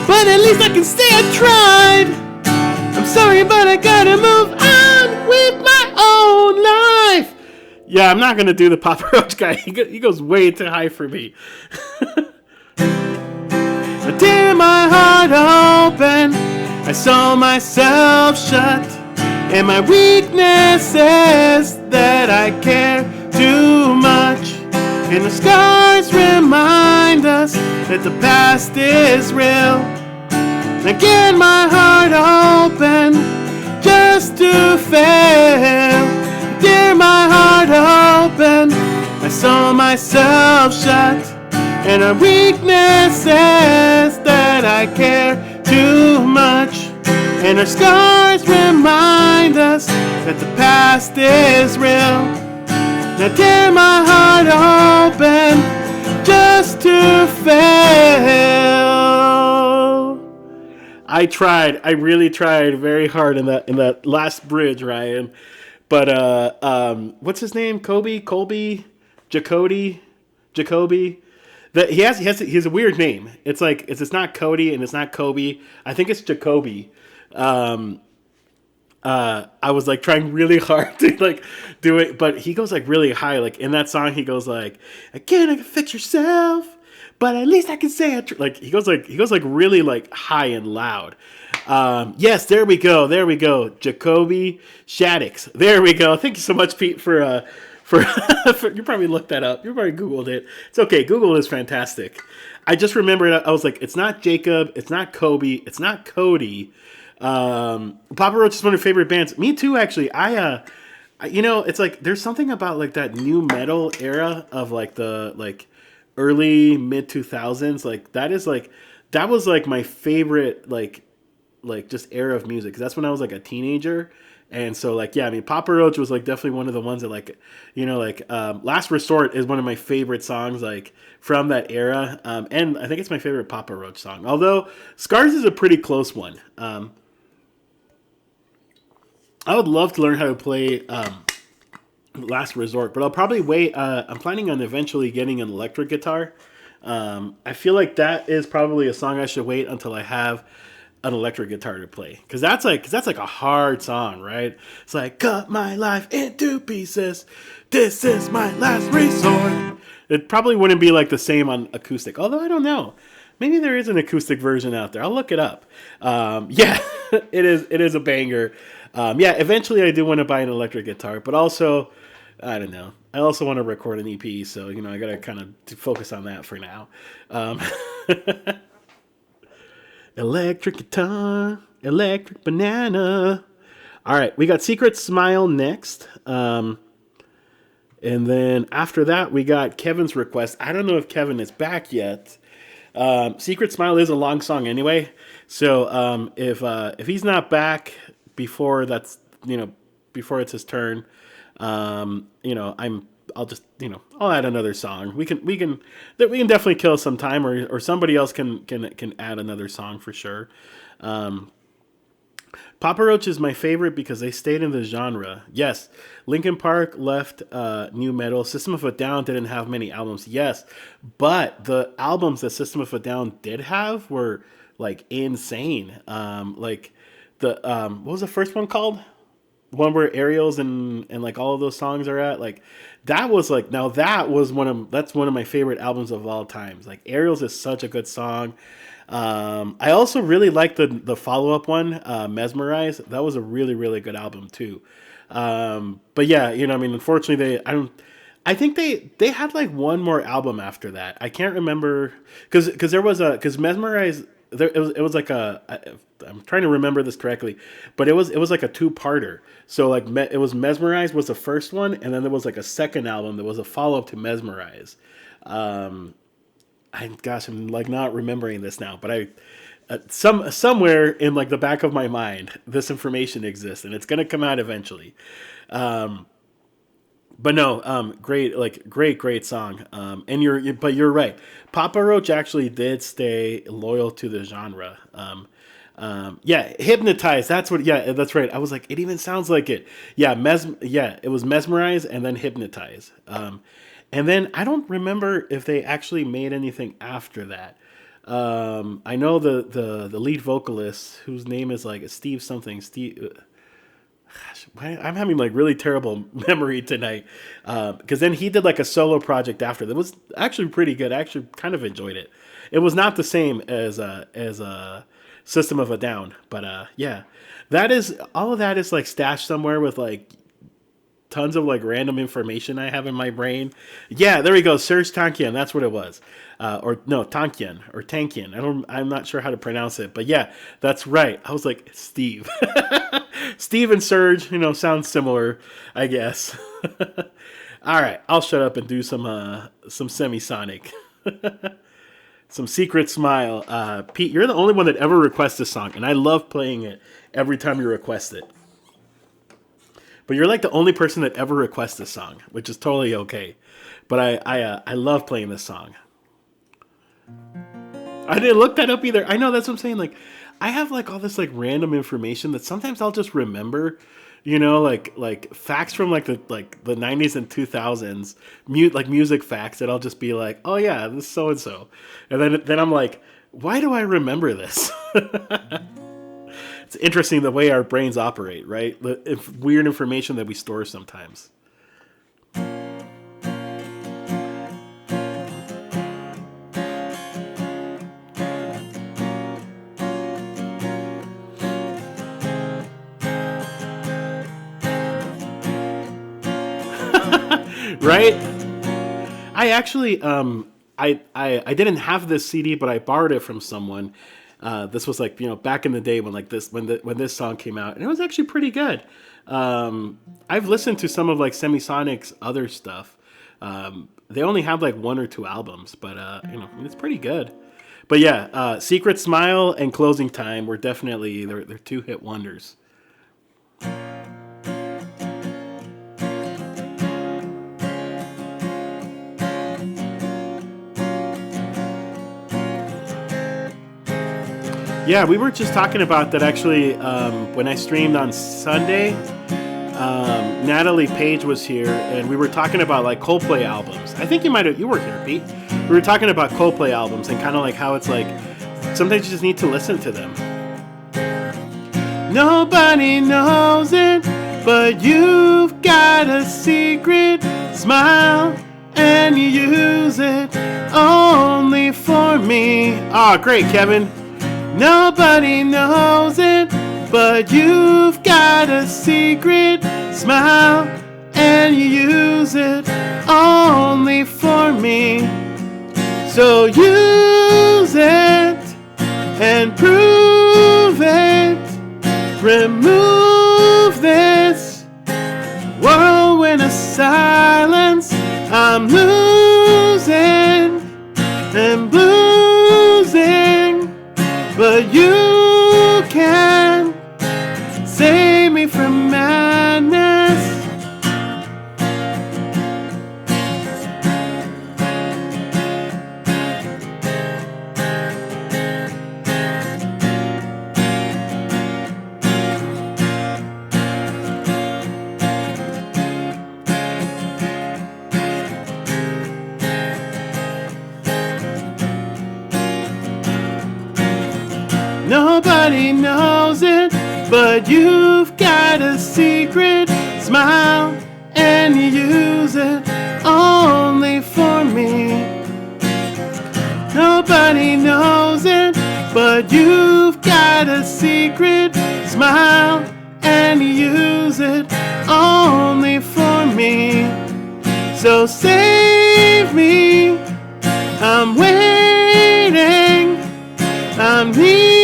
A: but at least I can say I tried. I'm sorry, but I gotta move on with my own life. Yeah, I'm not gonna do the Papa Roach guy. He goes way too high for me. I tear my heart open, I saw myself shut, and my weakness says that I care too much, and the scars remind us that the past is real. Again, my heart open just to fail. Tear my heart open, I saw myself shut, and our weakness says that I care too much, and our scars remind us that the past is real. Now tear my heart open just to fail. I tried. I really tried very hard in that last bridge, Ryan. But what's his name? Colby, Jacoby. That he has a weird name. It's like it's not Cody and it's not Kobe. I think it's Jacoby. I was like trying really hard to like do it, but he goes like really high. Like in that song, he goes like, "Again, I can fix yourself, but at least I can say it." Like he goes like really like high and loud. Yes, there we go. Jacoby Shaddix. There we go. Thank you so much, Pete, for you probably looked that up. You probably Googled it. It's okay. Google is fantastic. I just remembered. I was like, it's not Jacob. It's not Kobe. It's not Cody. Papa Roach is one of my favorite bands. Me too, actually. It's like there's something about like that new metal era of like the like early mid 2000s. Like that was like my favorite like just era of music. 'Cause that's when I was like a teenager. And so like yeah, I mean Papa Roach was like definitely one of the ones that like Last Resort is one of my favorite songs like from that era. And I think it's my favorite Papa Roach song. Although Scars is a pretty close one. I would love to learn how to play Last Resort, but I'll probably wait. I'm planning on eventually getting an electric guitar. I feel like that is probably a song I should wait until I have an electric guitar to play, because that's like a hard song, right? It's like cut my life into pieces. This is my last resort. It probably wouldn't be like the same on acoustic, although I don't know. Maybe there is an acoustic version out there. I'll look it up. Yeah, it is a banger. Yeah, eventually I do want to buy an electric guitar, but also I don't know. I also want to record an EP, so I gotta kind of focus on that for now. Um, electric guitar, electric banana. All right, we got Secret Smile next. And then after that, we got Kevin's request. I don't know if Kevin is back yet. Secret Smile is a long song anyway. So if he's not back before before it's his turn, I'll just I'll add another song. We can definitely kill some time, or somebody else can add another song for sure. Papa Roach is my favorite because they stayed in the genre. Yes, Linkin Park left new metal. System of a Down didn't have many albums. Yes, but the albums that System of a Down did have were like insane. Like the what was the first one called? One where Aerials and like all of those songs are at. Like that was like now that's one of my favorite albums of all times. Like Aerials is such a good song. I also really like the follow up one, Mesmerize. That was a really really good album too. But yeah, I mean, unfortunately, I think they had like one more album after that. I can't remember because there was because Mesmerize. It was like I'm trying to remember this correctly, but it was like a two-parter. So like it was Mesmerize was the first one, and then there was like a second album that was a follow up to Mesmerize. I'm like not remembering this now, but somewhere in like the back of my mind, this information exists, and it's gonna come out eventually. But no, great song. And you're right. Papa Roach actually did stay loyal to the genre. Yeah, Hypnotize. That's what. Yeah, that's right. I was like, it even sounds like it. Yeah, it was Mesmerize and then Hypnotize. And then I don't remember if they actually made anything after that. I know the lead vocalist, whose name is like Steve something. Gosh, I'm having like really terrible memory tonight. Because then he did like a solo project after that was actually pretty good. I actually kind of enjoyed it. It was not the same as a System of a Down, but yeah, all of that is like stashed somewhere with like tons of like random information I have in my brain. Yeah, there we go. Serge Tankian, that's what it was. Or no, Tankian or Tankian. I'm not sure how to pronounce it, but yeah, that's right. I was like, Steve. Steve and Serge, sounds similar, I guess. All right, I'll shut up and do some Semisonic. Some Secret Smile. Pete, you're the only one that ever requests this song, and I love playing it every time you request it. But you're like the only person that ever requests this song, which is totally okay. But I love playing this song. I didn't look that up either. I know, that's what I'm saying. Like, I have like all this like random information that sometimes I'll just remember, like facts from like the 90s and 2000s, music facts that I'll just be like, oh yeah, this is so and so, and then I'm like, why do I remember this? It's interesting the way our brains operate, right? The weird information that we store sometimes. Right? I actually I didn't have this CD, but I borrowed it from someone. This was like back in the day when like this when this song came out, and it was actually pretty good. I've listened to some of like Semisonic's other stuff. They only have like one or two albums, but it's pretty good. But yeah, Secret Smile and Closing Time were definitely they're two hit wonders. Yeah, we were just talking about that actually when I streamed on Sunday. Natalie Page was here, and we were talking about like Coldplay albums. I think you were here, Pete. We were talking about Coldplay albums and kind of like how it's like sometimes you just need to listen to them. Nobody knows it, but you've got a secret smile, and you use it only for me. Oh, great, Kevin. Nobody knows it, but you've got a secret smile, and you use it only for me. So use it and prove it. Remove this whirlwind of silence. I'm losing and losing, but you can save me from madness. Nobody knows it, but you've got a secret smile, and you use it only for me. Nobody knows it, but you've got a secret smile, and you use it only for me. So save me, I'm waiting, I'm needing.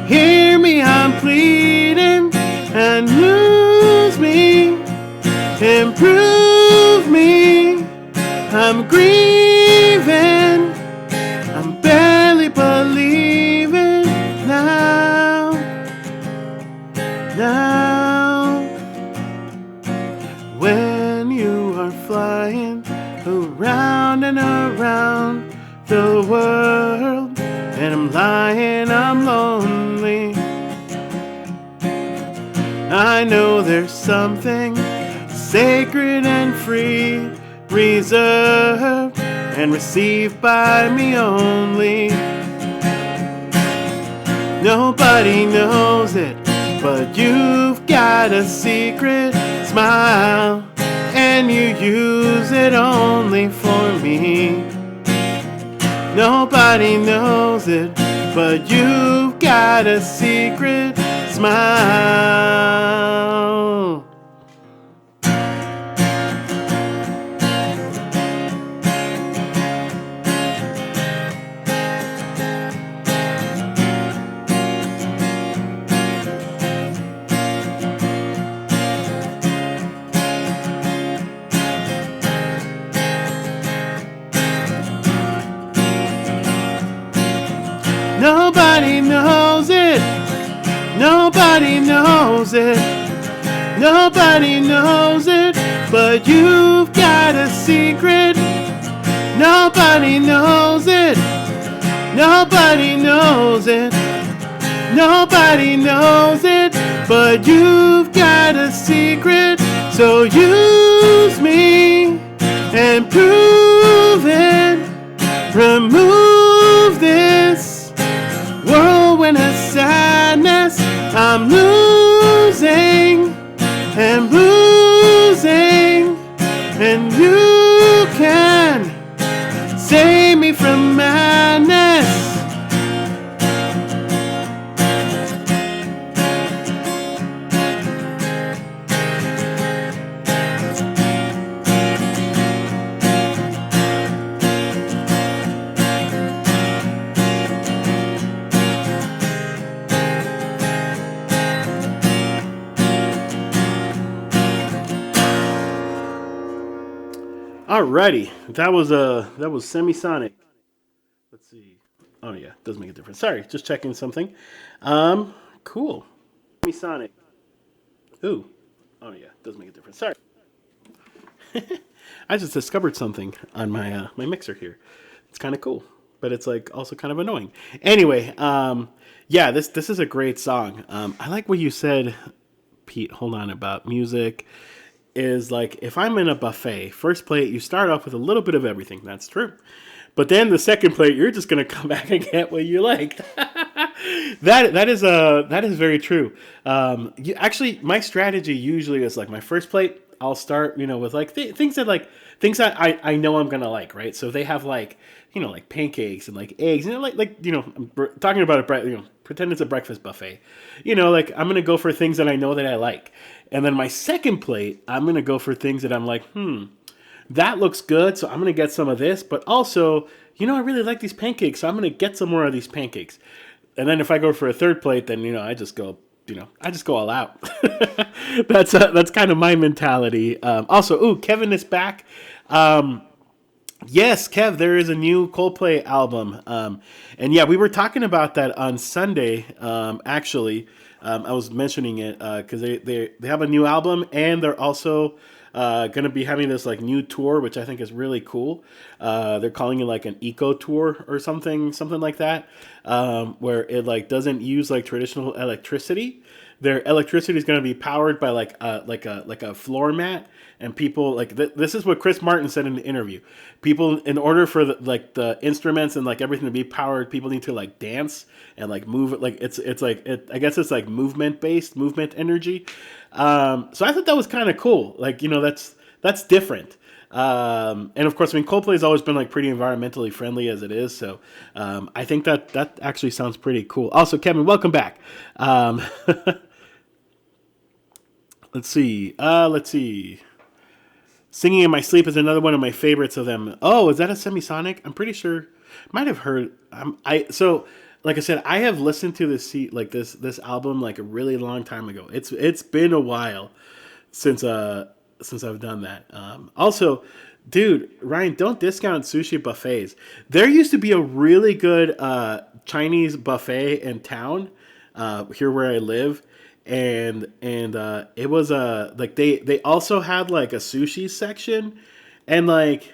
A: Hear me, I'm pleading, and lose me, improve me. I'm grieving, I'm barely believing now. When you are flying around and around the world, and I'm lying, I'm lonely. I know there's something sacred and free, reserved and received by me only. Nobody knows it, but you've got a secret smile, and you use it only for me. Nobody knows it, but you've got a secret smile. Nobody knows it. Nobody knows it. Nobody knows it, but you've got a secret. Nobody knows it. Nobody knows it. Nobody knows it, but you've got a secret. So use me and prove it. Remove this whirlwind of sadness. I'm losing and losing, and you can save me from madness. Alrighty, that was Semisonic. Let's see. Oh yeah, does make a difference. Sorry, just checking something. Cool. Semisonic. Ooh. Oh yeah, does make a difference. Sorry. I just discovered something on my my mixer here. It's kind of cool. but it's like also kind of annoying. Anyway, yeah, this is a great song. I like what you said, Pete. Hold on, about music is like if I'm in a buffet, first plate you start off with a little bit of everything. That's true. But then the second plate, you're just gonna come back and get what you like. That is very true. Actually, my strategy usually is like my first plate. I'll start, with like things that I know I'm gonna like, right? So if they have like like pancakes and like eggs, I'm talking about pretend it's a breakfast buffet. Like I'm gonna go for things that I know that I like, and then my second plate, I'm gonna go for things that I'm like, that looks good, so I'm gonna get some of this. But also, I really like these pancakes, so I'm gonna get some more of these pancakes. And then if I go for a third plate, then I just go all out. That's kind of my mentality. Also, Kevin is back. Yes, Kev, there is a new Coldplay album, and yeah, we were talking about that on Sunday. Actually, I was mentioning it because they have a new album, and they're also going to be having this like new tour, which I think is really cool. They're calling it like an eco tour or something like that, where it like doesn't use like traditional electricity. Their electricity is going to be powered by like a floor mat, and people like this is what Chris Martin said in the interview. People, in order for the instruments and like everything to be powered, people need to like dance and like move it. Like I guess it's like movement energy. So I thought that was kind of cool. Like that's different. And of course, I mean, Coldplay has always been like pretty environmentally friendly as it is. So I think that actually sounds pretty cool. Also, Kevin, welcome back. Let's see. Singing in My Sleep is another one of my favorites of them. Oh, is that a Semisonic? I'm pretty sure. Might have heard. So like I said, I have listened to this album like a really long time ago. It's been a while since I've done that. Also, dude, Ryan, don't discount sushi buffets. There used to be a really good Chinese buffet in town here where I live, and it was like they also had like a sushi section, and like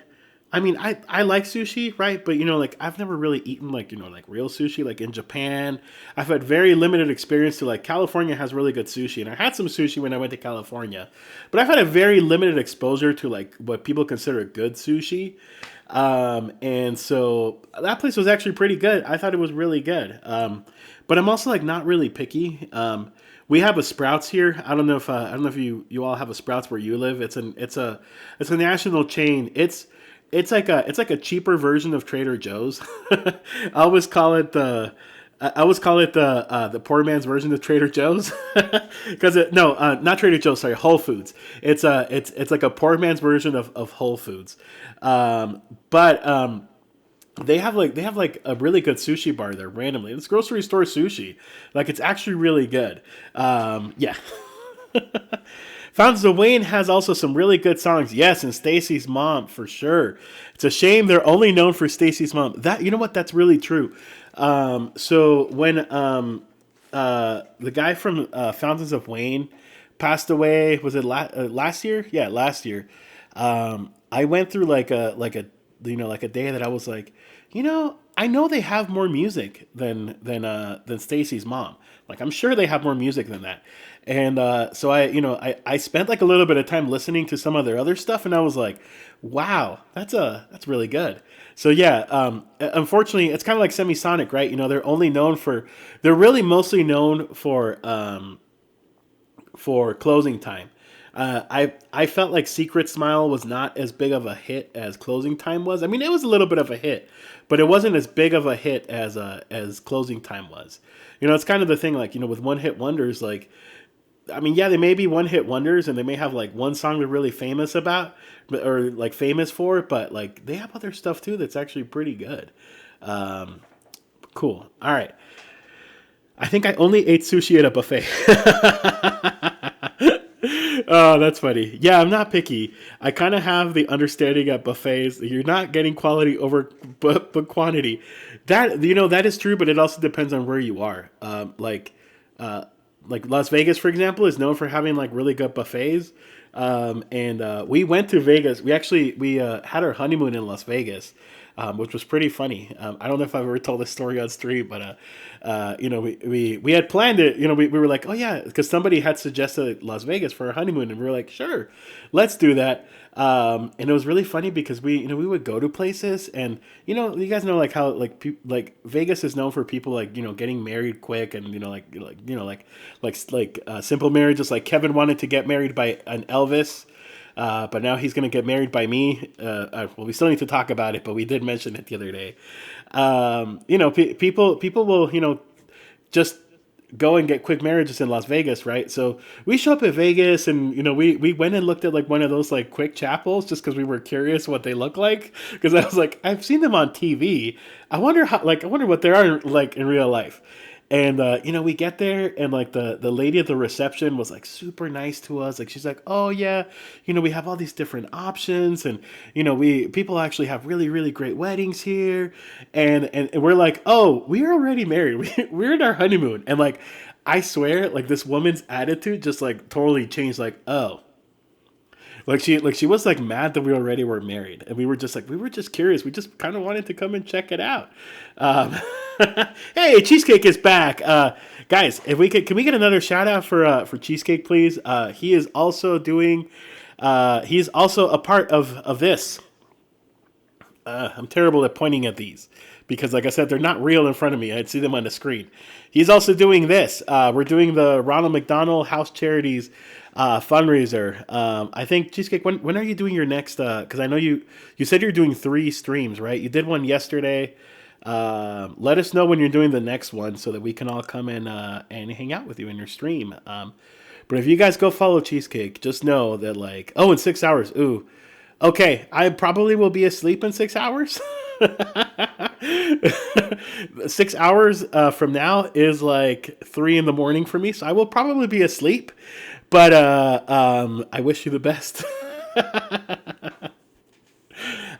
A: I mean, I like sushi, right? But like I've never really eaten like real sushi like in Japan. I've had very limited experience to like California has really good sushi, and I had some sushi when I went to California, but I've had a very limited exposure to like what people consider good sushi. And so that place was actually pretty good. I thought it was really good. But I'm also like not really picky. We have a Sprouts here. I don't know if you all have a Sprouts where you live. It's a national chain. It's like a cheaper version of Trader Joe's. I always call it the the poor man's version of Trader Joe's because not Trader Joe's, sorry, Whole Foods. It's like a poor man's version of Whole Foods. But they have like a really good sushi bar there randomly. It's grocery store sushi. Like it's actually really good. Yeah. Fountains of Wayne has also some really good songs. Yes, and Stacy's Mom for sure. It's a shame they're only known for Stacy's Mom. That, you know what, that's really true. So when the guy from Fountains of Wayne passed away, was it last year? Yeah, last year. I went through like a day that I was like, I know they have more music than Stacy's Mom. Like I'm sure they have more music than that. And so I spent like a little bit of time listening to some of their other stuff, and I was like, wow, that's really good. So yeah, unfortunately, it's kind of like Semisonic, right? They're really mostly known for Closing Time. I felt like Secret Smile was not as big of a hit as Closing Time was. I mean, it was a little bit of a hit, but it wasn't as big of a hit as Closing Time was. It's kind of the thing, like with one hit wonders, like. I mean, yeah, they may be one hit wonders and they may have like one song they're really famous about or like famous for, but like they have other stuff too that's actually pretty good. Cool. All right. I think I only ate sushi at a buffet. Oh, that's funny. Yeah, I'm not picky. I kind of have the understanding at buffets that you're not getting quality over but quantity. That is true, but it also depends on where you are. Like Las Vegas, for example, is known for having like really good buffets. And we went to Vegas. We had our honeymoon in Las Vegas, which was pretty funny. I don't know if I've ever told this story on stream, but we had planned it. We were like, oh yeah, because somebody had suggested Las Vegas for our honeymoon, and we were like, sure, let's do that. And it was really funny because we would go to places, and you guys know like how like Vegas is known for people like getting married quick, and simple marriages. Like Kevin wanted to get married by an Elvis. But now he's going to get married by me. Well, we still need to talk about it, but we did mention it the other day. People will, just go and get quick marriages in Las Vegas, right? So we show up at Vegas, and we went and looked at like one of those like quick chapels just because we were curious what they look like. Because I was like, I've seen them on TV. I wonder what they are like in real life. And we get there, and like the lady at the reception was like super nice to us. Like she's like, "Oh yeah, we have all these different options, and we people actually have really really great weddings here." And we're like, "Oh, we're already married. We're in our honeymoon." And like, I swear, like this woman's attitude just like totally changed. Like, oh, like she was like mad that we already were married, and we were just curious. We just kind of wanted to come and check it out. Um, hey, Cheesecake is back, guys. If we can we get another shout out for Cheesecake, please? He is also doing. He's also a part of this. I'm terrible at pointing at these because, like I said, they're not real in front of me. I'd see them on the screen. He's also doing this. We're doing the Ronald McDonald House Charities fundraiser. I think Cheesecake. When are you doing your next? Because I know you said you're doing 3 streams, right? You did one yesterday. Let us know when you're doing the next one so that we can all come in and hang out with you in your stream. But if you guys go follow Cheesecake, just know that like, oh, in 6 hours. Ooh, okay. I probably will be asleep in 6 hours. 6 hours from now is like 3 in the morning for me, so I will probably be asleep. But I wish you the best.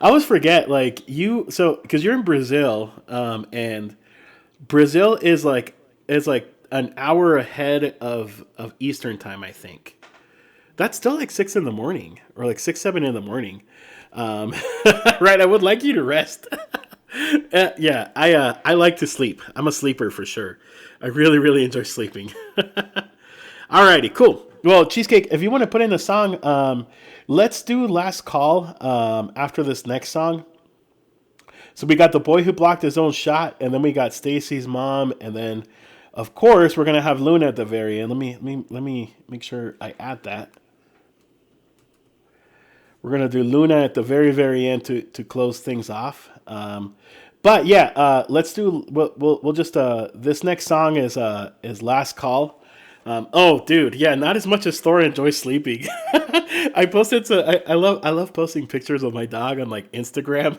A: I always forget, like because you're in Brazil, and Brazil is like an hour ahead of Eastern time, I think. That's still like 6 in the morning, or like 6, 7 in the morning. Um, right, I would like you to rest. Yeah, I like to sleep. I'm a sleeper for sure. I really really enjoy sleeping. Alrighty, cool. Well, Cheesecake, if you want to put in a song, let's do Last Call after this next song. So we got The Boy Who Blocked His Own Shot, and then we got Stacy's Mom, and then, of course, we're going to have Luna at the very end. Let me make sure I add that. We're going to do Luna at the very, very end to close things off. But yeah, let's do, we'll just, this next song is Last Call. Oh, dude, yeah, not as much as Thor enjoys sleeping. I posted I love posting pictures of my dog on like Instagram.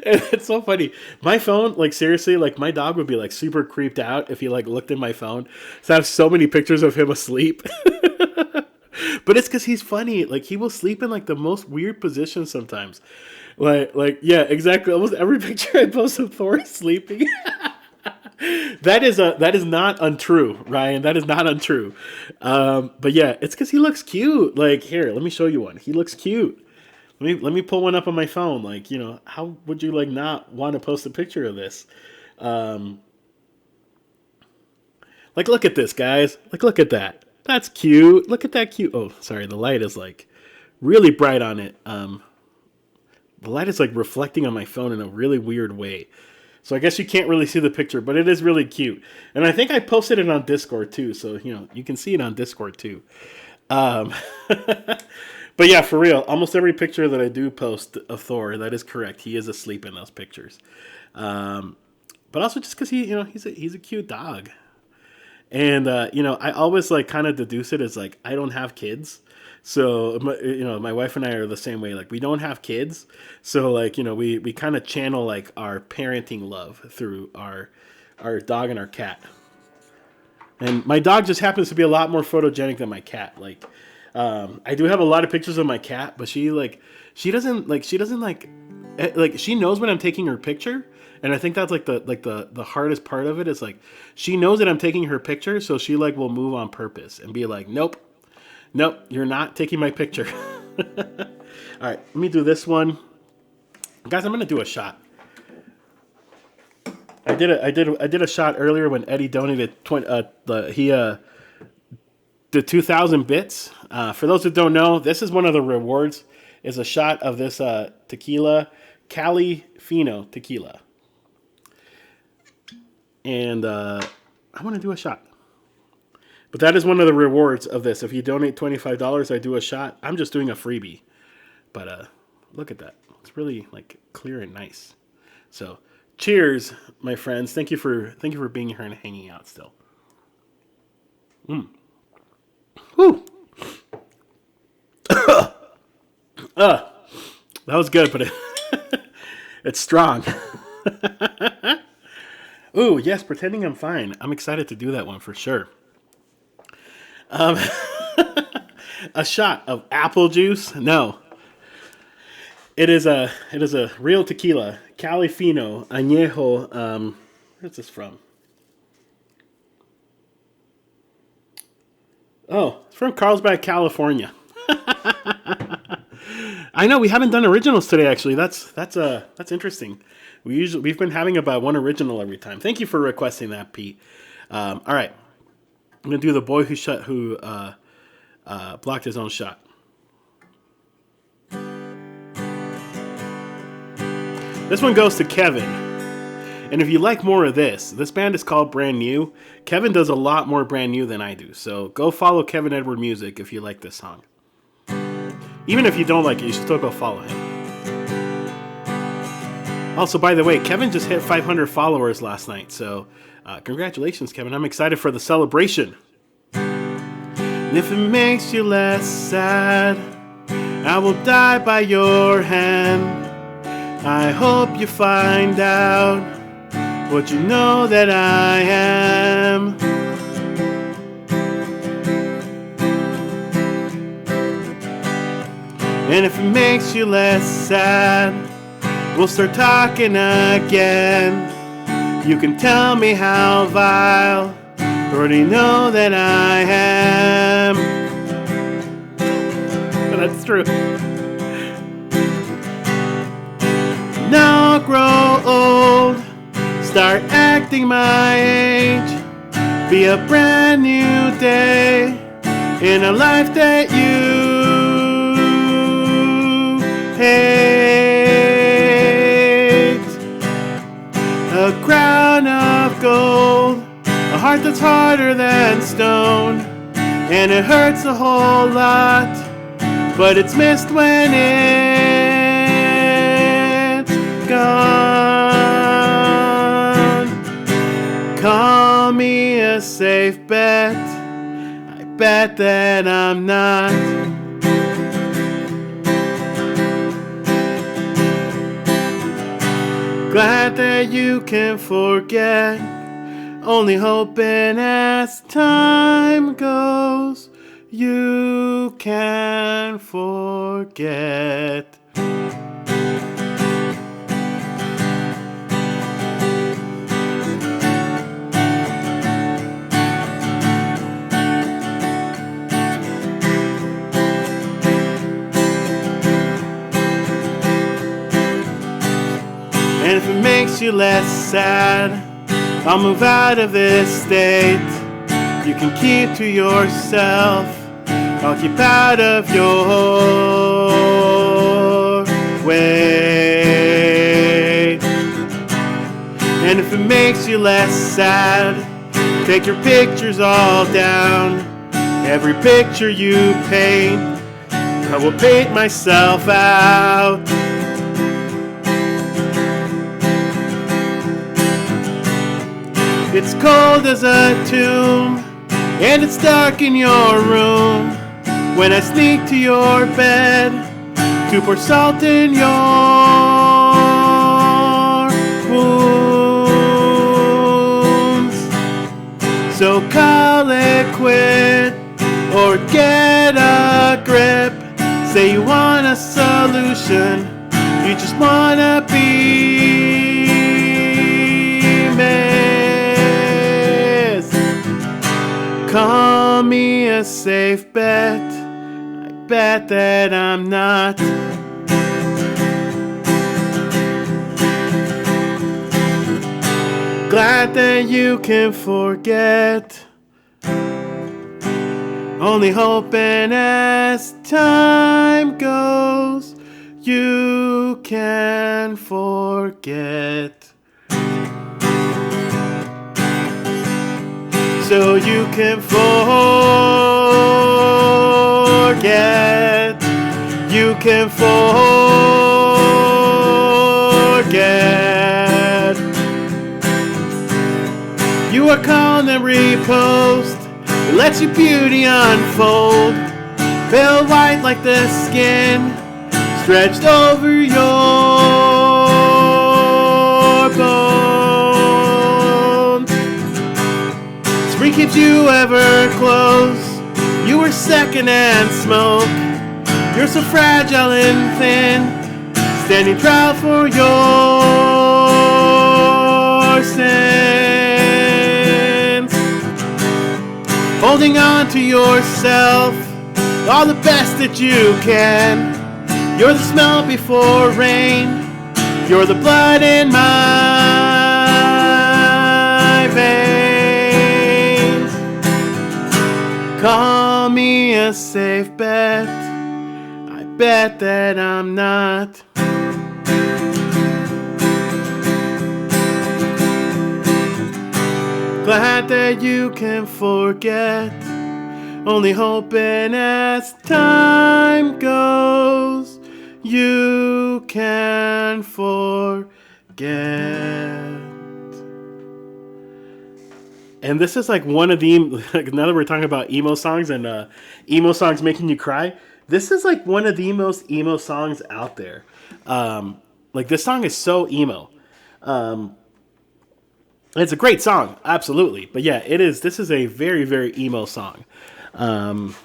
A: And it's so funny. My phone, like seriously, like my dog would be like super creeped out if he like looked in my phone. So I have so many pictures of him asleep. But it's because he's funny. Like he will sleep in like the most weird positions sometimes. Like yeah, exactly. Almost every picture I post of Thor is sleeping. That is not untrue, Ryan. That is not untrue. But yeah, it's because he looks cute. Like here, let me show you one. He looks cute. Let me pull one up on my phone. Like how would you like not want to post a picture of this? Like look at this, guys. Like look at that. That's cute. Look at that cute. Oh, sorry. The light is like really bright on it. The light is like reflecting on my phone in a really weird way. So I guess you can't really see the picture, but it is really cute. And I think I posted it on Discord too, so you can see it on Discord too. Um, but yeah, for real, almost every picture that I do post of Thor, that is correct. He is asleep in those pictures. But also just because he's a cute dog. And I always like kind of deduce it as like I don't have kids. So my wife and I are the same way. Like we don't have kids, so like we kind of channel like our parenting love through our dog and our cat. And my dog just happens to be a lot more photogenic than my cat. Like I do have a lot of pictures of my cat, but she doesn't she knows when I'm taking her picture. And I think that's like the hardest part of it is like she knows that I'm taking her picture, so she like will move on purpose and be like, nope, Nope, you're not taking my picture. All right, let me do this one. Guys, I'm going to do a shot. I did a shot earlier when Eddie donated the 2,000 bits. For those who don't know, this is one of the rewards. Is a shot of this tequila, Cali Fino tequila, and I want to do a shot. But that is one of the rewards of this. If you donate $25, I do a shot. I'm just doing a freebie, but look at that. It's really like clear and nice. So, cheers, my friends. Thank you for being here and hanging out still. Whew. That was good, but it's strong. Ooh, yes, pretending I'm fine. I'm excited to do that one for sure. A shot of apple juice? No. It is a real tequila, Cali Fino Añejo. Where's this from? Oh, it's from Carlsbad, California. I know we haven't done originals today. Actually, that's interesting. We've been having about one original every time. Thank you for requesting that, Pete. All right, I'm gonna do the boy who blocked his own shot. This one goes to Kevin. And if you like more of this band is called Brand New. Kevin does a lot more brand new than I do. So go follow Kevin Edward Music if you like this song. Even if you don't like it, you should still go follow him. Also, by the way, Kevin just hit 500 followers last night. So congratulations, Kevin. I'm excited for the celebration. And if it makes you less sad, I will die by your hand. I hope you find out what you know that I am. And if it makes you less sad, we'll start talking again. You can tell me how vile, already know that I am. That's true. Now grow old, start acting my age. Be a brand new day in a life that you hate. A crown of gold, a heart that's harder than stone, and it hurts a whole lot, but it's missed when it's gone. Call me a safe bet, I bet that I'm not. Glad that you can forget, only hoping as time goes, you can forget. And if it makes you less sad, I'll move out of this state. You can keep to yourself, I'll keep out of your way. And if it makes you less sad, take your pictures all down. Every picture you paint, I will paint myself out. It's cold as a tomb, and it's dark in your room. When I sneak to your bed to pour salt in your wounds. So call it quit or get a grip. Say you want a solution, you just wanna be missed. Call me a safe bet, bet that I'm not. Glad that you can forget. Only hoping as time goes, you can forget. So you can forget. You can forget. You are calm and repost. Let your beauty unfold. Pale white like the skin stretched over your bones. Spring keeps you ever close. You were second and smoke. You're so fragile and thin, standing trial for your sins. Holding on to yourself, all the best that you can. You're the smell before rain. You're the blood in my veins. Call me a safe bet. I bet that I'm not. Glad that you can forget. Only hoping as time goes, you can forget. And this is like one of the, like, now that we're talking about emo songs and emo songs making you cry, this is like one of the most emo songs out there. Like, this song is so emo. It's a great song, absolutely. But yeah, it is. This is a very, very emo song, and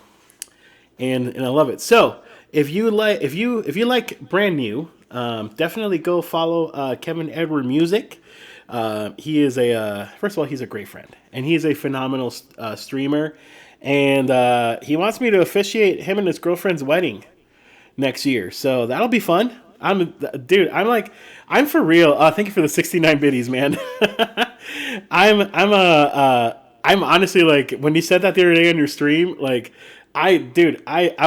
A: I love it. So if you like brand new, definitely go follow Kevin Edward Music. He is first of all, he's a great friend, and he's a phenomenal streamer, and he wants me to officiate him and his girlfriend's wedding next year. So that'll be fun. I'm for real. Thank you for the 69 biddies, man. I'm honestly, like, when you said that the other day on your stream, like, I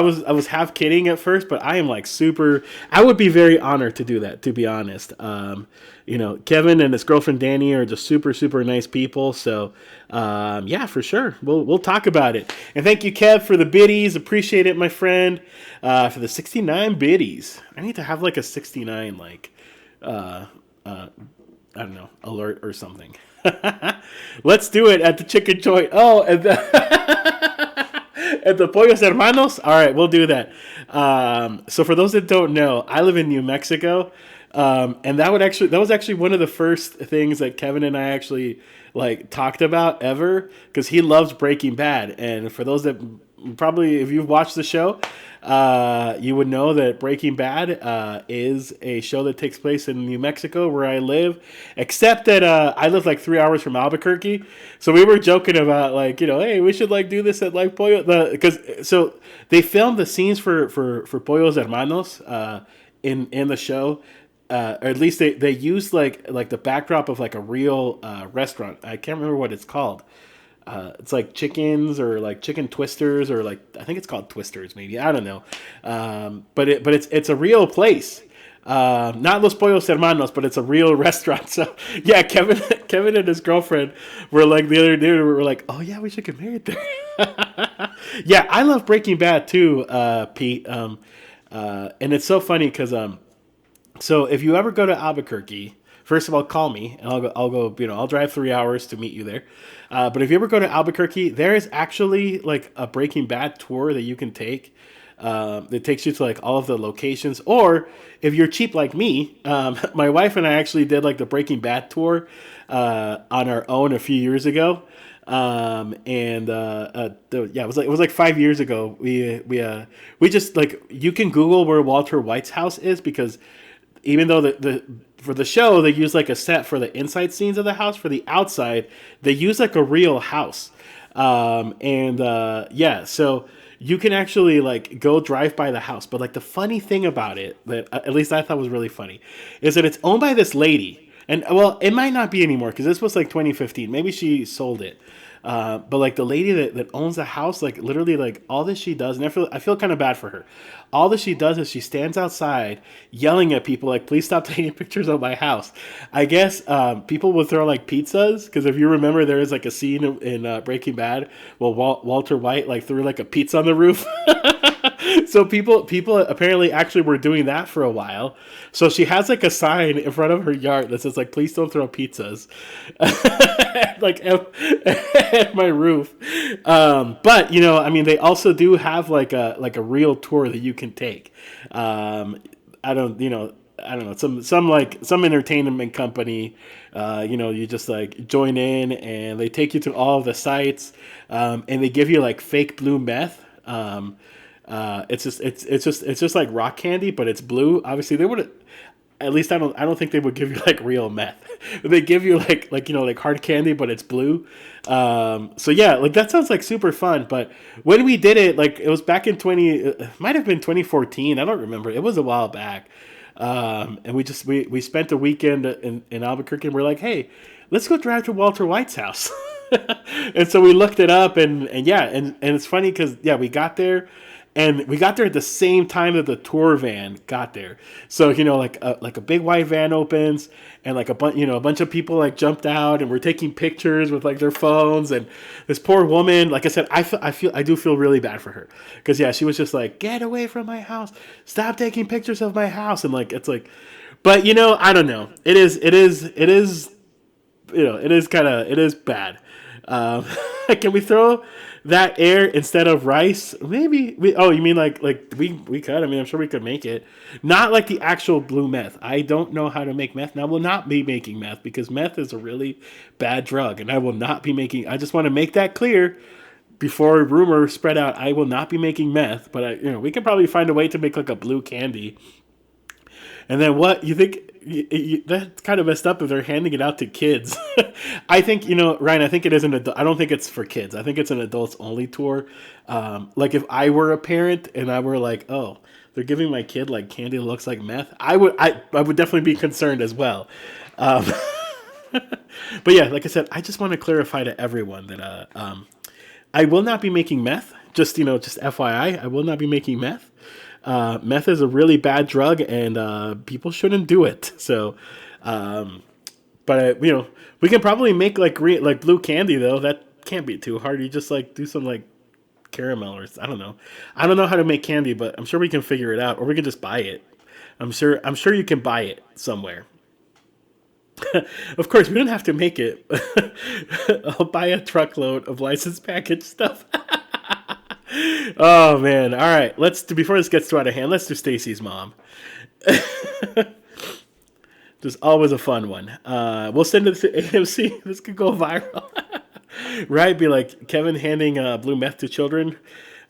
A: was half kidding at first, but I am like super. I would be very honored to do that, to be honest. Kevin and his girlfriend Danny are just super, super nice people. So, yeah, for sure, we'll talk about it. And thank you, Kev, for the biddies. Appreciate it, my friend. For the 69 biddies. I need to have like a 69 I don't know, alert or something. Let's do it at the chicken joint. Oh, and at the Pollos Hermanos? All right, we'll do that. So for those that don't know, I live in New Mexico, and that was actually one of the first things that Kevin and I actually like talked about ever, because he loves Breaking Bad. And for those that probably, if you've watched the show, you would know that Breaking Bad is a show that takes place in New Mexico, where I live, except that I live like 3 hours from Albuquerque. So we were joking about, like, hey, we should like do this at like Pollo, because so they filmed the scenes for Pollos Hermanos in the show. Or at least they used like the backdrop of like a real restaurant. I can't remember what it's called. It's like chickens, or like chicken twisters, or like, I think it's called Twisters, maybe, I don't know. But it's a real place. Not Los Pollos Hermanos, but it's a real restaurant. So yeah, Kevin and his girlfriend were like, the other day, we were like, oh yeah, we should get married there. Yeah, I love Breaking Bad too, Pete. And it's so funny because so if you ever go to Albuquerque, first of all, call me, and I'll go. I'll drive 3 hours to meet you there. But if you ever go to Albuquerque, there is actually like a Breaking Bad tour that you can take. That takes you to like all of the locations. Or if you're cheap like me, my wife and I actually did like the Breaking Bad tour on our own a few years ago. It was like 5 years ago. We just, like, you can Google where Walter White's house is, because even though for the show they use like a set for the inside scenes of the house, for the outside they use like a real house. So you can actually like go drive by the house. But like the funny thing about it, that at least I thought was really funny, is that it's owned by this lady. And well, it might not be anymore because this was like 2015. Maybe she sold it. But like the lady that owns the house, like literally like all that she does, and I feel kind of bad for her. All that she does is she stands outside yelling at people like, please stop taking pictures of my house. I guess people would throw like pizzas, because if you remember, there is like a scene in Breaking Bad where Walter White like threw like a pizza on the roof. So people apparently actually were doing that for a while. So she has like a sign in front of her yard that says like, please don't throw pizzas like at my roof. But you know, I mean, they also do have like a real tour that you can take. I don't know, some entertainment company, you just like join in and they take you to all of the sites, and they give you like fake blue meth. It's just like rock candy, but it's blue. Obviously, they would, at least I don't think they would give you like real meth. They give you like like hard candy, but it's blue. So yeah, like that sounds like super fun. But when we did it, like it was back in might have been 2014. I don't remember. It was a while back. And we spent a weekend in Albuquerque, and we're like, hey, let's go drive to Walter White's house. And so we looked it up, and yeah, and it's funny because yeah, we got there. And we got there at the same time that the tour van got there. So, like a big white van opens, and like a bunch of people like jumped out, and we're taking pictures with like their phones. And this poor woman, like I said, I do feel really bad for her, because yeah, she was just like, get away from my house, stop taking pictures of my house. And like, it's like, but I don't know. It is it is bad. Can we throw that air instead of rice? Maybe you mean like we could. I mean, I'm sure we could make it. Not like the actual blue meth. I don't know how to make meth, and I will not be making meth, because meth is a really bad drug, and I will not be making. I just want to make that clear before rumors spread out. I will not be making meth, but we could probably find a way to make like a blue candy. And then what you think? That's kind of messed up if they're handing it out to kids. I think, Ryan, I think it is an adult. I don't think it's for kids. I think it's an adults only tour. Like if I were a parent and I were like, oh, they're giving my kid like candy that looks like meth, I would definitely be concerned as well. But yeah, like I said, I just want to clarify to everyone that I will not be making meth. Just FYI, I will not be making meth. Meth is a really bad drug, and people shouldn't do it. So, but we can probably make like blue candy though. That can't be too hard. You just like do some like caramel, or I don't know. I don't know how to make candy, but I'm sure we can figure it out, or we can just buy it. I'm sure you can buy it somewhere. Of course, we don't have to make it. I'll buy a truckload of licensed package stuff. Oh man! All right, before this gets too out of hand, let's do Stacy's mom. Just always a fun one. We'll send it to AMC. This could go viral, right? Be like Kevin handing blue meth to children.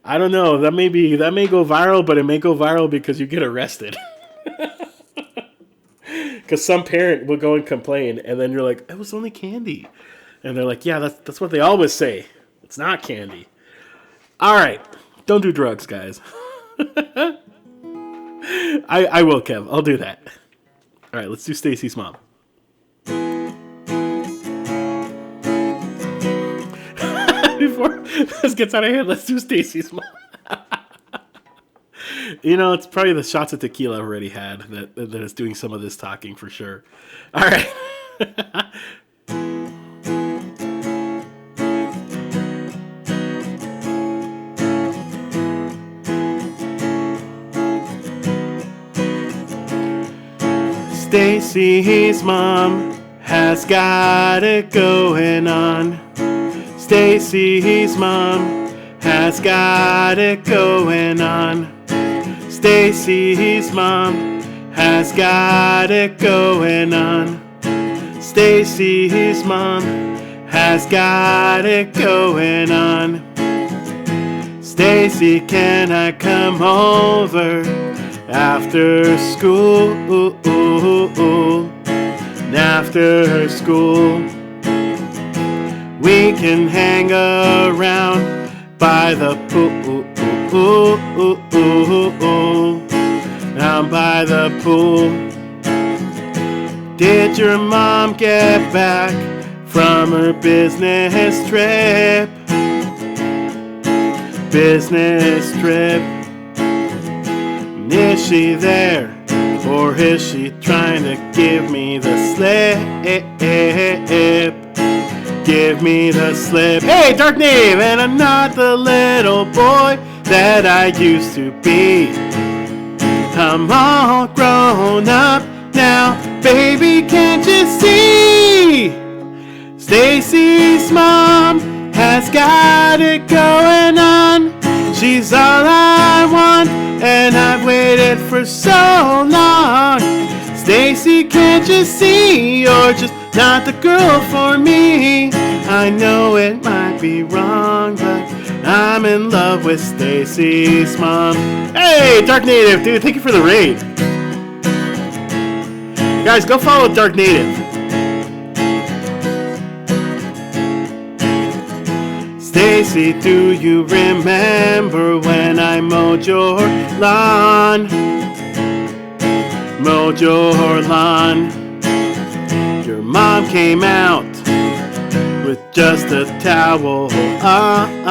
A: I don't know. That may go viral, but it may go viral because you get arrested. Because some parent will go and complain, and then you're like, "It was only candy," and they're like, "Yeah, that's what they always say. It's not candy." All right, don't do drugs, guys. I will, Kev. I'll do that. All right, let's do Stacy's mom. Before this gets out of hand, let's do Stacy's mom. It's probably the shots of tequila I've already had that is doing some of this talking for sure. All right. Stacy's mom has got it going on. Stacy's mom has got it going on. Stacy's mom has got it going on. Stacy's mom has got it going on. Stacy, can I come over after school? After school, we can hang around by the pool. down by the pool. Did your mom get back from her business trip? Business trip. Is she there, or is she trying to give me the slip? Give me the slip. Hey, Dark Native, and I'm not the little boy that I used to be. I'm all grown up now, baby, can't you see? Stacy's mom has got it going on. She's all I want, and I've waited for so long. Stacy, can't you see? You're just not the girl for me. I know it might be wrong, but I'm in love with Stacy's mom. Hey, Dark Native, dude, thank you for the raid. Guys, go follow Dark Native. Stacy, do you remember when I mowed your lawn? Mowed your lawn. Your mom came out with just a towel on.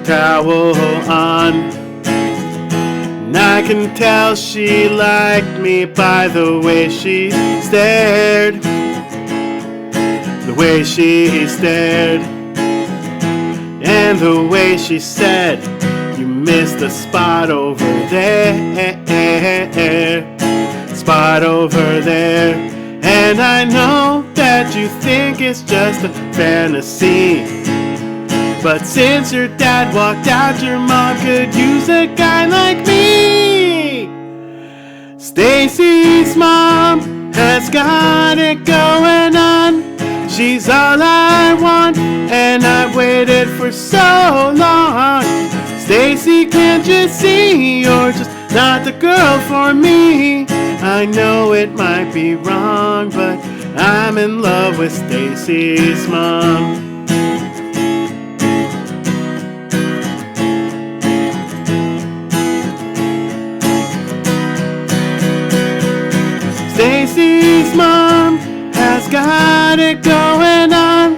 A: Towel on. And I can tell she liked me by the way she stared. The way she stared. And the way she said, you missed a spot over there. Spot over there. And I know that you think it's just a fantasy, but since your dad walked out, your mom could use a guy like me. Stacy's mom has got it going on. She's all I want, and I've waited for so long. Stacy, can't you see? You're just not the girl for me. I know it might be wrong, but I'm in love with Stacy's mom. Stacy's mom has got it going on.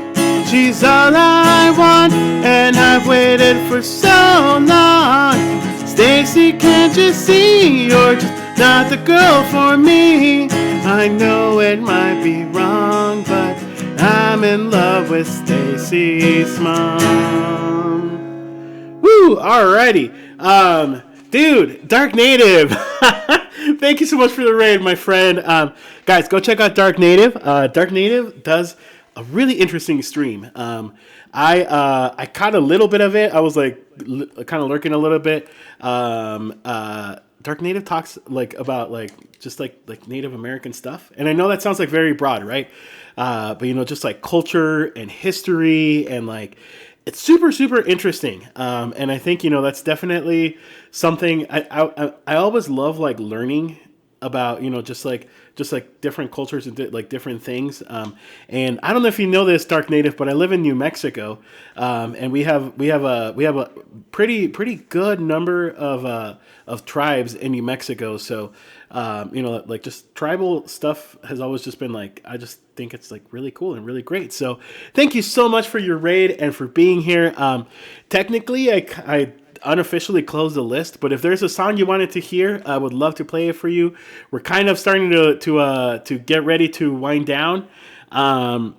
A: She's all I want, and I've waited for so long. Stacy, can't you see? You're just not the girl for me. I know it might be wrong, but I'm in love with Stacy's mom. Woo! Alrighty. Dude, Dark Native. Thank you so much for the raid, my friend. Guys, go check out Dark Native. Dark Native does a really interesting stream. I caught a little bit of it. I was like kind of lurking a little bit. Dark Native talks like about like just like Native American stuff, and I know that sounds like very broad, right? But you know, just like culture and history, and like it's super interesting. And I think, you know, that's definitely something I always love, like learning about, you know, just like different cultures and like different things. And I don't know if you know this, Dark Native, but I live in New Mexico, and we have a pretty good number of tribes in New Mexico. So, you know, like just tribal stuff has always just been like, I just think it's like really cool and really great. So thank you so much for your raid and for being here. Technically, I unofficially closed the list, but if there's a song you wanted to hear, I would love to play it for you. We're kind of starting to get ready to wind down. Yeah,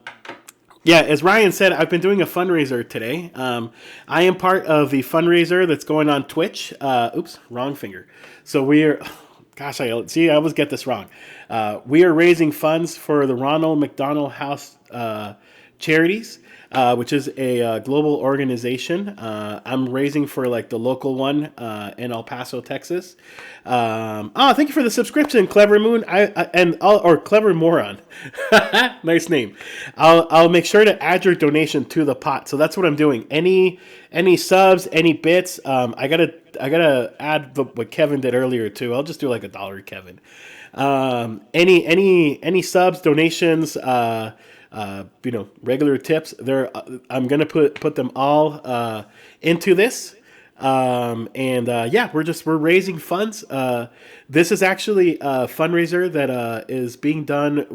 A: as Ryan said, I've been doing a fundraiser today. I am part of the fundraiser that's going on Twitch. Oops, wrong finger. So we're, gosh, I always get this wrong. We are raising funds for the Ronald McDonald House Charities, which is a global organization. I'm raising for like the local one in El Paso, Texas. Thank you for the subscription, Clever Moon. Or Clever Moron. Nice name. I'll make sure to add your donation to the pot. So that's what I'm doing. Any subs, any bits. I gotta add what Kevin did earlier too. I'll just do like $1, Kevin. Any subs, donations, regular tips. I'm gonna put them all into this. And yeah, we're raising funds. This is actually a fundraiser that is being done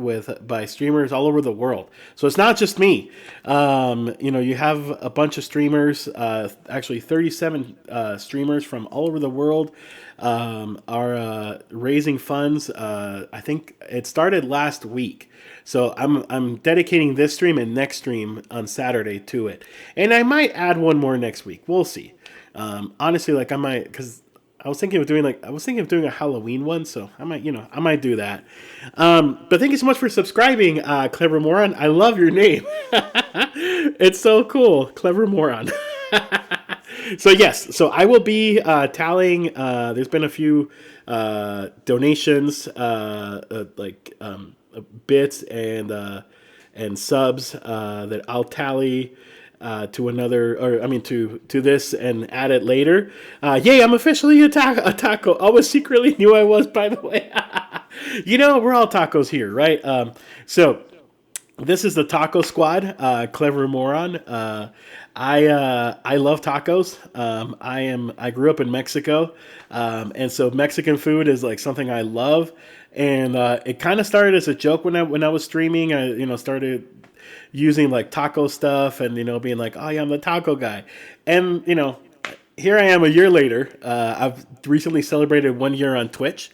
A: by streamers all over the world. So it's not just me. You have a bunch of streamers, actually 37 streamers from all over the world are raising funds. I think it started last week. So I'm dedicating this stream and next stream on Saturday to it, and I might add one more next week. We'll see. Honestly, like I might, because I was thinking of doing a Halloween one, so I might do that. But thank you so much for subscribing, Clever Moron. I love your name. It's so cool, Clever Moron. So yes, so I will be tallying. There's been a few donations, bits and subs that I'll tally to this and add it later. Yay! I'm officially a taco. I was secretly knew I was, by the way. We're all tacos here, right? So this is the Taco Squad, Clever Moron. I love tacos. I grew up in Mexico, and so Mexican food is like something I love. And it kind of started as a joke when I was streaming. I started using like taco stuff and being like, oh yeah, I'm the taco guy. And here I am a year later. I've recently celebrated 1 year on Twitch,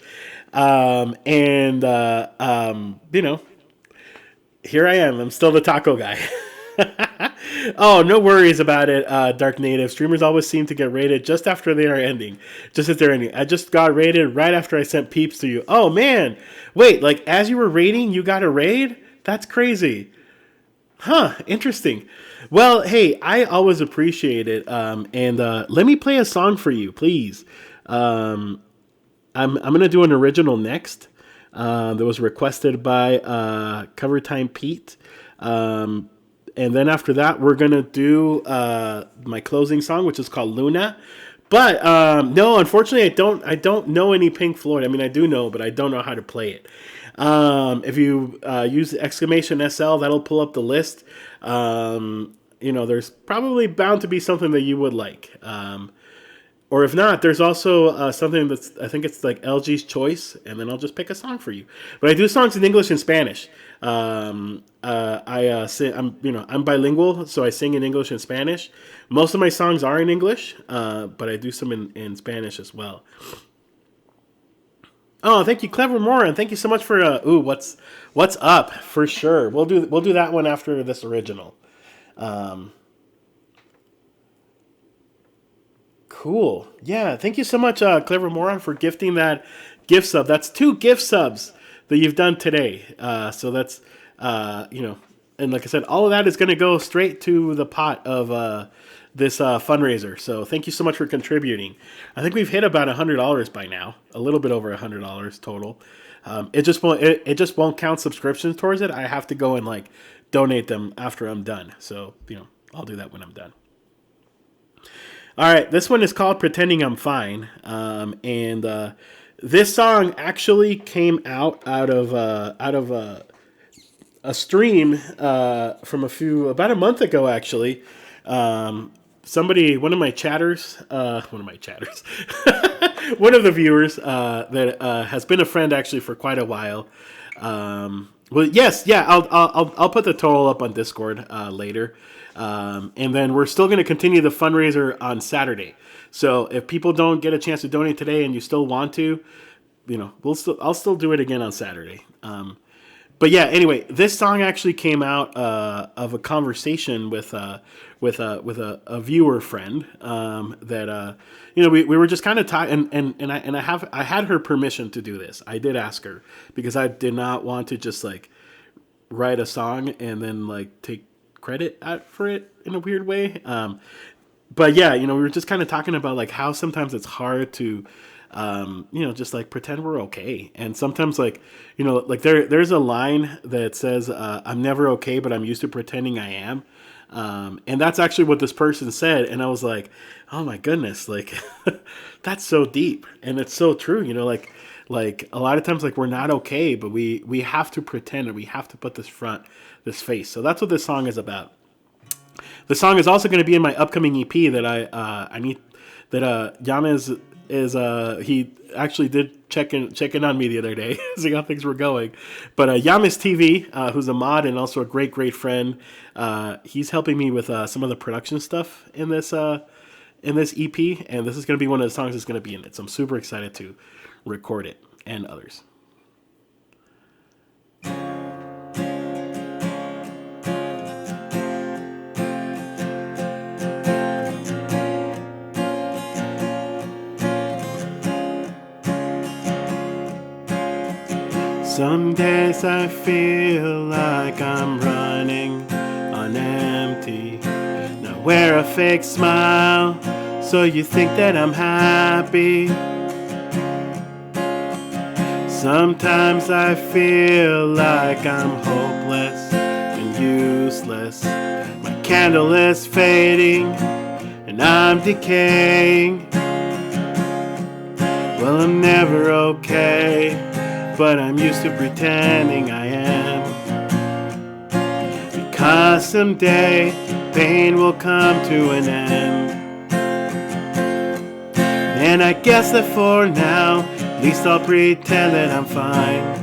A: here I am. I'm still the taco guy. Oh, no worries about it, Dark Native. Streamers always seem to get raided just after they are ending. Just as they're ending. I just got raided right after I sent peeps to you. Oh, man. Wait, like, as you were raiding, you got a raid? That's crazy. Huh, interesting. Well, hey, I always appreciate it. And let me play a song for you, please. I'm going to do an original next. That was requested by Cover Time Pete. And then after that, we're going to do my closing song, which is called Luna. But no, unfortunately, I don't know any Pink Floyd. I mean, I do know, but I don't know how to play it. If you use the exclamation SL, that'll pull up the list. There's probably bound to be something that you would like. Or if not, there's also something I think it's like LG's Choice, and then I'll just pick a song for you. But I do songs in English and Spanish. I'm bilingual, so I sing in English and Spanish. Most of my songs are in English, but I do some in Spanish as well. Oh, thank you, Clever Moran. Thank you so much for what's up for sure. We'll do that one after this original. Cool. Yeah, thank you so much, Clever Moron, for gifting that gift sub. That's 2 gift subs that you've done today. So that's, and like I said, all of that is going to go straight to the pot of this fundraiser. So thank you so much for contributing. I think we've hit about $100 by now, a little bit over $100 total. It just won't count subscriptions towards it. I have to go and like donate them after I'm done. So I'll do that when I'm done. All right, this one is called "Pretending I'm Fine," and this song actually came out of a stream from about a month ago. Actually, one of my chatters, one of the viewers that has been a friend actually for quite a while. Well, yes, yeah, I'll put the total up on Discord later. And then we're still going to continue the fundraiser on Saturday. So if people don't get a chance to donate today and you still want to, I'll still do it again on Saturday. But yeah, anyway, this song actually came out of a conversation with a viewer friend that we were just kind of talking, and I had her permission to do this. I did ask her because I did not want to just like write a song and then like take credit for it in a weird way. But yeah, we were just kind of talking about like how sometimes it's hard to just like pretend we're okay. And sometimes like, like there's a line that says, I'm never okay, but I'm used to pretending I am. And that's actually what this person said. And I was like, oh my goodness, like that's so deep. And it's so true, like Like a lot of times, like we're not okay, but we have to pretend, and we have to put this face. So that's what this song is about. The song is also going to be in my upcoming EP that I need that Yana is he actually did check in on me the other day, see how things were going. But Yamis TV, who's a mod and also a great friend, he's helping me with some of the production stuff in this EP, and this is going to be one of the songs that's going to be in it. So I'm super excited to record it and others. Some days I feel like I'm running on empty. Now wear a fake smile so you think that I'm happy. Sometimes I feel like I'm hopeless and useless. My candle is fading and I'm decaying. Well, I'm never okay, but I'm used to pretending I am. Because someday pain will come to an end. And I guess that for now, at least I'll pretend that I'm fine.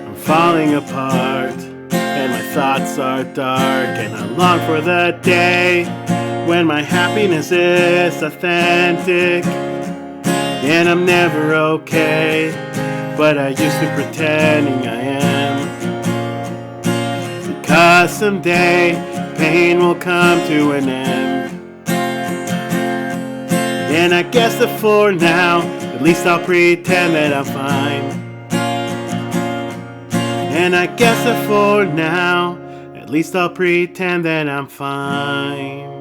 A: I'm falling apart, and my thoughts are dark, and I long for the day when my happiness is authentic. And I'm never okay, but I used to pretending I am. Because someday pain will come to an end. And I guess that for now, at least I'll pretend that I'm fine. And I guess that for now, at least I'll pretend that I'm fine.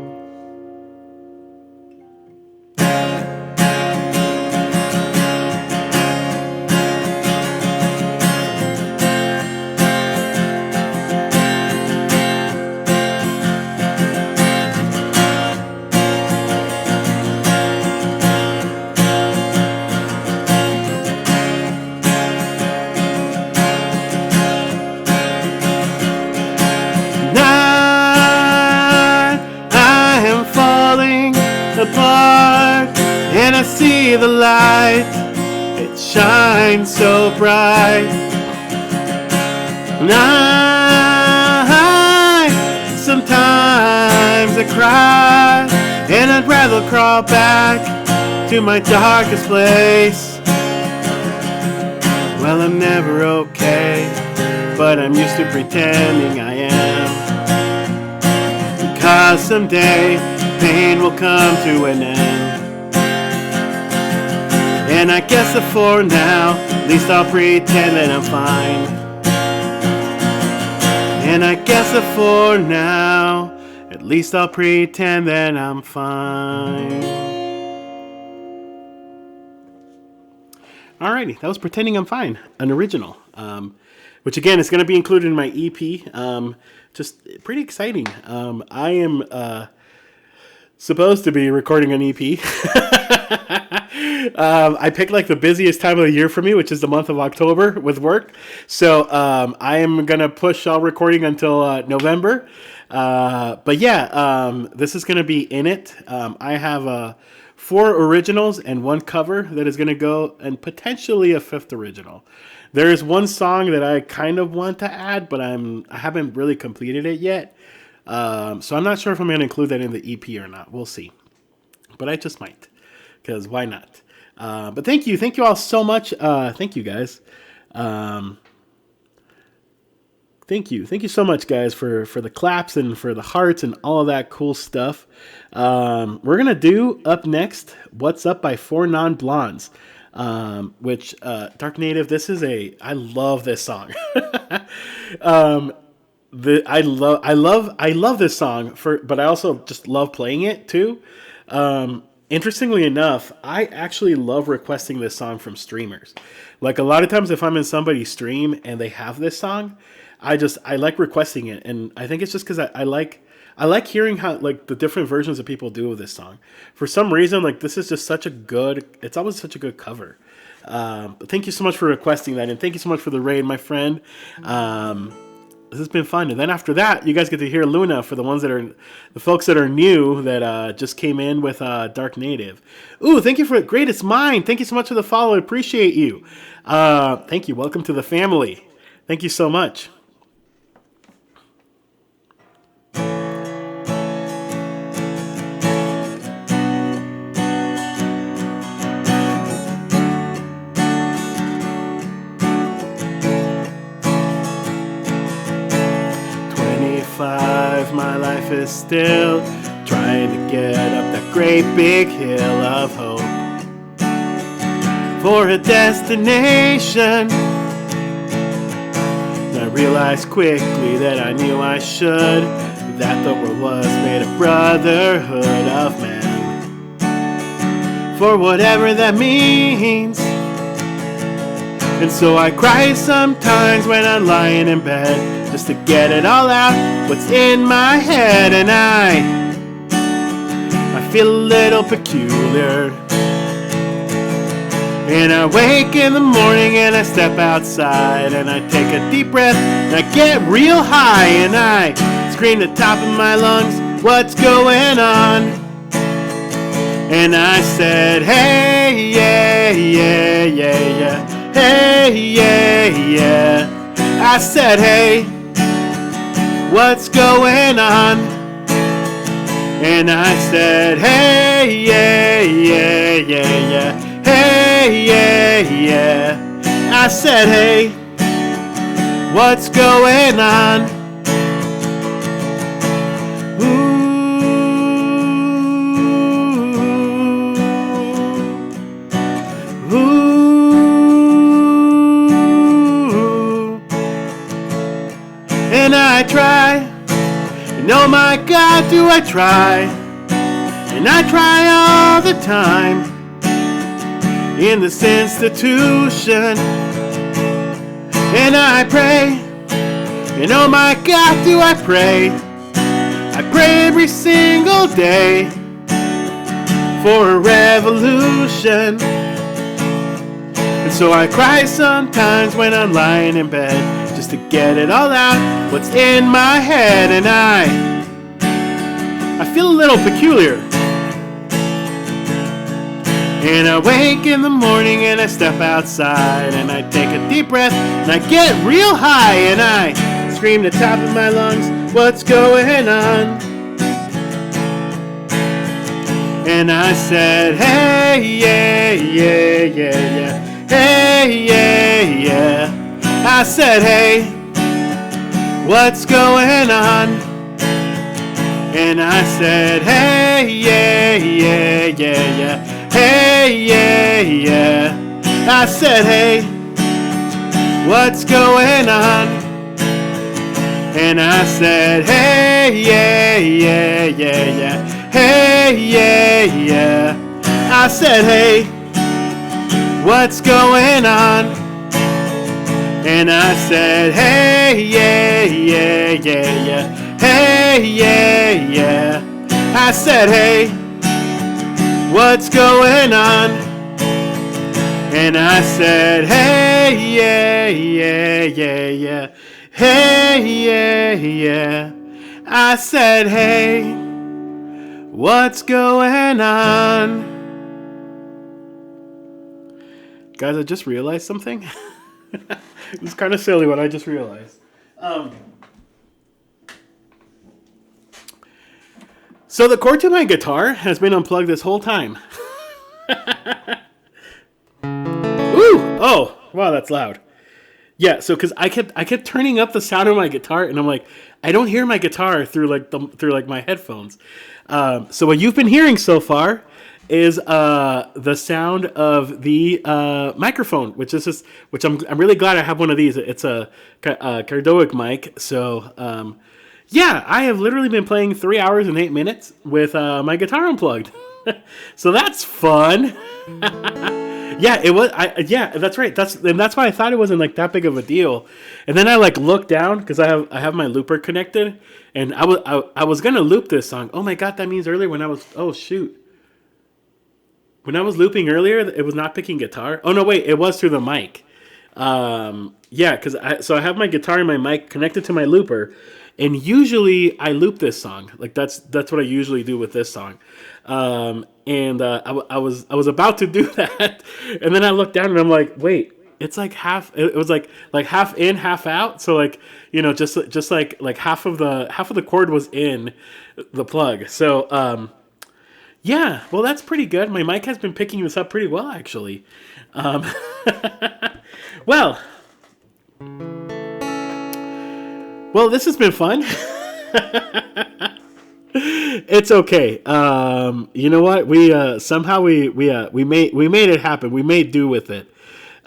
A: Apart, and I see the light, it shines so bright. And sometimes I cry, and I'd rather crawl back to my darkest place. Well, I'm never okay, but I'm used to pretending I am. Because someday pain will come to an end. And I guess that for now, at least I'll pretend that I'm fine. And I guess that for now, at least I'll pretend that I'm fine. Alrighty, that was Pretending I'm Fine, an original. Which again is going to be included in my EP. Just pretty exciting. I am supposed to be recording an EP. I picked like the busiest time of the year for me, which is the month of October with work. So I am going to push all recording until November. But yeah, this is going to be in it. I have 4 originals and 1 cover that is going to go, and potentially a 5th original. There is one song that I kind of want to add, but I haven't really completed it yet. So I'm not sure if I'm going to include that in the EP or not. We'll see. But I just might, because why not? But thank you all so much. Thank you guys. Thank you so much, guys, for the claps and for the hearts and all of that cool stuff. We're gonna do up next "What's Up" by 4 Non-Blondes. Which Dark Native, I love this song. I love this song but I also just love playing it too. Interestingly enough, I actually love requesting this song from streamers. Like a lot of times if I'm in somebody's stream and they have this song, I like requesting it, and I think it's just because I like hearing how like the different versions that people do of this song. For some reason, like this is just such a good. It's always such a good cover. But thank you so much for requesting that, and thank you so much for the raid, my friend. This has been fun. And then after that, you guys get to hear Luna for the folks that are new that just came in with Dark Native. Ooh, thank you for it. Great, it's mine. Thank you so much for the follow. I appreciate you. Thank you. Welcome to the family. Thank you so much. My life is still trying to get up that great big hill of hope for a destination. And I realized quickly that I knew I should, that the world was made of brotherhood of man, for whatever that means. And so I cry sometimes when I'm lying in bed, just to get it all out, what's in my head. And I feel a little peculiar. And I wake in the morning and I step outside and I take a deep breath and I get real high and I scream at the top of my lungs, what's going on? And I said, hey, yeah, yeah, yeah, yeah, hey, yeah, yeah. I said, hey, what's going on? And I said, hey, yeah, yeah, yeah, yeah, hey, yeah, yeah. I said, hey, what's going on? And I try, and oh my God, do I try, and I try all the time in this institution, and I pray, and oh my God, do I pray every single day for a revolution. And so I cry sometimes when I'm lying in bed, just to get it all out, what's in my head. And I feel a little peculiar. And I wake in the morning and I step outside and I take a deep breath and I get real high and I scream at the top of my lungs, what's going on? And I said, hey, yeah, yeah, yeah, yeah, hey, yeah, yeah. I said, hey, what's going on? And I said, hey, yeah, yeah, yeah, yeah, hey, yeah, yeah. I said, hey, what's going on? And I said, hey, yeah, yeah, yeah, yeah, hey, yeah, yeah. I said, hey, what's going on? And I said, hey, yeah, yeah, yeah, yeah, hey, yeah, yeah. I said, hey, what's going on? And I said, hey, yeah, yeah, yeah, yeah, hey, yeah, yeah. I said, hey, what's going on? Guys, I just realized something. It's kind of silly what I just realized. So the cord to my guitar has been unplugged this whole time. Ooh! Oh, wow, that's loud. Yeah, so because I kept turning up the sound of my guitar, and I'm like, I don't hear my guitar through my headphones. So what you've been hearing so far is the sound of the microphone, which I'm really glad I have one of these. It's a Cardoic mic. So yeah, I have literally been playing 3 hours and 8 minutes with my guitar unplugged. So that's fun. Yeah, it was. Yeah, that's right. That's why I thought it wasn't like that big of a deal. And then I like looked down because I have my looper connected, and I was gonna loop this song. Oh my god, that means earlier when I was, oh shoot, when I was looping earlier, it was not picking guitar. Oh no, wait, it was through the mic. Yeah, because I have my guitar and my mic connected to my looper, and usually I loop this song. Like that's what I usually do with this song. And I was about to do that, and then I looked down and I'm like, wait, it's like half. It was like half in, half out. So like just like half of the cord was in the plug. So yeah, well that's pretty good. My mic has been picking this up pretty well actually. Um, well, well, this has been fun. It's okay. You know what? We somehow we made it happen. We made do with it.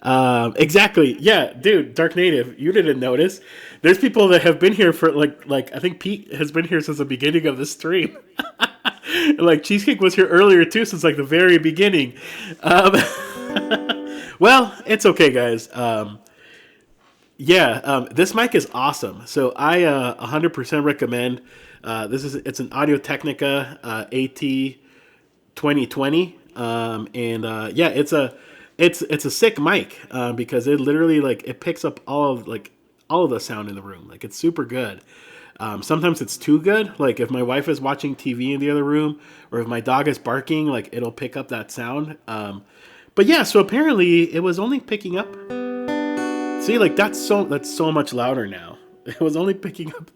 A: Exactly. Yeah, dude. Dark Native. You didn't notice. There's people that have been here for like I think Pete has been here since the beginning of the stream. Like Cheesecake was here earlier too, since like the very beginning. Um, well, it's okay, guys. Yeah, this mic is awesome. So I 100% recommend. It's an Audio Technica AT 2020, and yeah, it's a sick mic because it literally like it picks up all of the sound in the room. Like it's super good. Sometimes it's too good. Like if my wife is watching TV in the other room, or if my dog is barking, like it'll pick up that sound. But yeah, so apparently it was only picking up. See, like that's so much louder now. It was only picking up.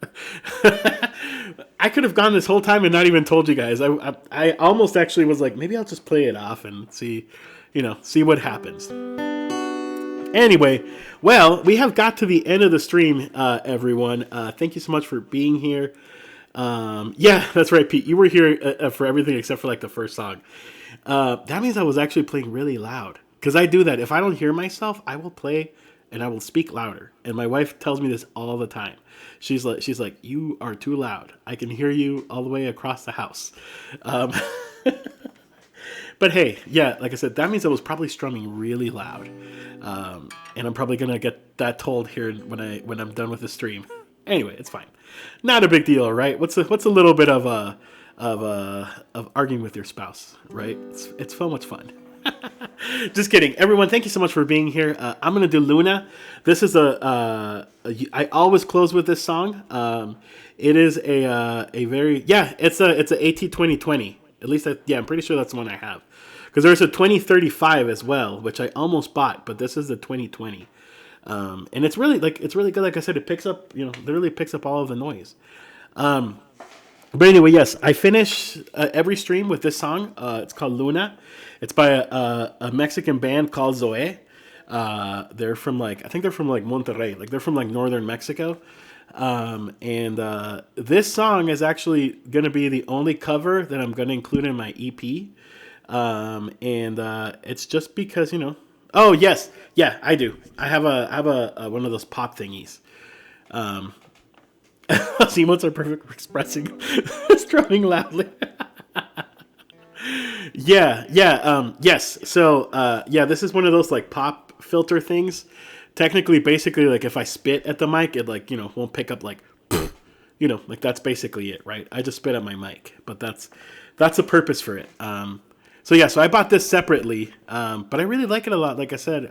A: I could have gone this whole time and not even told you guys. I almost actually was like, maybe I'll just play it off and see what happens. Anyway, well, we have got to the end of the stream, everyone. Thank you so much for being here. Yeah, that's right, Pete. You were here for everything except for like the first song. That means I was actually playing really loud because I do that. If I don't hear myself, I will play and I will speak louder. And my wife tells me this all the time. She's like, you are too loud. I can hear you all the way across the house. But hey, yeah, like I said, that means I was probably strumming really loud. And I'm probably gonna get that told here when I'm done with the stream. Anyway, it's fine. Not a big deal, right? What's a little bit of arguing with your spouse, right? It's so much fun. Just kidding, everyone. Thank you so much for being here. I'm gonna do Luna. This is I always close with this song. It is a very it's a AT 2020. At least I'm pretty sure that's the one I have. Because there's a 2035 as well, which I almost bought, but this is the 2020. And it's really good. Like I said, it picks up, literally picks up all of the noise. But anyway, yes, I finish every stream with this song. It's called Luna. It's by a Mexican band called Zoe. They're from I think they're from Monterrey. Like they're from northern Mexico. And this song is actually going to be the only cover that I'm going to include in my EP. And it's just because, Oh yes, yeah, I do. I have a one of those pop thingies. Emotes are perfect for expressing strumming loudly. Yes. So, this is one of those pop filter things. Technically, basically, if I spit at the mic, it won't pick up that's basically it, right? I just spit at my mic, but that's the purpose for it. So I bought this separately, but I really like it a lot. Like I said,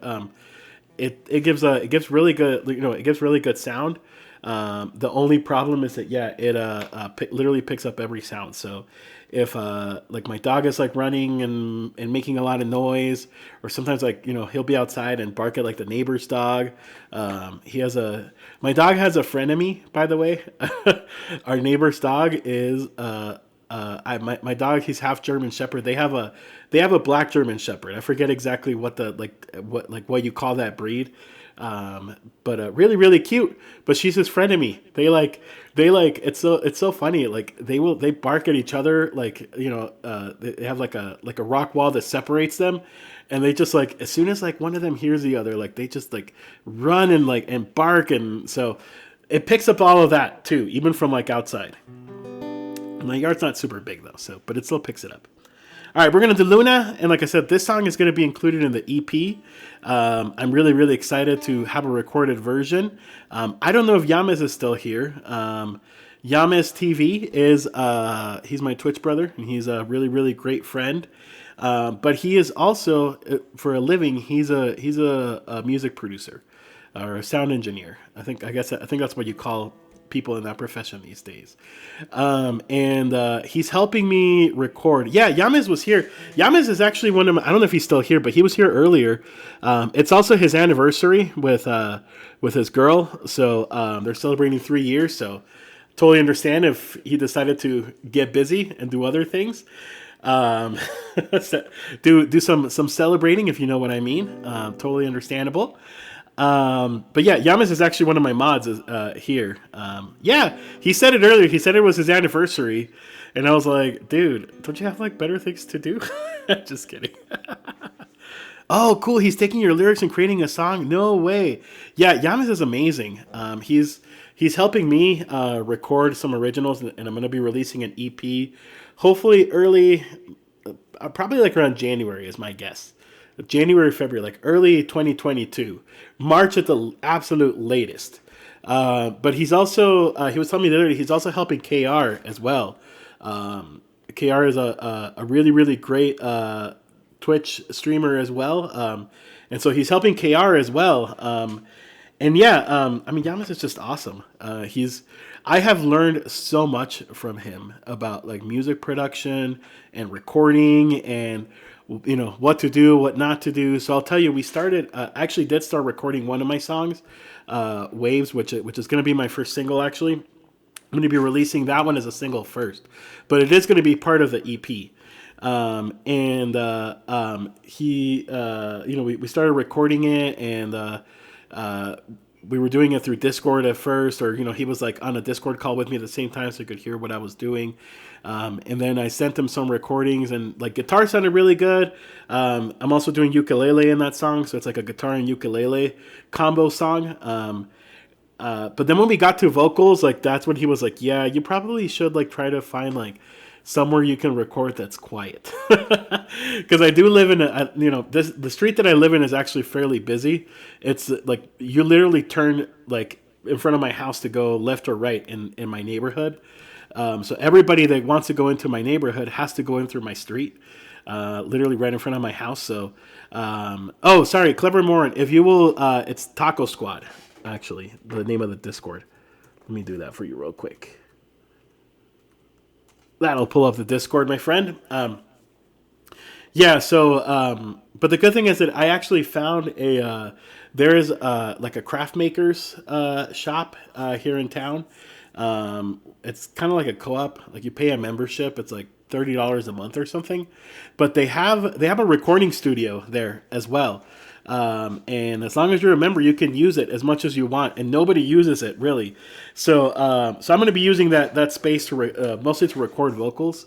A: it gives really good sound. The only problem is that it literally picks up every sound. So if my dog is running and making a lot of noise, or sometimes he'll be outside and bark at the neighbor's dog. My dog has a frenemy, by the way. Our neighbor's dog is my dog, he's half German Shepherd. They have a black German Shepherd. I forget exactly what what you call that breed. But really, really cute. But she's his frenemy. It's so funny. They bark at each other. They have a rock wall that separates them, and they just as soon as one of them hears the other, they just run and bark, and so it picks up all of that too, even from outside. My yard's not super big though, but it still picks it up. All right, we're gonna do Luna, and like I said, this song is gonna be included in the EP. I'm really, really excited to have a recorded version. I don't know if Yamas is still here. Yamas TV is he's my Twitch brother, and he's a really, really great friend. But he is also, for a living, he's a music producer or a sound engineer. I think that's what you call people in that profession these days. And he's helping me record. Yeah, Yamas was here. Yamas is actually one of my, I don't know if he's still here, but he was here earlier. It's also his anniversary with his girl. So they're celebrating 3 years. So totally understand if he decided to get busy and do other things. Um, do some celebrating, if you know what I mean. Totally understandable. But yeah, Yamas is actually one of my mods here. Yeah, he said it earlier. He said it was his anniversary, and I was like, dude, don't you have like better things to do? Just kidding. Oh, cool. He's taking your lyrics and creating a song. No way. Yeah, Yamas is amazing. He's helping me record some originals, and I'm going to be releasing an EP, hopefully early, probably like around January is my guess. January, February, like early 2022, March at the absolute latest. But he's also, he was telling me the other day, he's also helping KR as well. KR is a really, really great Twitch streamer as well. And so he's helping KR as well. And yeah, I mean, Yamas is just awesome. I have learned so much from him about like music production and recording and, you know, what to do, what not to do. So I'll tell you, we started, actually did start recording one of my songs, Waves, which is going to be my first single, actually. I'm going to be releasing that one as a single first, but it is going to be part of the EP. We started recording it, and we were doing it through Discord at first, or, you know, he was like on a Discord call with me at the same time so he could hear what I was doing. And then I sent him some recordings, and like guitar sounded really good. I'm also doing ukulele in that song, so it's like a guitar and ukulele combo song. But then when we got to vocals, like that's when he was like, yeah, you probably should like try to find like somewhere you can record that's quiet. Because I do live in the street that I live in is actually fairly busy. It's like you literally turn like in front of my house to go left or right in my neighborhood. So everybody that wants to go into my neighborhood has to go in through my street, literally right in front of my house. So, sorry, Clever Morin, if you will, it's Taco Squad, actually, the name of the Discord. Let me do that for you real quick. That'll pull up the Discord, my friend. But the good thing is that I actually found there's like a craft maker's shop here in town. It's kind of like a co-op, like you pay a membership. It's like $30 a month or something, but they have a recording studio there as well. And as long as you're a member, you can use it as much as you want, and nobody uses it really. So I'm going to be using that space to mostly to record vocals.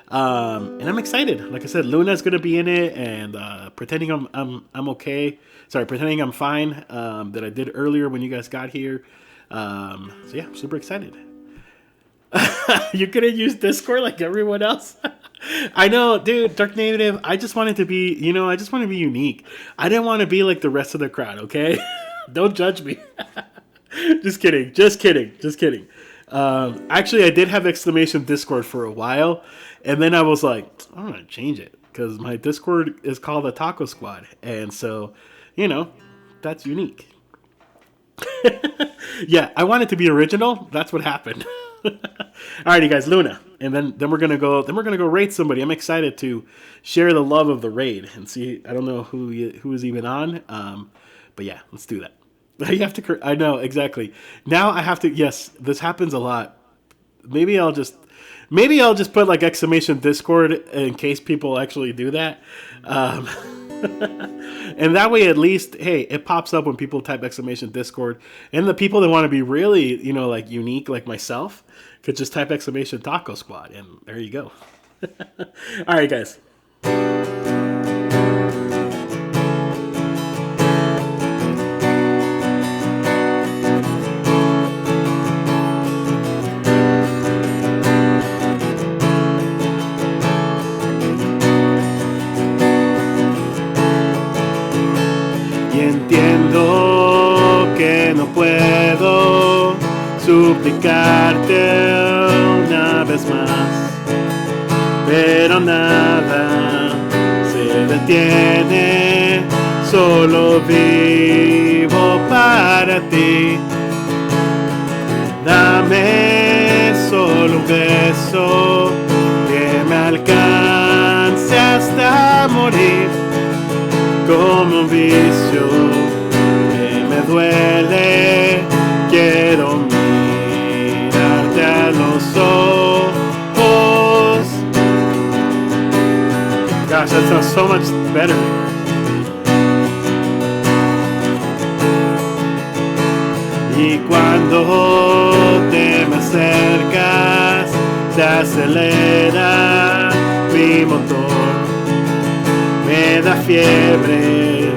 A: And I'm excited. Like I said, Luna's going to be in it, and pretending I'm okay. Sorry, pretending I'm fine. That I did earlier when you guys got here. So yeah, I'm super excited. You couldn't use Discord like everyone else. I know, dude, Dark Native, I just wanted to be, I just want to be unique. I didn't want to be like the rest of the crowd, okay? Don't judge me. Just kidding. Actually, I did have exclamation Discord for a while, and then I was like, I'm going to change it, because my Discord is called the Taco Squad, and so, that's unique. Yeah, I wanted to be original. That's what happened. Alrighty, guys, Luna, and then we're gonna go raid somebody. I'm excited to share the love of the raid and see. I don't know who is even on, but yeah, let's do that. You have to. I know exactly. Now I have to. Yes, this happens a lot. Maybe I'll just put like exclamation Discord in case people actually do that. And that way, at least, hey, it pops up when people type exclamation Discord. And the people that want to be really, like unique, like myself, could just type exclamation Taco Squad. And there you go. All right, guys. suplicarte una vez más, pero nada se detiene, solo vivo para ti. Dame solo un beso que me alcance hasta morir, como un vicio que me duele. Quiero mirarte a los ojos. Gosh, that sounds so much better. Y cuando te me acercas, se acelera mi motor, me da fiebre,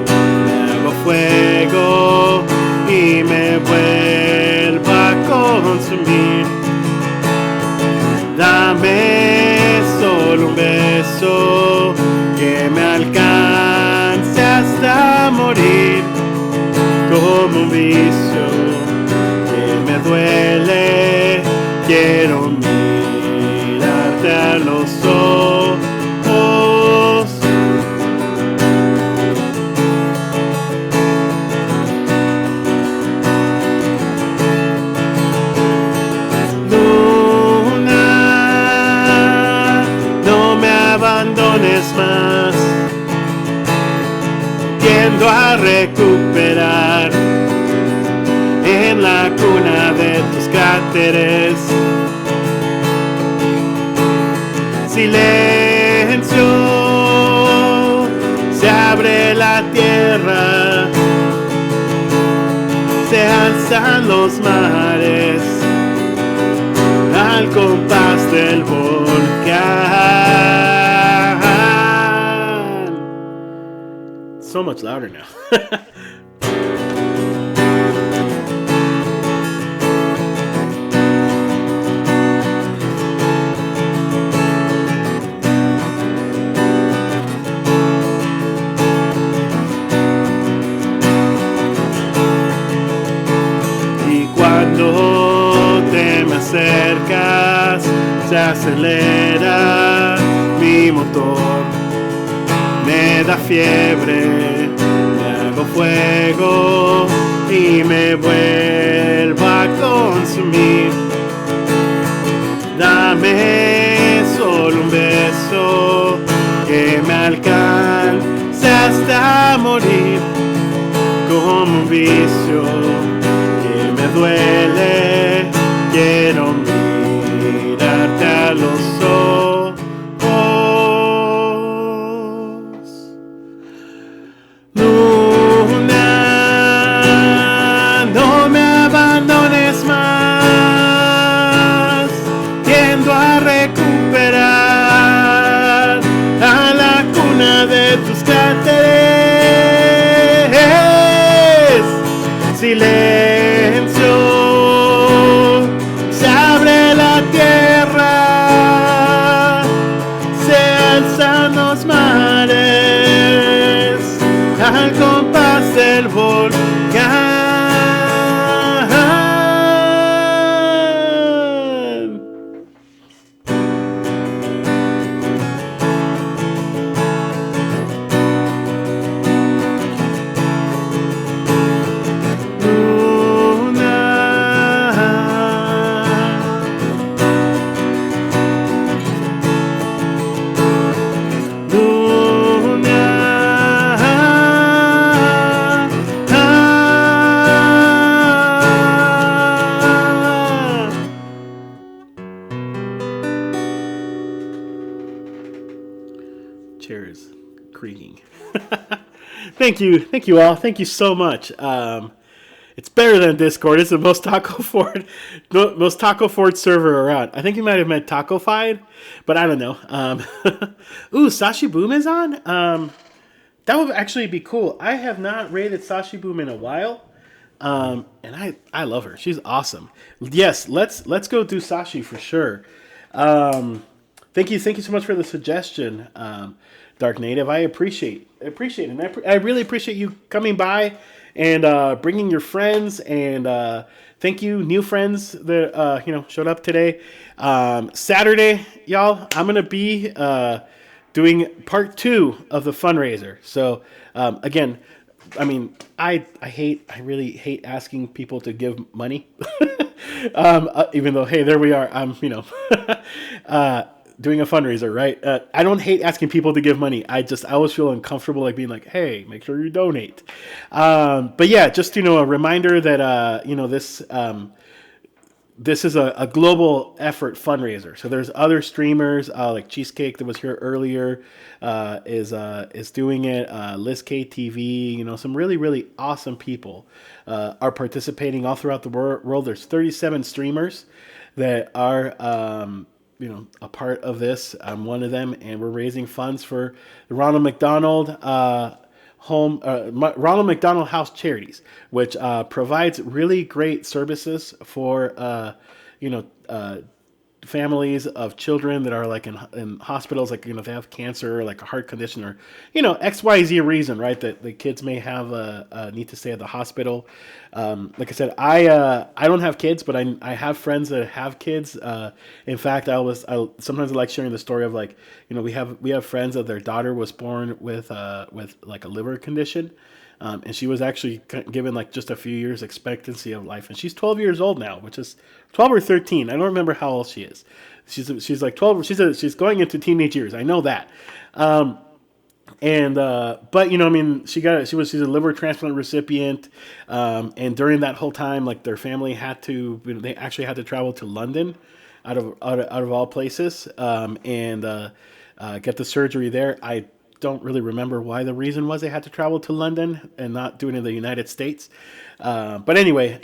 A: me hago fuego y me vuelvo a consumir. Dame solo un beso que me alcance hasta morir, como un vicio que me duele. Quiero mirarte a los ojos. Luna, no me abandones más. Tiendo a recuperar en la cuna de tus cráteres. Silencio, se abre la tierra, se alzan los mares al compás del volcán. So much louder now. Cuando te me acercas, se acelera mi motor, me da fiebre, me hago fuego y me vuelvo a consumir. Dame solo un beso que me alcance hasta morir, como un vicio me duele. Quiero mirarte a los ojos. Luna, no me abandones más. Tiendo a recuperar a la cuna de tus cráteres. Silencio, se abre la tierra, se alzan los mares al compás del volcán. Chairs creaking. Thank you all. Thank you so much. It's better than Discord. It's the most Taco Ford server around. I think you might have meant Taco-fied, but I don't know. Ooh, Sashi Boom is on. That would actually be cool. I have not rated Sashi Boom in a while, and I love her. She's awesome. Yes, let's go do Sashi for sure. Thank you so much for the suggestion, Dark Native. I appreciate it, and I really appreciate you coming by and bringing your friends and thank you, new friends that showed up today. Saturday, y'all, I'm gonna be doing part 2 of the fundraiser. So again, I mean, I really hate asking people to give money. Even though, hey, there we are. I'm, doing a fundraiser, right? I don't hate asking people to give money. I always feel uncomfortable, like being like, hey, make sure you donate. But yeah, just, a reminder that, this is a global effort fundraiser. So there's other streamers like Cheesecake that was here earlier is doing it. Liz K TV, some really really awesome people are participating all throughout the world. There's 37 streamers that are a part of this. I'm one of them, and we're raising funds for the Ronald McDonald Ronald McDonald House Charities, which provides really great services for families of children that are like in hospitals, like they have cancer or like a heart condition or XYZ reason, right, that the kids may have need to stay at the hospital. Like I said, I don't have kids, but I have friends that have kids. In fact, I sometimes I like sharing the story of, like, we have friends that their daughter was born with like a liver condition. And she was actually given like just a few years expectancy of life, and she's 12 years old now, which is 12 or 13. I don't remember how old she is. She's like 12. She's going into teenage years. I know that. But I mean, she's a liver transplant recipient, and during that whole time, like, their family had to, they actually had to travel to London, out of all places, and get the surgery there. I don't really remember why the reason was they had to travel to London and not do it in the United States. But anyway,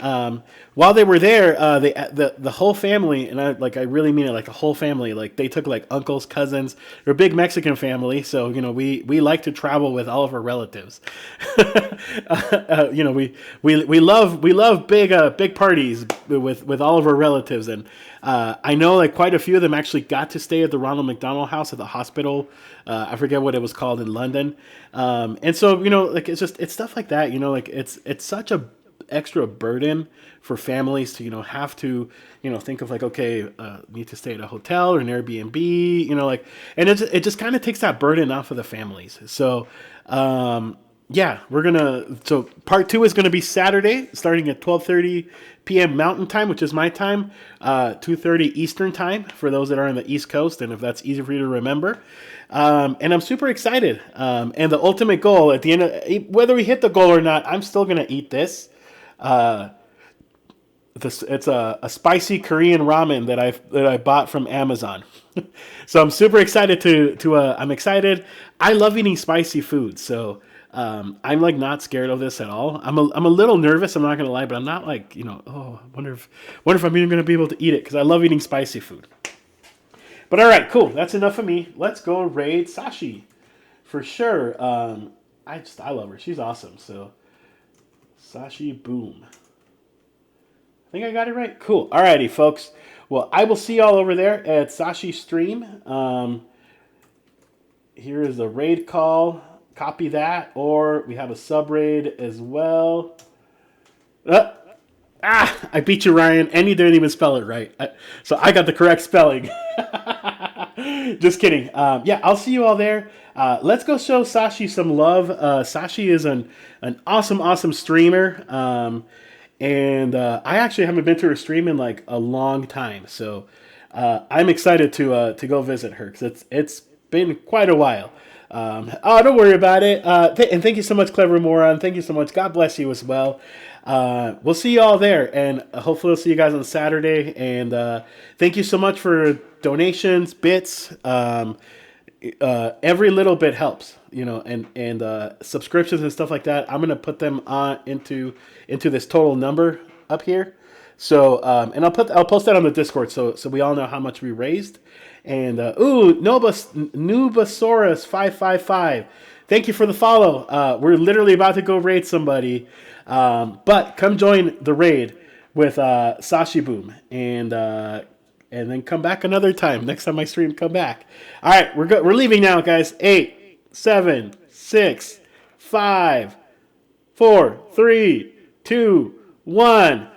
A: while they were there, the whole family, and I really mean it, like the whole family, like they took like uncles, cousins. They're a big Mexican family, so we like to travel with all of our relatives. We love big parties with all of our relatives, and I know like quite a few of them actually got to stay at the Ronald McDonald House at the hospital. I forget what it was called in London. And so, like, it's stuff like that, like it's such a extra burden for families to, have to, think of like, okay, need to stay at a hotel or an Airbnb, like, and it just kind of takes that burden off of the families. So, yeah, so part 2 is going to be Saturday, starting at 12:30 p.m. Mountain Time, which is my time, 2:30 Eastern Time for those that are on the East Coast, and if that's easy for you to remember. And I'm super excited. And the ultimate goal at the end of, whether we hit the goal or not, I'm still going to eat this. It's a spicy Korean ramen that I bought from Amazon. So I'm super excited I'm excited. I love eating spicy food, so I'm like not scared of this at all. I'm a little nervous, I'm not gonna lie, but I'm not like, I wonder if I'm even gonna be able to eat it, because I love eating spicy food. But all right, cool. That's enough of me. Let's go raid Sashi for sure. I love her. She's awesome. So Sashi, boom. I think I got it right. Cool. Alrighty, folks. Well, I will see y'all over there at Sashi stream. Here is the raid call. Copy that, or we have a sub raid as well. I beat you, Ryan, and you didn't even spell it right. So I got the correct spelling. Just kidding. Yeah, I'll see you all there. Let's go show Sashi some love. Sashi is an awesome streamer. And I actually haven't been to her stream in like a long time. So I'm excited to go visit her, because it's been quite a while. Don't worry about it. And thank you so much, Clever Moron. Thank you so much. God bless you as well. We'll see you all there, and hopefully we'll see you guys on Saturday. And thank you so much for donations, bits. Every little bit helps, and subscriptions and stuff like that. I'm gonna put them on into this total number up here. So and I'll post that on the Discord, so we all know how much we raised. And Nubasaurus 555. Thank you for the follow. We're literally about to go raid somebody, but come join the raid with Sashi Boom, and then come back another time. Next time I stream, come back. All right, we're leaving now, guys. 8, 7, 6, 5, 4, 3, 2, 1.